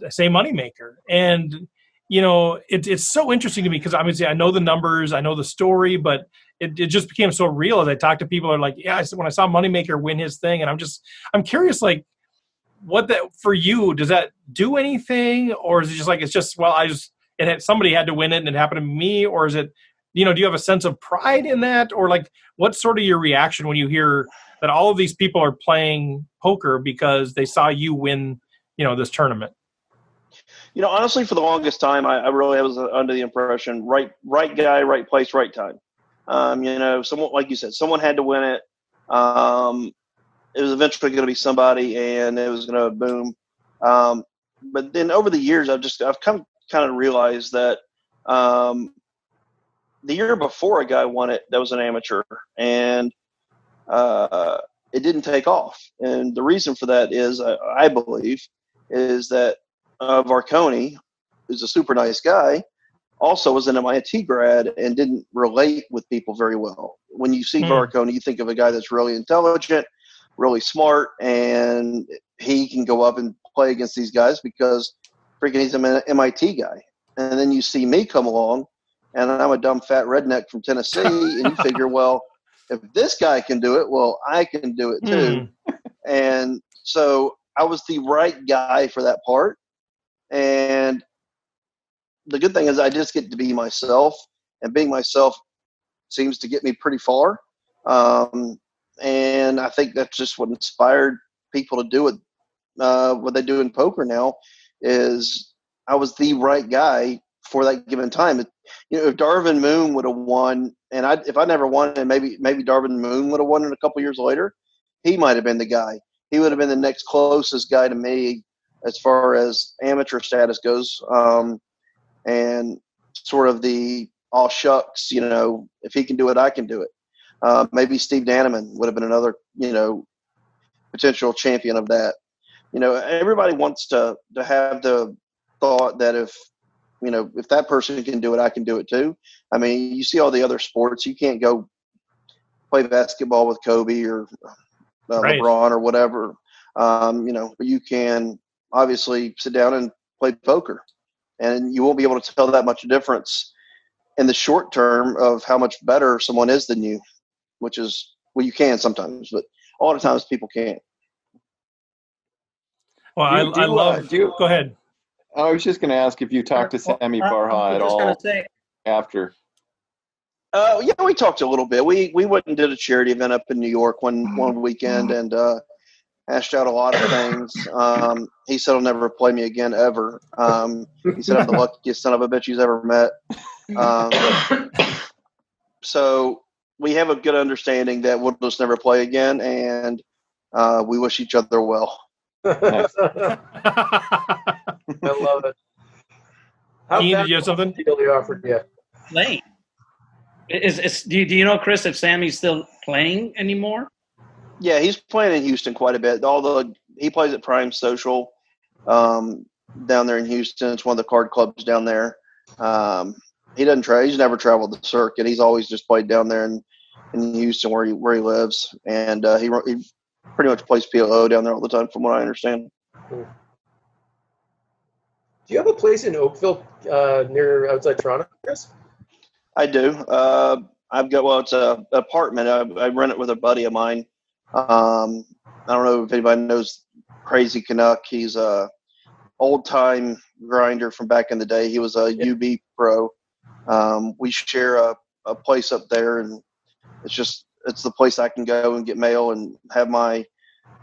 say Moneymaker, and it's so interesting to me because obviously I know the numbers, I know the story, but it just became so real as I talk to people. Are like, yeah, when I saw Moneymaker win his thing, and I'm curious, like, what that for you, does that do anything, or is it just like somebody had to win it and it happened to me, or is it, do you have a sense of pride in that, or like what's sort of your reaction when you hear that all of these people are playing poker because they saw you win this tournament? Honestly, for the longest time, I really was under the impression right guy, right place, right time. Someone, like you said, someone had to win it. It was eventually going to be somebody, and it was going to boom. But then over the years, I've kind of realized that the year before a guy won it that was an amateur, and it didn't take off. And the reason for that is, I believe, is that Varconi, who's a super nice guy, also was an MIT grad and didn't relate with people very well. When you see Varconi, you think of a guy that's really intelligent, really smart, and he can go up and play against these guys because freaking he's an MIT guy. And then you see me come along, and I'm a dumb fat redneck from Tennessee, and you figure, well, if this guy can do it, well, I can do it too. And so I was the right guy for that part. And the good thing is I just get to be myself, and being myself seems to get me pretty far. And I think that's just what inspired people to do it. What they do in poker now is I was the right guy for that given time. If Darvin Moon would have won, and if I never won, and maybe Darvin Moon would have won it a couple years later, he might have been the guy. He would have been the next closest guy to me as far as amateur status goes, and sort of the all shucks, if he can do it, I can do it. Maybe Steve Danneman would have been another, potential champion of that. Everybody wants to have the thought that if that person can do it, I can do it too. I mean, you see all the other sports, you can't go play basketball with Kobe or Right. LeBron or whatever, but you can obviously sit down and play poker, and you won't be able to tell that much difference in the short term of how much better someone is than you, which is, well, you can sometimes, but a lot of times people can't. Well, I love. Go ahead. I was just going to ask if you talked to Sammy Farha at all after. Yeah, we talked a little bit. We went and did a charity event up in New York one weekend and hashed out a lot of things. He said he'll never play me again ever. He said I'm the luckiest son of a bitch he's ever met. So we have a good understanding that we'll just never play again, and we wish each other well. I love it. Ian, did you have something? Deal he offered you? Playing. Do you know, Chris, if Sammy's still playing anymore? Yeah, he's playing in Houston quite a bit. He plays at Prime Social down there in Houston. It's one of the card clubs down there. He doesn't try. He's never traveled the circuit. He's always just played down there in Houston where he lives, and he pretty much plays PLO down there all the time, from what I understand. Do you have a place in Oakville near outside Toronto, Chris? I do. It's an apartment. I rent it with a buddy of mine. I don't know if anybody knows Crazy Canuck. He's a old time grinder from back in the day. He was a UB pro. We share a place up there, and it's the place I can go and get mail and have my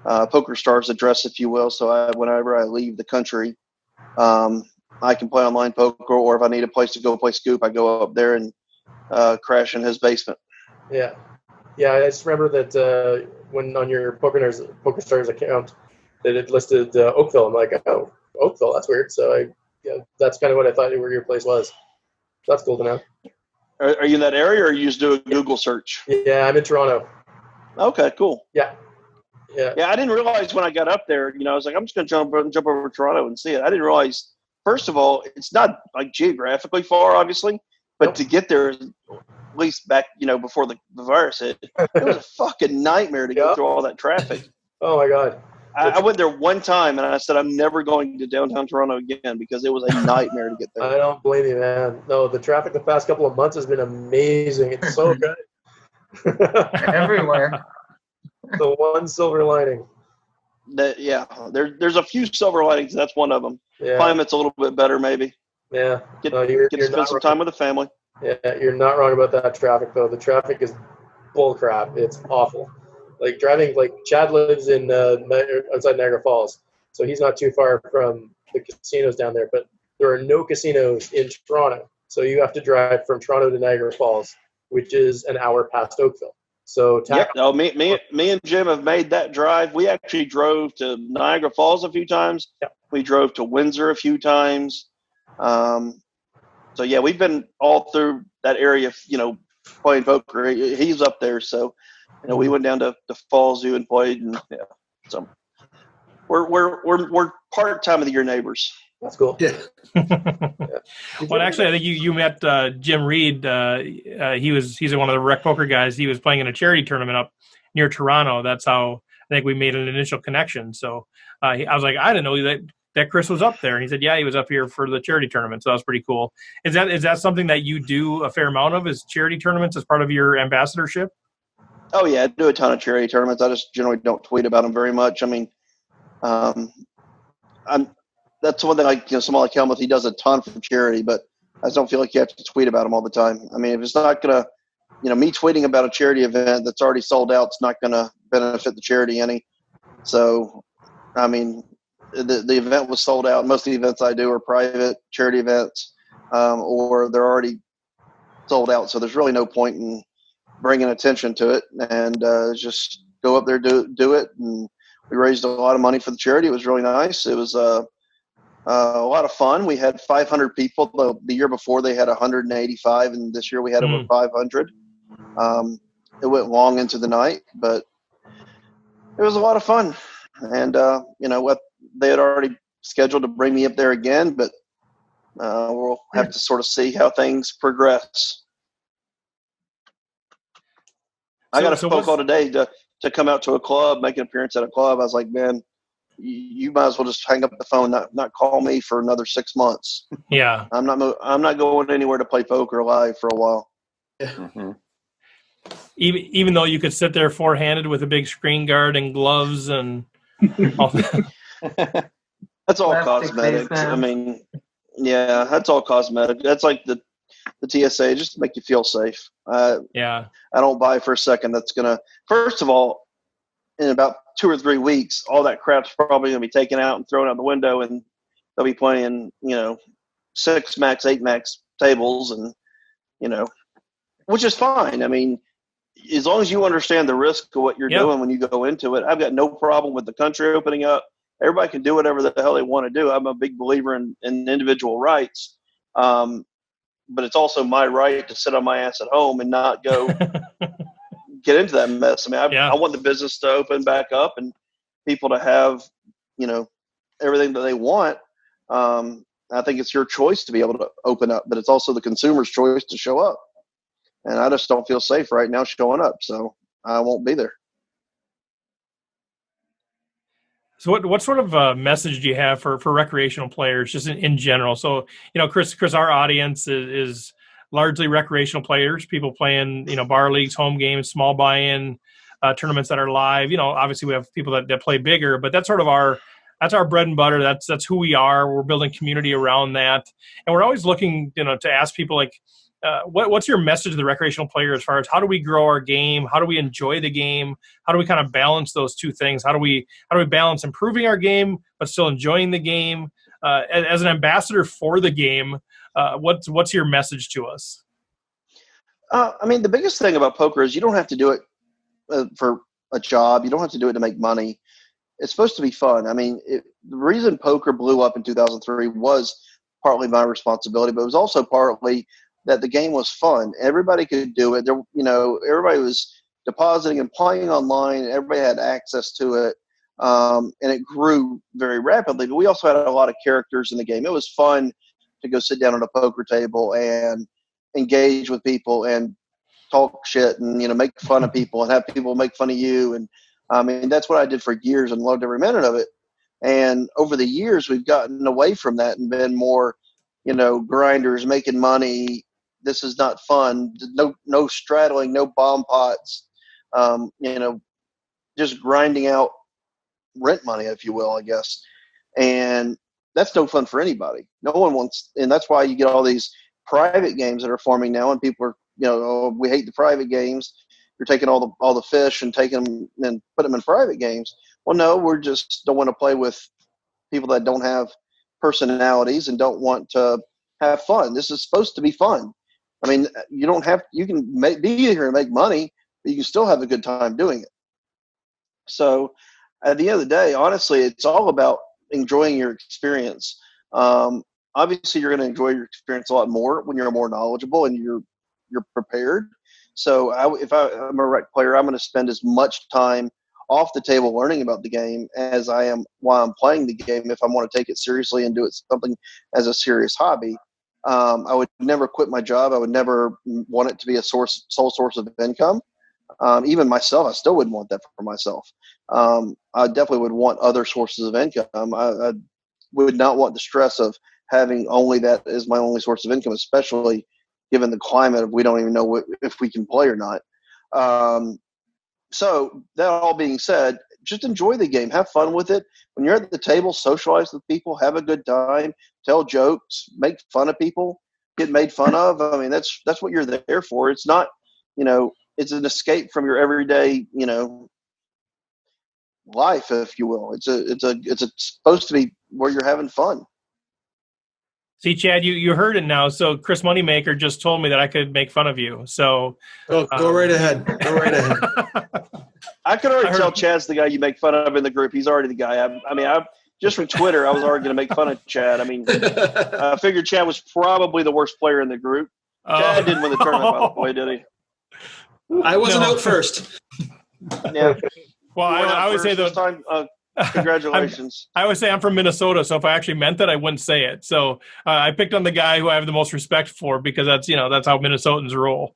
Poker Stars address, if you will. So whenever I leave the country, I can play online poker, or if I need a place to go play Scoop, I go up there and crash in his basement. Yeah. I just remember that when on your Poker Stars account that it listed Oakville. I'm like, oh, Oakville, that's weird. So that's kind of what I thought where your place was. That's cool to know. Are you in that area, or you just do a Google search? Yeah, I'm in Toronto. Okay, cool. Yeah. I didn't realize when I got up there, I was like, I'm just going to jump over to Toronto and see it. I didn't realize, first of all, it's not like geographically far, obviously, but to get there, at least back, before the virus hit, it was a fucking nightmare to go through all that traffic. Oh my God. I went there one time and I said, I'm never going to downtown Toronto again because it was a nightmare to get there. I don't blame you, man. No, the traffic the past couple of months has been amazing. It's so good. Everywhere. The one silver lining. There's a few silver linings. That's one of them. Yeah. Climate's a little bit better, maybe. Yeah. Get to spend some time with the family. Yeah, you're not wrong about that traffic, though. The traffic is bull crap. It's awful. Like driving, Chad lives in outside Niagara Falls, so he's not too far from the casinos down there. But there are no casinos in Toronto, so you have to drive from Toronto to Niagara Falls, which is an hour past Oakville. So me and Jim have made that drive. We actually drove to Niagara Falls a few times. Yeah. We drove to Windsor a few times. So yeah, we've been all through that area, playing poker. He's up there, so we went down to Falls Zoo and played, and so we're part time of the year neighbors. That's cool. Yeah. Well, actually, I think you met Jim Reed. He's one of the RecPoker guys. He was playing in a charity tournament up near Toronto. That's how I think we made an initial connection. So I was like, I didn't know that Chris was up there, and he said, yeah, he was up here for the charity tournament. So that was pretty cool. Is that something that you do a fair amount of? Is charity tournaments as part of your ambassadorship? Oh yeah, I do a ton of charity tournaments. I just generally don't tweet about them very much. I mean, that's one thing. Someone like Helmuth, he does a ton for charity, but I just don't feel like you have to tweet about them all the time. I mean, if it's not gonna, me tweeting about a charity event that's already sold out, it's not gonna benefit the charity any. So, I mean, the event was sold out. Most of the events I do are private charity events, or they're already sold out. So there's really no point in bringing attention to it, and just go up there, do it. And we raised a lot of money for the charity. It was really nice. It was a lot of fun. We had 500 people. The year before they had 185, and this year we had over 500. It went long into the night, but it was a lot of fun. And they had already scheduled to bring me up there again, but we'll have to sort of see how things progress. I got a phone call today to come out to a club, make an appearance at a club. I was like, man, you might as well just hang up the phone, not call me for another 6 months. Yeah. I'm not going anywhere to play poker live for a while. Mm-hmm. Even though you could sit there four-handed with a big screen guard and gloves and all that. That's all cosmetics. I mean, yeah, that's all cosmetic. That's like the TSA just to make you feel safe. Yeah. I don't buy for a second that's going to, first of all, in about 2 or 3 weeks, all that crap's probably going to be taken out and thrown out the window, and they'll be playing, 6 max, 8 max tables, and, which is fine. I mean, as long as you understand the risk of what you're doing when you go into it, I've got no problem with the country opening up. Everybody can do whatever the hell they want to do. I'm a big believer in individual rights. But it's also my right to sit on my ass at home and not go get into that mess. I mean, I want the business to open back up and people to have, everything that they want. I think it's your choice to be able to open up, but it's also the consumer's choice to show up. And I just don't feel safe right now showing up, so I won't be there. So what sort of message do you have for recreational players just in general? So, Chris, our audience is largely recreational players, people playing, bar leagues, home games, small buy-in tournaments that are live. Obviously we have people that play bigger, but that's sort of that's our bread and butter. That's who we are. We're building community around that. And we're always looking, to ask people like, what's your message to the recreational player as far as how do we grow our game? How do we enjoy the game? How do we kind of balance those two things? How do we balance improving our game but still enjoying the game? As an ambassador for the game, what's your message to us? I mean, the biggest thing about poker is you don't have to do it for a job. You don't have to do it to make money. It's supposed to be fun. I mean, the reason poker blew up in 2003 was partly my responsibility, but it was also partly that the game was fun. Everybody could do it. There, everybody was depositing and playing online. Everybody had access to it, and it grew very rapidly. But we also had a lot of characters in the game. It was fun to go sit down at a poker table and engage with people and talk shit and make fun of people and have people make fun of you. And I mean, that's what I did for years and loved every minute of it. And over the years, we've gotten away from that and been more, grinders, making money. This is not fun. No straddling, no bomb pots. Just grinding out rent money, if you will, I guess. And that's no fun for anybody. No one wants, and that's why you get all these private games that are forming now, and people are, we hate the private games. You're taking all the fish and taking them and put them in private games. Well, no, we're just don't want to play with people that don't have personalities and don't want to have fun. This is supposed to be fun. I mean, you can be here and make money, but you can still have a good time doing it. So at the end of the day, honestly, it's all about enjoying your experience. Obviously, you're going to enjoy your experience a lot more when you're more knowledgeable and you're prepared. So if I'm a rec player, I'm going to spend as much time off the table learning about the game as I am while I'm playing the game if I want to take it seriously and do it something as a serious hobby. I would never quit my job. I would never want it to be a sole source of income. Even myself, I still wouldn't want that for myself. I definitely would want other sources of income. I would not want the stress of having only that as my only source of income, especially given the climate of we don't even know if we can play or not. So that all being said, just enjoy the game. Have fun with it. When you're at the table, socialize with people, have a good time, tell jokes, make fun of people, get made fun of. I mean, that's what you're there for. It's not, it's an escape from your everyday, life, if you will. It's supposed to be where you're having fun. See, Chad, you heard it now. So Chris Moneymaker just told me that I could make fun of you. So go right ahead. Go right ahead. I could already tell Chad's the guy you make fun of in the group. He's already the guy. I just from Twitter, I was already going to make fun of Chad. I mean, I figured Chad was probably the worst player in the group. Chad didn't win the tournament, by the way, did he? I wasn't out first. Yeah. Well, I would say this time. Congratulations. I would say I'm from Minnesota, so if I actually meant that, I wouldn't say it. So I picked on the guy who I have the most respect for because that's how Minnesotans roll.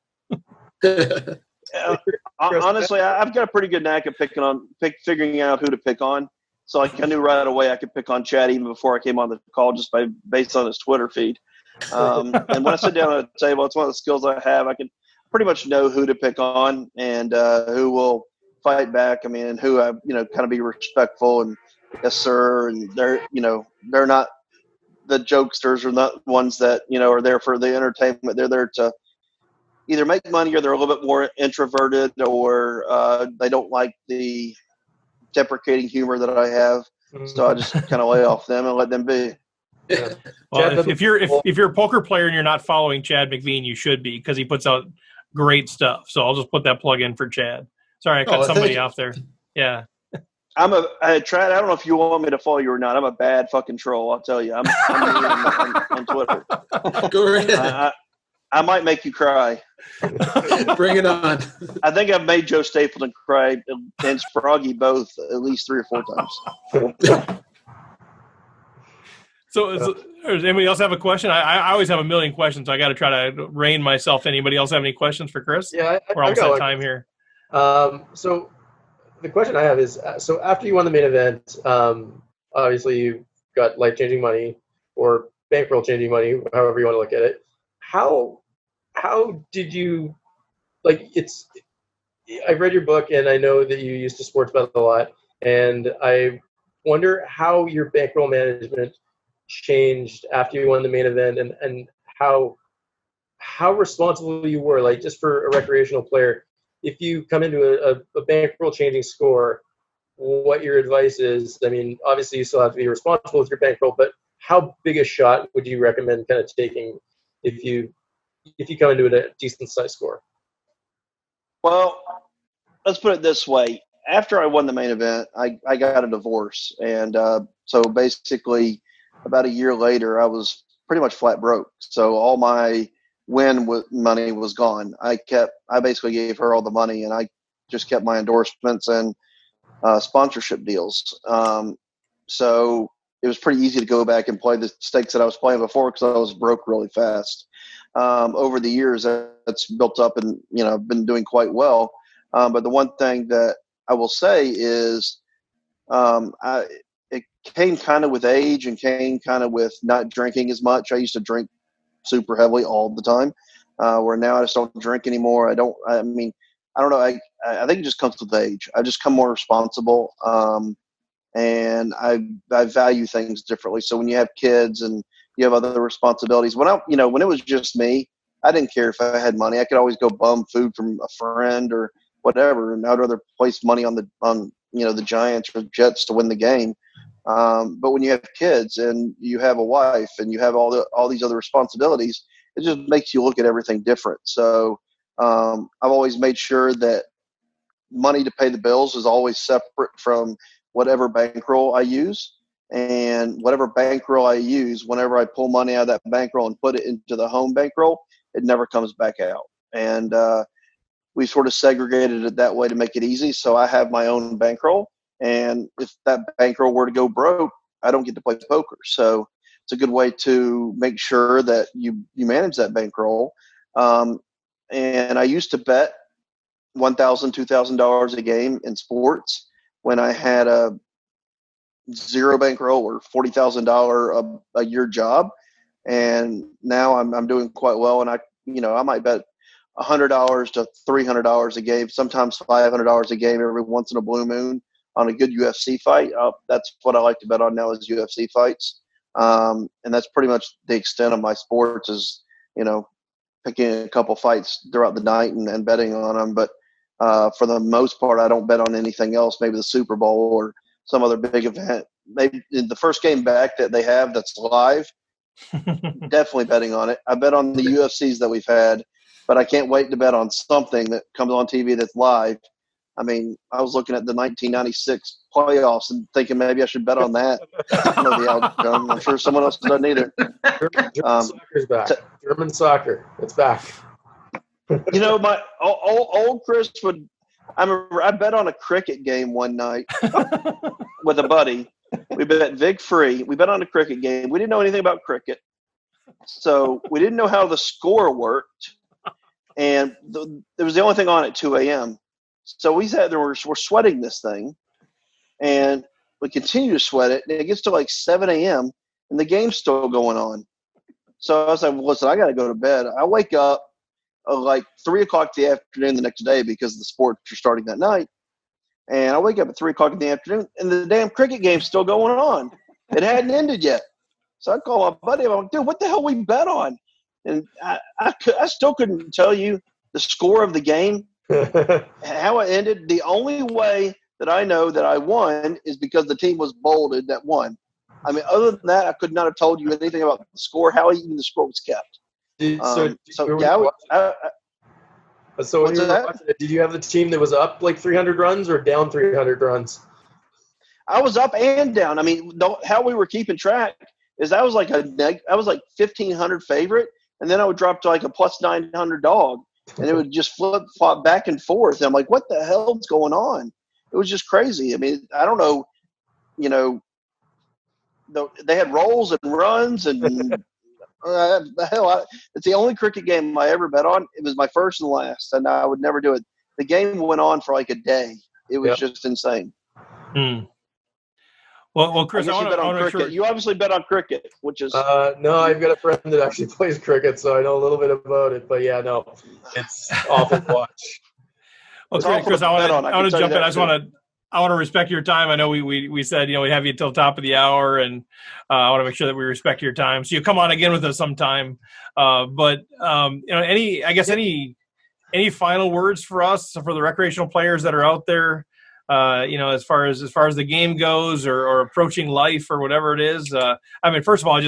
Honestly, I've got a pretty good knack at figuring out who to pick on. So I knew right away I could pick on Chad even before I came on the call just based on his Twitter feed. And when I sit down at a table, it's one of the skills I have. I can pretty much know who to pick on and who will fight back. I mean, and who I kind of be respectful and yes sir, and they're not the jokesters are not ones that, are there for the entertainment. They're there to either make money, or they're a little bit more introverted, or they don't like the deprecating humor that I have. So I just kind of lay off them and let them be. Yeah. Well, if you're a poker player and you're not following Chad McVean, you should be, because he puts out great stuff. So I'll just put that plug in for Chad. Sorry, I cut somebody off there. Yeah. Chad, I don't know if you want me to follow you or not. I'm a bad fucking troll, I'll tell you. I'm on Twitter. Go ahead. I might make you cry. Bring it on. I think I've made Joe Stapleton cry and Sproggy both at least 3 or 4 times. So does anybody else have a question? I always have a million questions. So I got to try to rein myself. Anybody else have any questions for Chris? Yeah, we're almost out of time here. So the question I have is, so after you won the main event, obviously you got life-changing money, or bankroll-changing money, however you want to look at it. How did you, I've read your book, and I know that you used to sports bet a lot, and I wonder how your bankroll management changed after you won the main event, and how responsible you were, like, just for a recreational player. If you come into a bankroll changing score, what your advice is. I mean, obviously you still have to be responsible with your bankroll, but how big a shot would you recommend kind of taking if you come into a decent size score? Well, let's put it this way. After I won the main event, I got a divorce. And so basically about a year later, I was pretty much flat broke. So all my money was gone. I basically gave her all the money, and I just kept my endorsements and sponsorship deals. So it was pretty easy to go back and play the stakes that I was playing before, because I was broke really fast. Over the years, that's built up, and I've been doing quite well. But the one thing that I will say is, it came kind of with age, and came kind of with not drinking as much. I used to drink super heavily all the time, where now I just don't drink anymore. I don't know. I think it just comes with age. I just come more responsible, and I value things differently. So when you have kids and you have other responsibilities, when it was just me, I didn't care if I had money. I could always go bum food from a friend or whatever, and I'd rather place money on the Giants or Jets to win the game. But when you have kids and you have a wife and you have all these other responsibilities, it just makes you look at everything different. So I've always made sure that money to pay the bills is always separate from whatever bankroll I use. And whatever bankroll I use, whenever I pull money out of that bankroll and put it into the home bankroll, it never comes back out. And we sort of segregated it that way to make it easy. So I have my own bankroll. And if that bankroll were to go broke, I don't get to play poker. So it's a good way to make sure that you manage that bankroll. And I used to bet $1,000, $2,000 a game in sports when I had a zero bankroll or $40,000 a year job. And now I'm doing quite well. And I might bet $100 to $300 a game, sometimes $500 a game every once in a blue moon on a good UFC fight. That's what I like to bet on now, is UFC fights. And that's pretty much the extent of my sports, is, picking a couple fights throughout the night and betting on them. But for the most part, I don't bet on anything else, maybe the Super Bowl or some other big event. Maybe the first game back that they have that's live, definitely betting on it. I bet on the UFCs that we've had, but I can't wait to bet on something that comes on TV that's live. I mean, I was looking at the 1996 playoffs and thinking maybe I should bet on that. I don't know the outcome. I'm sure someone else doesn't either. German soccer's back. German soccer, it's back. My old Chris would. I bet on a cricket game one night with a buddy. We bet vig free. We bet on a cricket game. We didn't know anything about cricket, so we didn't know how the score worked, and it was the only thing on at 2 a.m. So we sat there, we're sweating this thing, and we continue to sweat it, and it gets to like 7 a.m., and the game's still going on. So I was like, well, listen, I got to go to bed. I wake up like 3 o'clock in the afternoon the next day, because the sports are starting that night. And I wake up at 3 o'clock in the afternoon, and the damn cricket game's still going on. It hadn't ended yet. So I call my buddy. I'm like, dude, what the hell we bet on? And I still couldn't tell you the score of the game, how it ended. The only way that I know that I won is because the team was bolded that won. I mean, other than that, I could not have told you anything about the score, how even the score was kept. So when you were watching it, did you have the team that was up like 300 runs or down 300 runs? I was up and down. I mean, how we were keeping track is I was like 1,500 favorite, and then I would drop to like a plus 900 dog, and it would just flop back and forth. And I'm like, what the hell's going on? It was just crazy. I mean, I don't know, they had rolls and runs and it's the only cricket game I ever bet on. It was my first and last, and I would never do it. The game went on for like a day. It was just insane. Well, Chris, I want to make sure. You obviously bet on cricket, which is no. I've got a friend that actually plays cricket, so I know a little bit about it. But yeah, no, it's awful to watch. Okay, Chris, I want to jump in. I want to respect your time. I know we said we'd have you till top of the hour, and I want to make sure that we respect your time. So you come on again with us sometime. But any final words for us, for the recreational players that are out there? As far as the game goes, or approaching life, or whatever it is. I mean, first of all,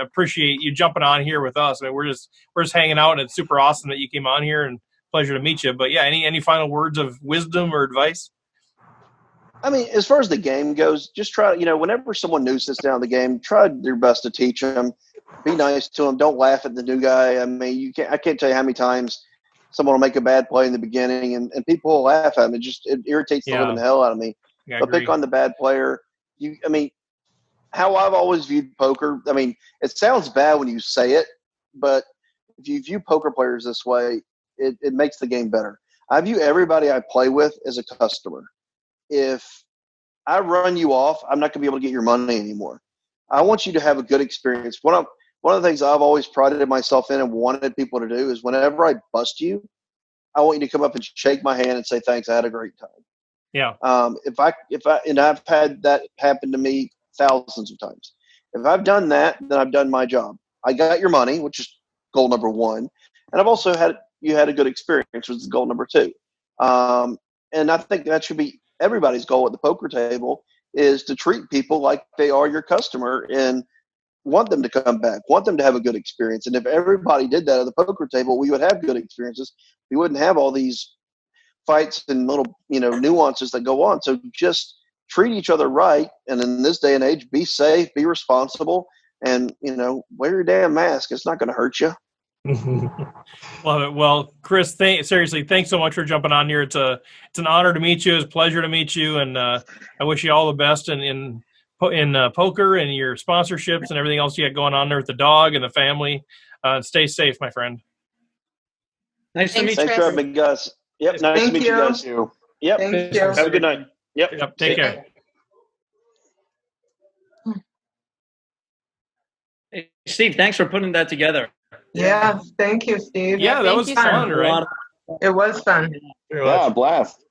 appreciate you jumping on here with us. I mean, we're just hanging out, and it's super awesome that you came on here, and pleasure to meet you. But yeah, any final words of wisdom or advice? I mean, as far as the game goes, just try, whenever someone new sits down the game, try your best to teach them. Be nice to them. Don't laugh at the new guy. I mean, I can't tell you how many times someone will make a bad play in the beginning and people will laugh at him. It irritates the living hell out of me. They'll pick on the bad player. How I've always viewed poker, I mean, it sounds bad when you say it, but if you view poker players this way, it makes the game better. I view everybody I play with as a customer. If I run you off, I'm not going to be able to get your money anymore. I want you to have a good experience. One of the things I've always prided myself in and wanted people to do is whenever I bust you, I want you to come up and shake my hand and say, thanks, I had a great time. Yeah. And I've had that happen to me thousands of times. If I've done that, then I've done my job. I got your money, which is goal number one. And I've also had a good experience, which is goal number two. And I think that should be everybody's goal at the poker table, is to treat people like they are your customer and want them to come back, want them to have a good experience. And if everybody did that at the poker table, we would have good experiences. We wouldn't have all these fights and little, nuances that go on. So just treat each other right. And in this day and age, be safe, be responsible, and, wear your damn mask. It's not going to hurt you. Love it. Well, Chris, seriously, thanks so much for jumping on here. It's an honor to meet you. It's a pleasure to meet you, and I wish you all the best in poker and your sponsorships and everything else you got going on there with the dog and the family. Stay safe, my friend. Nice to meet you. Thanks for having me, guys. Yep, nice to meet you guys. Yep. Thank you. Have a good night. Yep. Take care. Hey, Steve, thanks for putting that together. Yeah, thank you, Steve. Yeah, that was fun, right? It was fun. Yeah, blast.